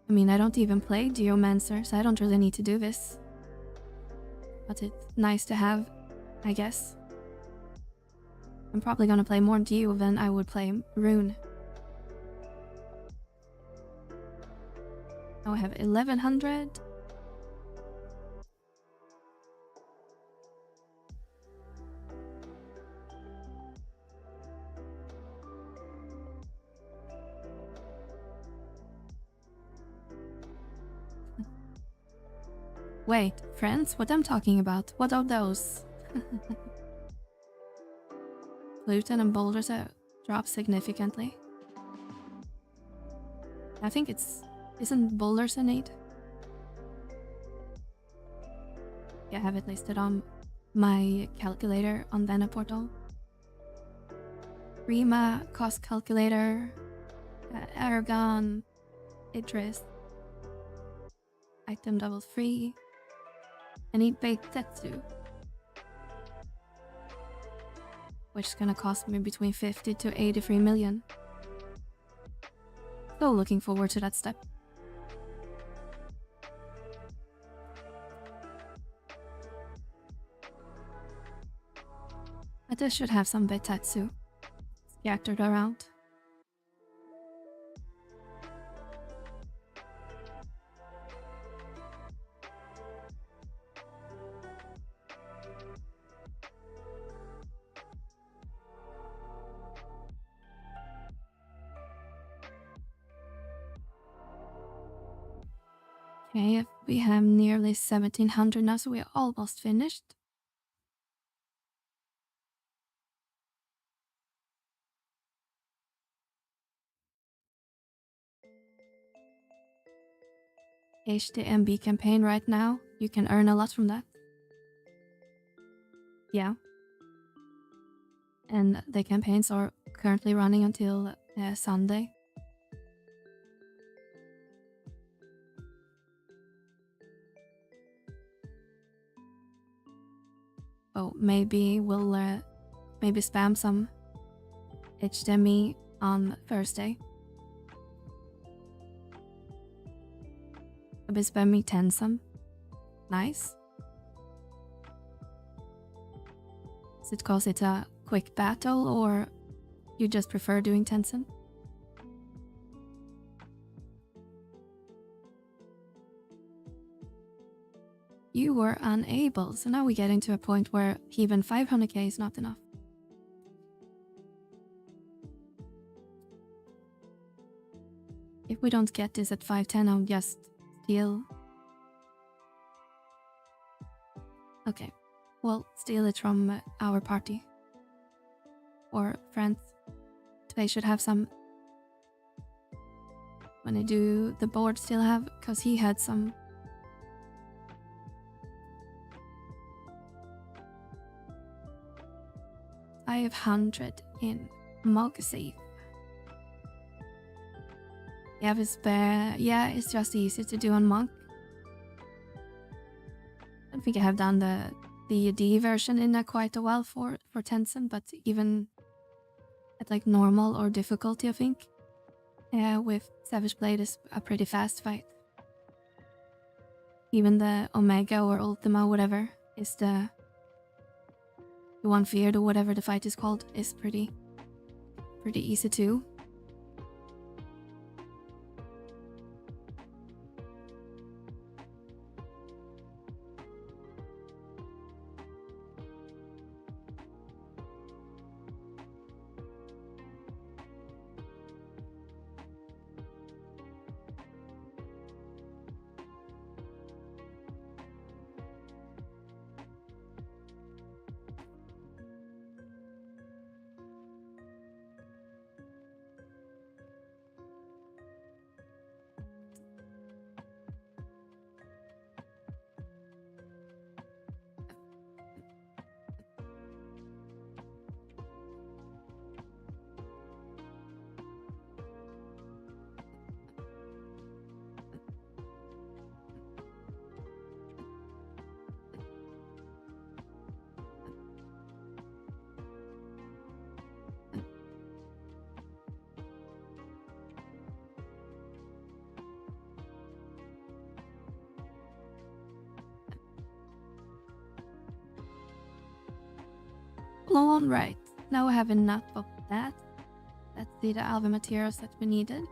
I mean, I don't even play Geomancer, so I don't really need to do this. But it's nice to have, I guess. I'm probably gonna play more Geo than I would play Rune. Now I have 1100. Wait, friends, what I'm talking about? What are those? Gluten and boulders have dropped significantly. I think isn't boulders a need? Yeah, I have it listed on my calculator on Vana portal. Rima, cost calculator, Aragon, Idris, item double free. I need Beitetsu, which is gonna cost me between 50 to 83 million. So looking forward to that step. But this should have some Beitetsu scattered around. Okay, we have nearly 1700 now, so we're almost finished. HTMB campaign right now. You can earn a lot from that. Yeah. And the campaigns are currently running until Sunday. Oh, maybe we'll maybe spam some HTME on Thursday. I'll be spamming Tensum. Nice. Is it because it's a quick battle, or you just prefer doing Tensum? You were unable, so now we get into a point where even 500k is not enough. If we don't get this at 510, I'll just steal. Okay, well, steal it from our party. Or friends. They should have some. When I do the board still have, because he had some. I have 100 in Mogsafe. Yeah, it's just easy to do on Monk. I don't think I have done the D version in quite a while for Tencent, but even at like normal or difficulty, I think. With Savage Blade is a pretty fast fight. Even the Omega or Ultima, whatever, is the one feared or whatever the fight is called, is pretty easy too. Alright, now we have enough of that. Let's see the other materials that we needed.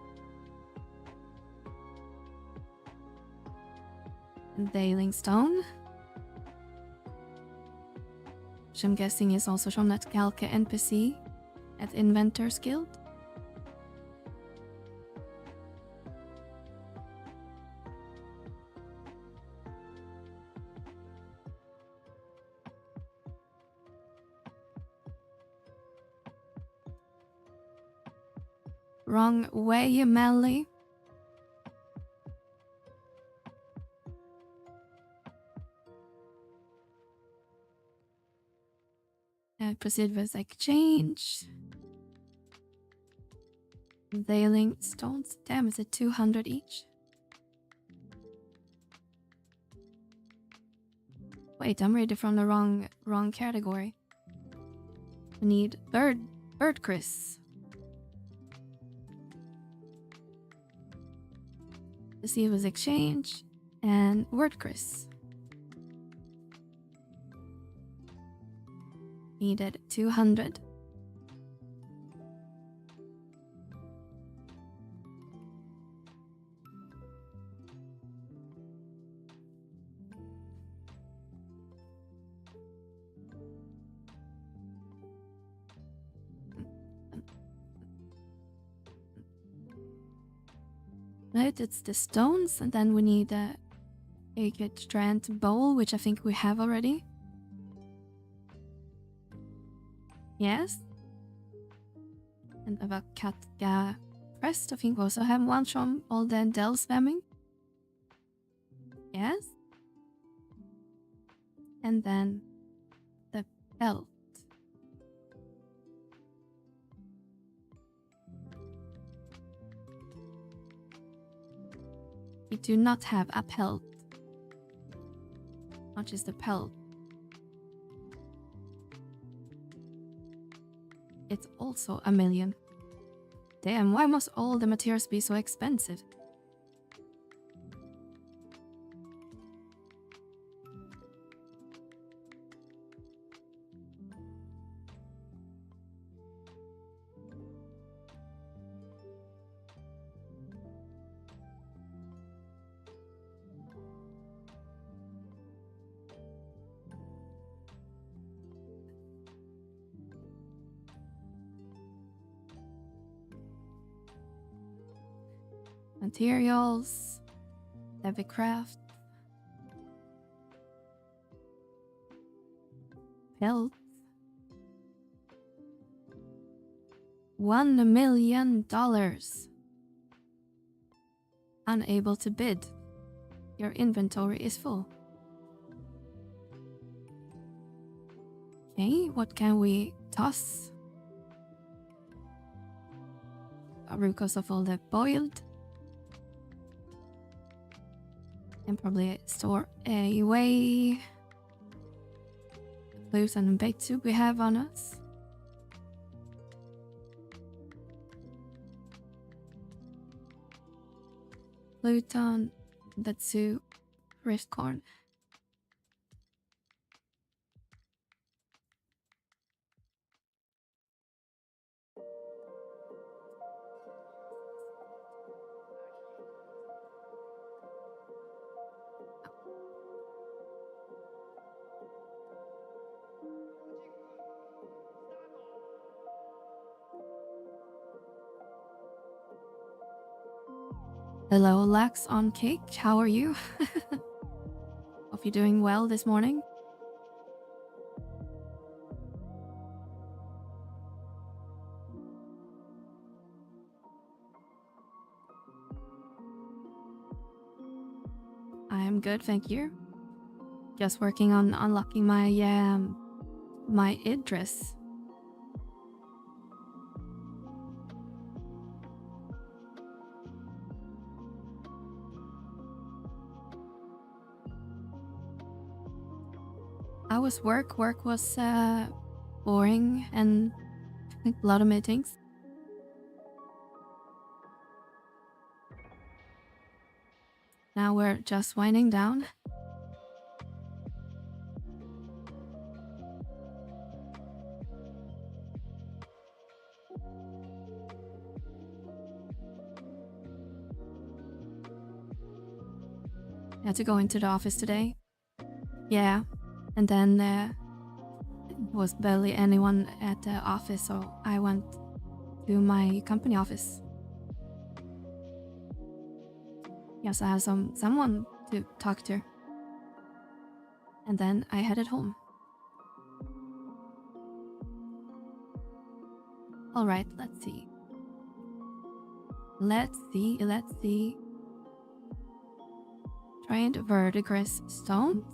Veiling stone, which I'm guessing is also from that Galka NPC at Inventors Guild. Wrong way, Melly. Proceed with exchange. Veiling stones. Damn, is it 200 each? Wait, I'm reading from the wrong category. We need bird Chris. To see it was exchange and word Chris. Needed 200. Right, it's the stones, and then we need a good strand bowl, which I think we have already. Yes. And a Katka crest, I think we also have one from all the Dell spamming. Yes. And then the belt. We do not have a pelt. Not just a pelt. It's also 1 million. Damn, why must all the materials be so expensive? Materials, heavy craft, pelt, $1 million. Unable to bid. Your inventory is full. Okay, what can we toss? Because of all the boiled. And probably store away the blues and bait soup we have on us. Pluton, the two Riftcorn. Hello, Lax on Cake. How are you? Hope you're doing well this morning. I'm good, thank you. Just working on unlocking my Idris. How was work? Work was boring and a lot of meetings. Now we're just winding down. I had to go into the office today. Yeah, and then was barely anyone at the office, so I went to my company office. Yes, I have someone to talk to. And then I headed home. All right, let's see. Let's see. Trained verdigris stone.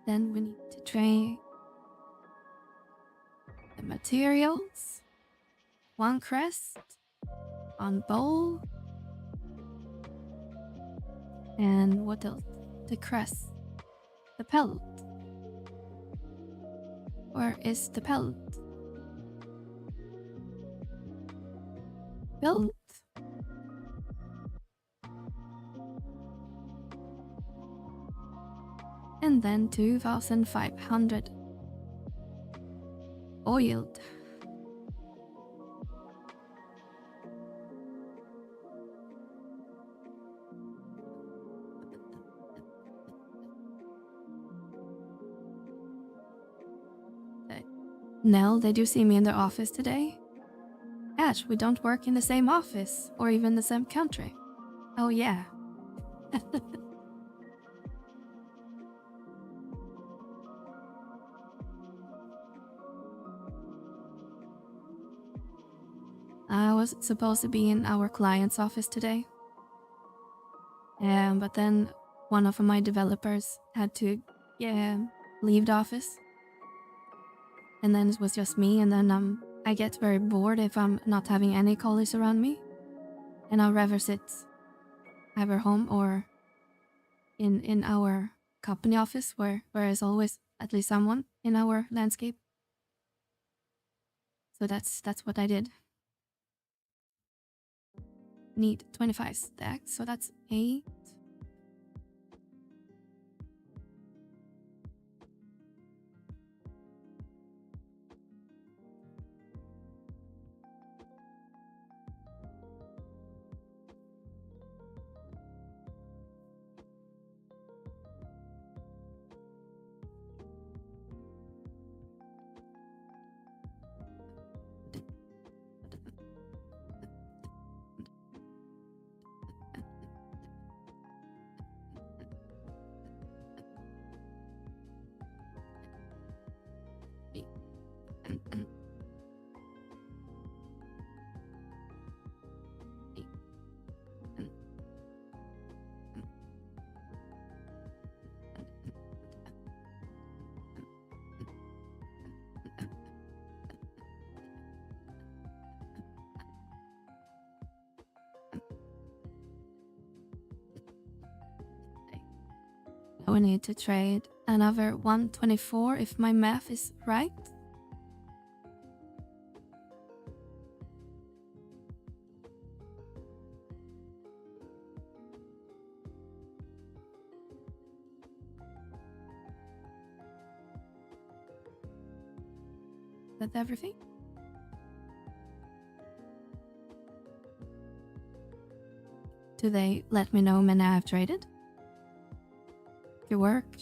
Then we need to train the materials. One crest on bowl. And what else? The crest. The pelt. Where is the pelt? Pelt. And then 2,500 oiled. Nell, did you see me in the office today? Ash, we don't work in the same office or even the same country. Oh yeah. I was supposed to be in our client's office today. But then one of my developers had to leave the office. And then it was just me, and then I get very bored if I'm not having any colleagues around me. And I'll rather sit either home or in our company office where is always at least someone in our landscape. So that's what I did. Need 25 stacks, so that's 8. we need to trade another 124 if my math is right. That's everything. Do they let me know when I've traded? It worked.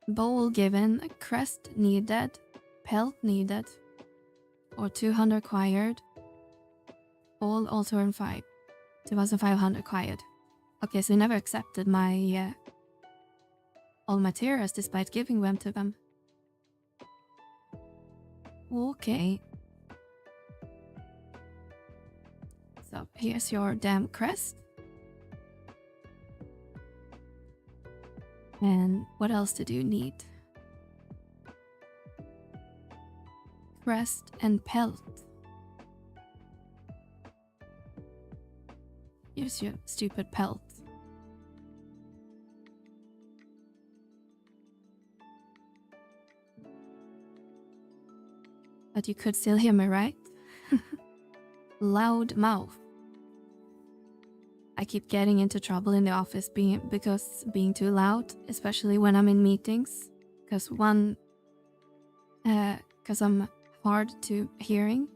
Bowl given, crest needed, pelt needed, or 200 acquired. All turn 5. 2500 acquired. Okay, so he never accepted my all materials despite giving them to them. Okay. So here's your damn crest. And what else did you need? Crest and pelt. Here's your stupid pelt. But you could still hear me, right? Loud mouth. I keep getting into trouble in the office because being too loud, especially when I'm in meetings. Because I'm hard to hearing.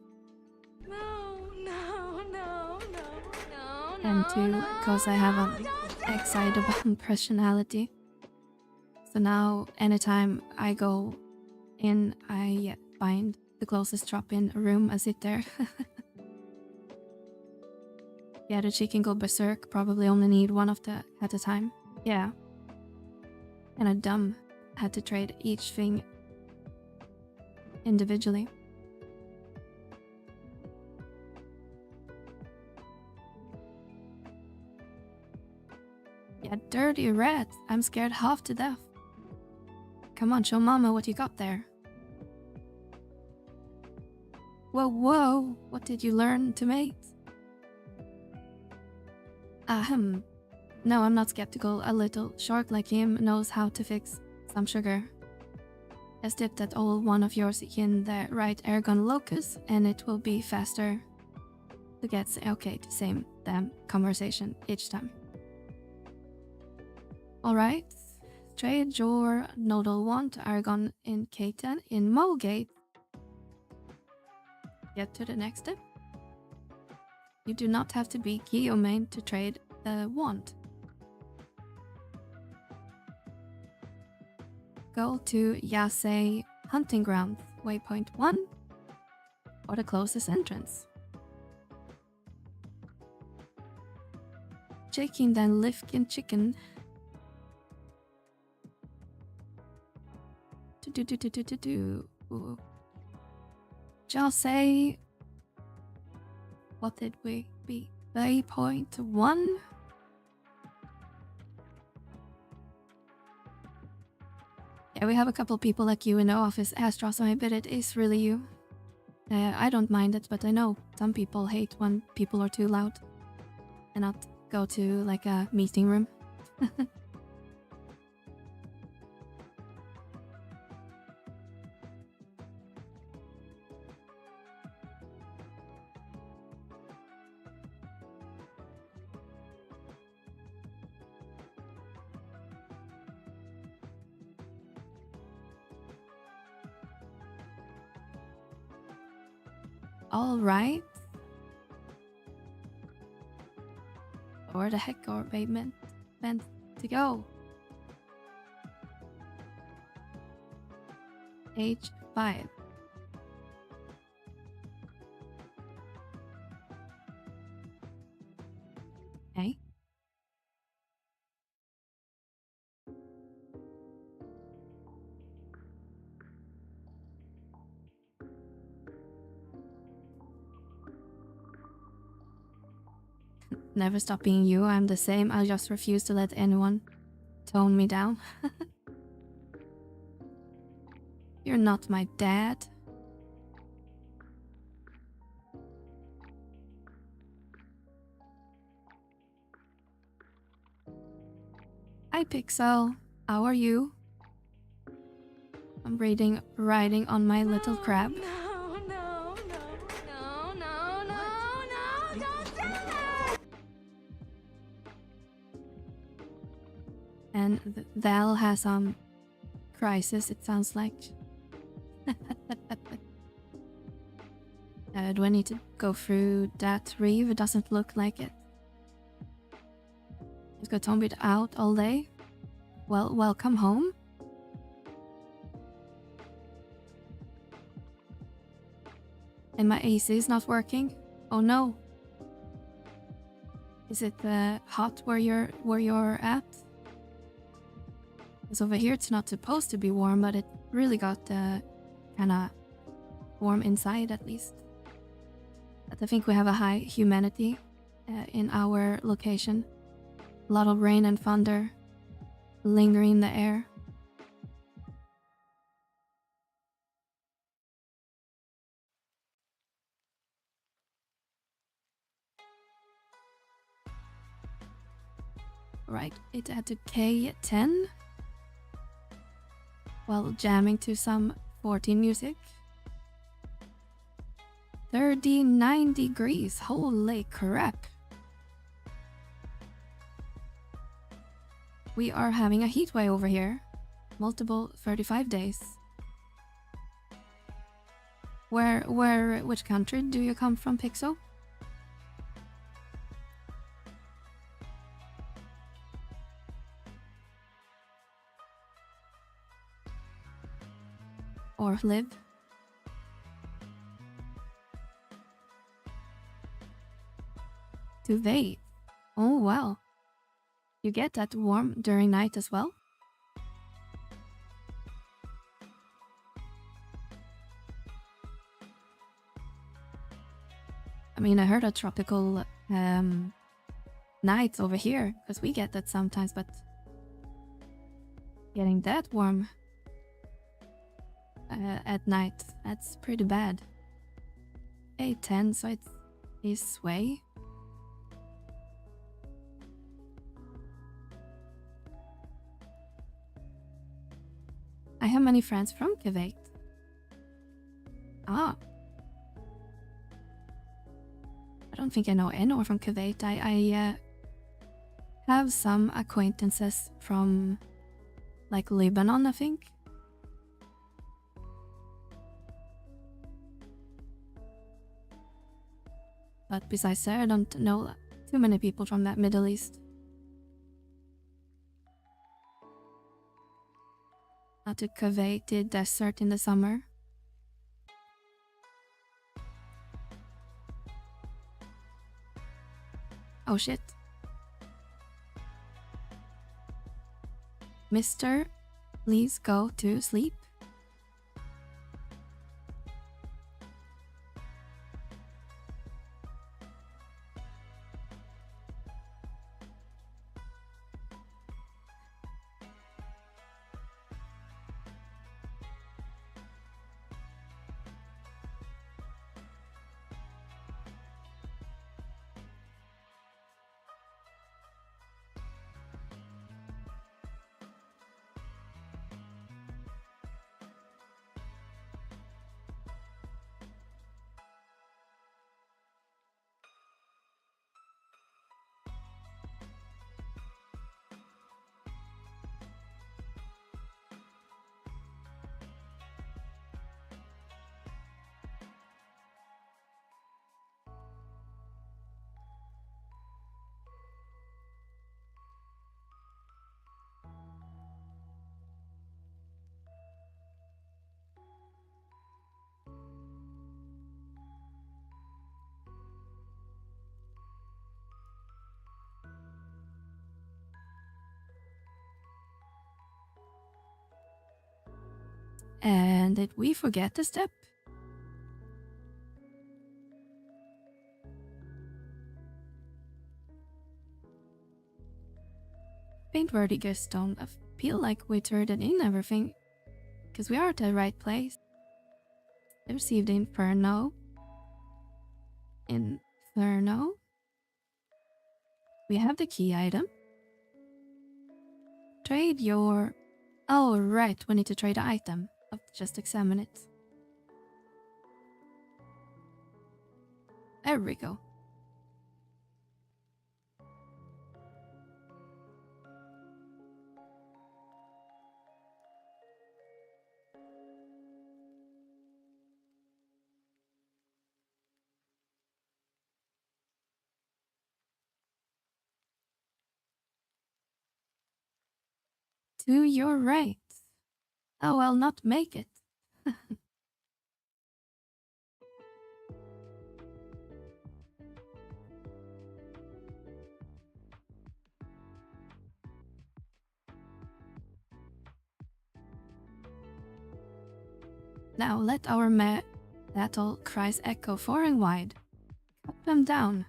And two, because I have an excitable personality. So now, anytime I go in, I find the closest drop-in room and sit there. Yeah, the chicken go berserk, probably only need one of the at a time. Yeah. And I had to trade each thing individually. Yeah, dirty rat. I'm scared half to death. Come on, show mama what you got there. Whoa, what did you learn to make? Ahem. No, I'm not skeptical. A little shark like him knows how to fix some sugar. Just dip that old one of yours in the right airgun locus and it will be faster to get okay to same damn conversation each time. Alright, trade your nodal one to Aragon in K10 in Mulgate. Get to the next step. You do not have to be Geomain to trade the wand. Go to Yasei Hunting Ground, waypoint 1, or the closest entrance. Chicken then Lifkin chicken. Yasei. What did we be? Waypoint 1? Yeah, we have a couple people like you in the office, Astra, so I bet it is really you. I don't mind it, but I know some people hate when people are too loud and not go to like a meeting room. All right. Where the heck are they meant to go? H5. Okay. Never stop being you. I'm the same. I just refuse to let anyone tone me down. You're not my dad. Hi Pixel, how are you? I'm riding on my little crab. No, don't do that! And Val has some crisis, it sounds like. Do I need to go through that reeve? It doesn't look like it. Just got zombied out all day. Well, welcome home. And my AC is not working. Oh no. Is it hot where you're at? Because over here it's not supposed to be warm, but it really got kind of warm inside at least. But I think we have a high humidity in our location. A lot of rain and thunder lingering in the air. Right, it had to K10 while jamming to some 14 music. 39 degrees, holy crap. We are having a heat wave over here. Multiple 35 days. Which country do you come from, Pixel? Or live? To wait. Oh wow. You get that warm during night as well? I mean, I heard a tropical nights over here, because we get that sometimes, but getting that warm at night, that's pretty bad. A10, so it is sway. I have many friends from Kuwait. Ah. I don't think I know anyone from Kuwait. I have some acquaintances from like Lebanon, I think. But besides that, I don't know too many people from that Middle East. Not to Kuwait, the desert in the summer. Oh shit. Mister, please go to sleep. And did we forget a step? Paintworthy don't feel like we turned in everything, because we are at the right place. I received Inferno. Inferno. We have the key item. Trade your... Oh, right, we need to trade the item. I'll just examine it. There we go. To your right. Oh, I'll not make it. Now let our metal cries echo far and wide. Cut them down.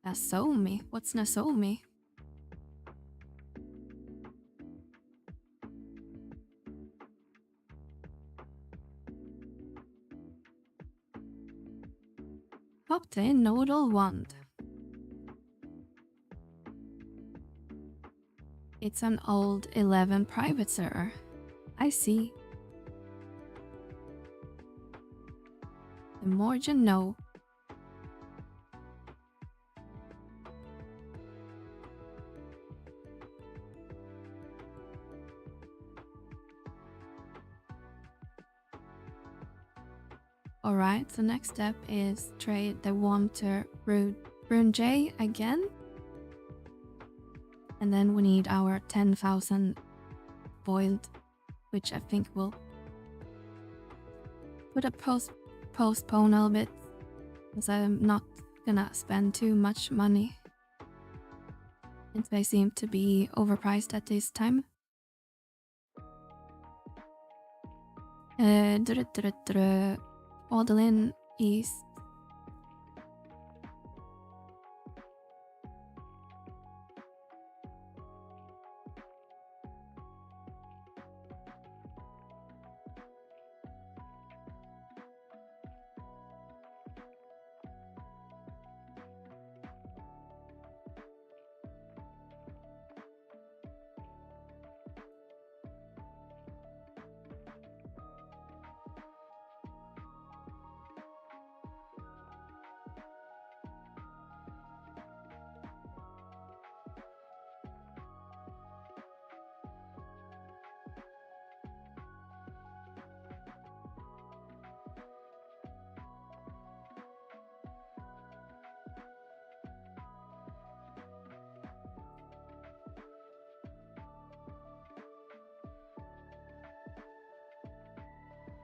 Nasomi? What's Nasomi? Obtain Nodal Wand. It's an old 11 private server. I see. The more you know. Alright, the next step is trade the Wanter Rune J again. And then we need our 10,000 boiled, which I think will put a postpone a little bit, because I'm not gonna spend too much money. Since they seem to be overpriced at this time. Odalin East.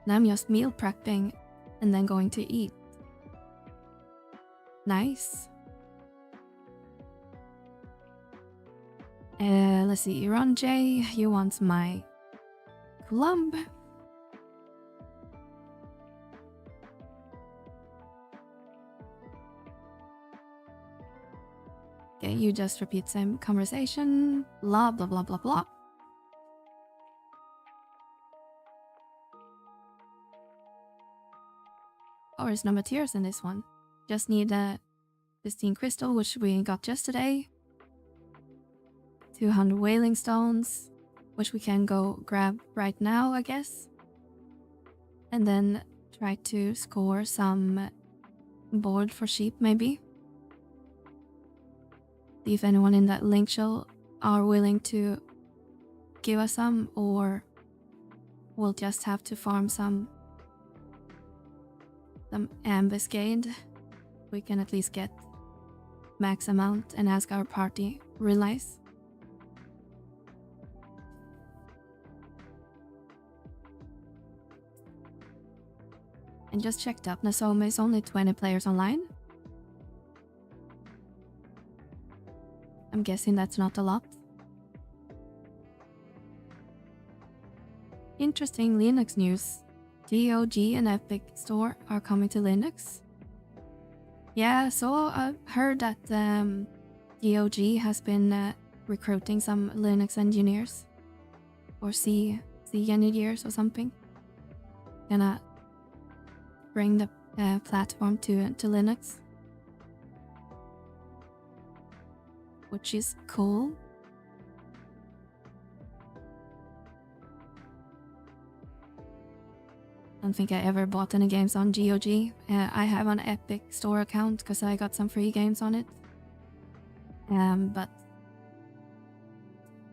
Now I'm just meal prepping and then going to eat. Nice. Let's see, Ron J, you want my club. Okay, you just repeat same conversation, blah blah blah blah blah. Oh, there's no materials in this one. Just need a 15 crystal, which we got yesterday. 200 whaling stones, which we can go grab right now, I guess. And then try to score some board for sheep, maybe. See if anyone in that link shell are willing to give us some, or we'll just have to farm some ambuscade. We can at least get max amount and ask our party realize. And just checked up, Nasoma is only 20 players online. I'm guessing that's not a lot. Interesting Linux news. GOG and Epic Store are coming to Linux. Yeah, so I've heard that GOG has been recruiting some Linux engineers or C engineers or something. Gonna bring the platform to Linux, which is cool. I don't think I ever bought any games on GOG. I have an Epic Store account because I got some free games on it. But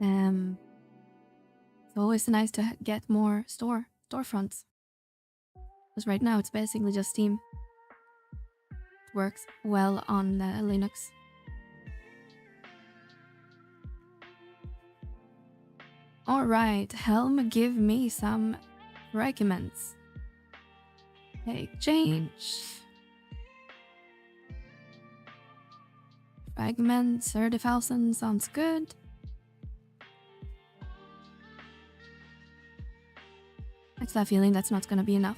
it's always nice to get more storefronts. Because right now it's basically just Steam. It works well on Linux. Alright, Helm, give me some fragments. Exchange. Fragment 30,000 sounds good. I just have a feeling that's not gonna be enough.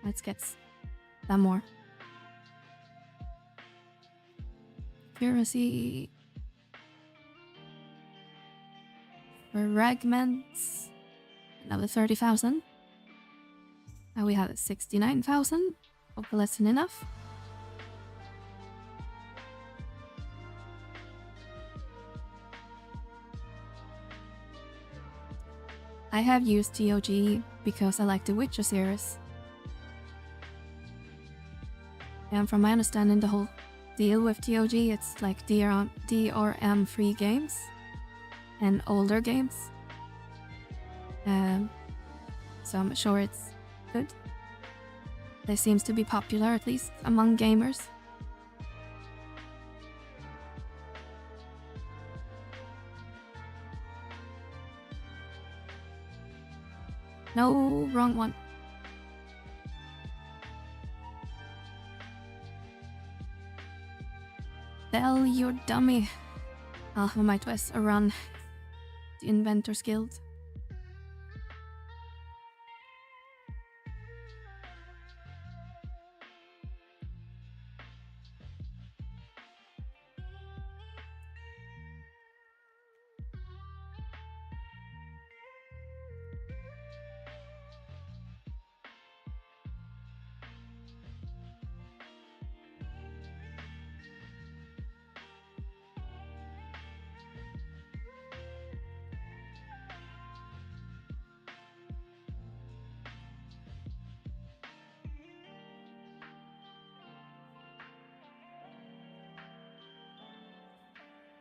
Let's get some more. Accuracy. Fragments. Another 30,000. Now we have 69,000. Hopefully less than enough. I have used GOG because I like the Witcher series. And from my understanding, the whole deal with GOG, it's like DRM free games and older games. So I'm sure it's good. They seems to be popular, at least among gamers. No, wrong one. Bell, you dummy. I might was run the Inventors Guild.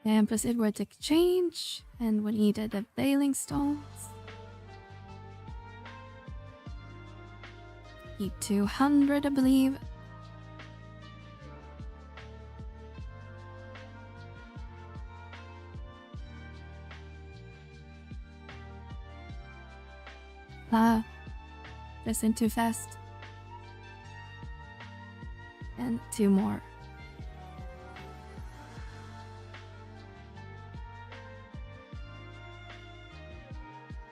And proceed with exchange, and we needed the Veiling Stones. Need 200, I believe. Pressing too fast. And 2 more.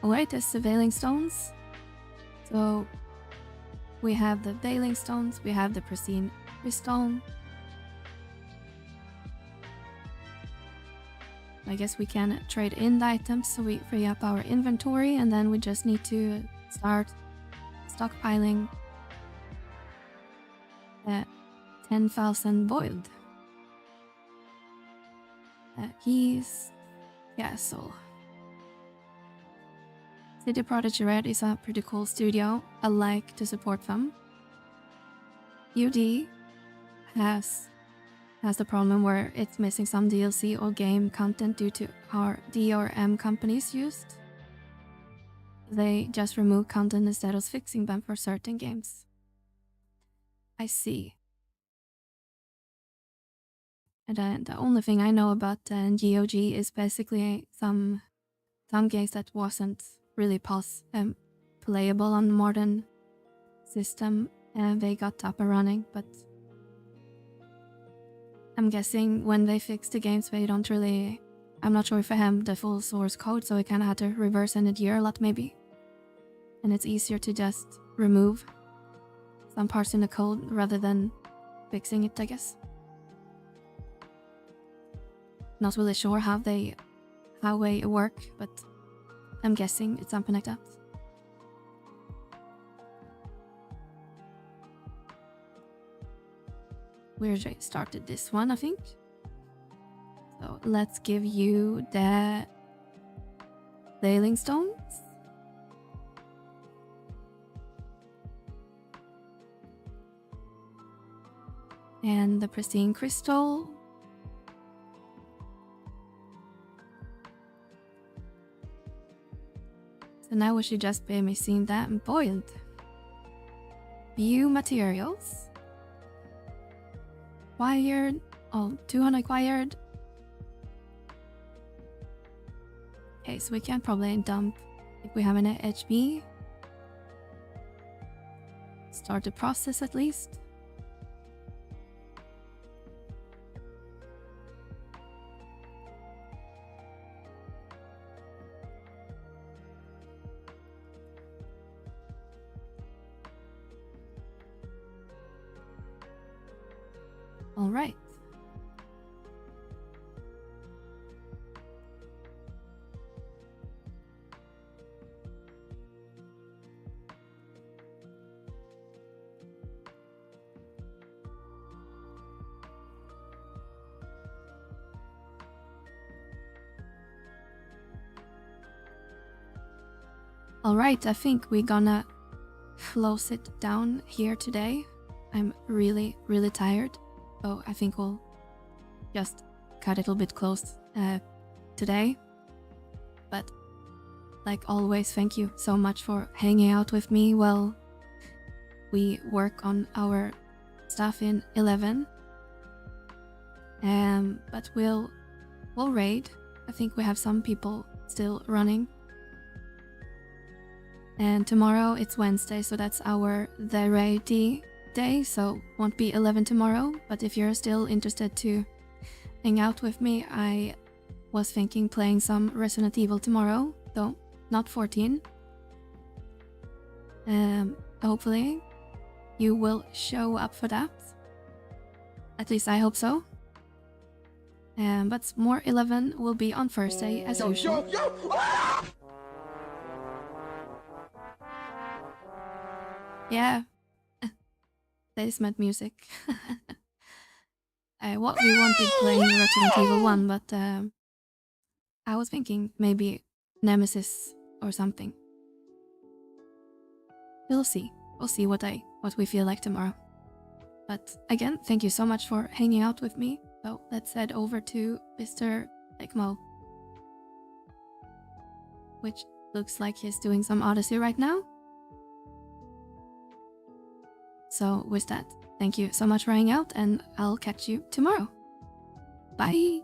Alright, there's the Veiling Stones. So we have the Veiling Stones, we have the Pristine Stone. I guess we can trade in the items so we free up our inventory, and then we just need to start stockpiling 10,000 boiled. Keys, Castle. CD Prodigy Red is a pretty cool studio. I like to support them. UD has the problem where it's missing some DLC or game content due to our DRM companies used. They just remove content instead of fixing them for certain games. I see. And then the only thing I know about GOG is basically some games that wasn't really playable on modern system and they got up and running, but I'm guessing when they fix the games, they don't really... I'm not sure if I have the full source code, so I kind of had to reverse engineer a lot maybe. And it's easier to just remove some parts in the code rather than fixing it, I guess. Not really sure how they work, but I'm guessing it's something like that. We already started this one, I think. So let's give you the sailing stones. And the pristine crystal. So now we should just be missing that boiled. View materials. Acquired. Oh, 200 acquired. Okay, so we can probably dump if we have an HB. Start the process at least. All right. All right, I think we're gonna close it down here today. I'm really, really tired. So I think we'll just cut it a little bit close today. But like always, thank you so much for hanging out with me while we work on our stuff in 11. But we'll raid. I think we have some people still running. And tomorrow it's Wednesday, so that's the raid day, so won't be 11 tomorrow. But if you're still interested to hang out with me, I was thinking playing some Resident Evil tomorrow, though not 14. Hopefully you will show up for that. At least I hope so. But more 11 will be on Thursday as usual. Yeah. Placement music. What we won't be playing Resident Evil 1, but I was thinking maybe Nemesis or something. We'll see. We'll see what we feel like tomorrow. But again, thank you so much for hanging out with me. So let's head over to Mr. Ekmo, which looks like he's doing some Odyssey right now. So with that, thank you so much for hanging out, and I'll catch you tomorrow. Bye!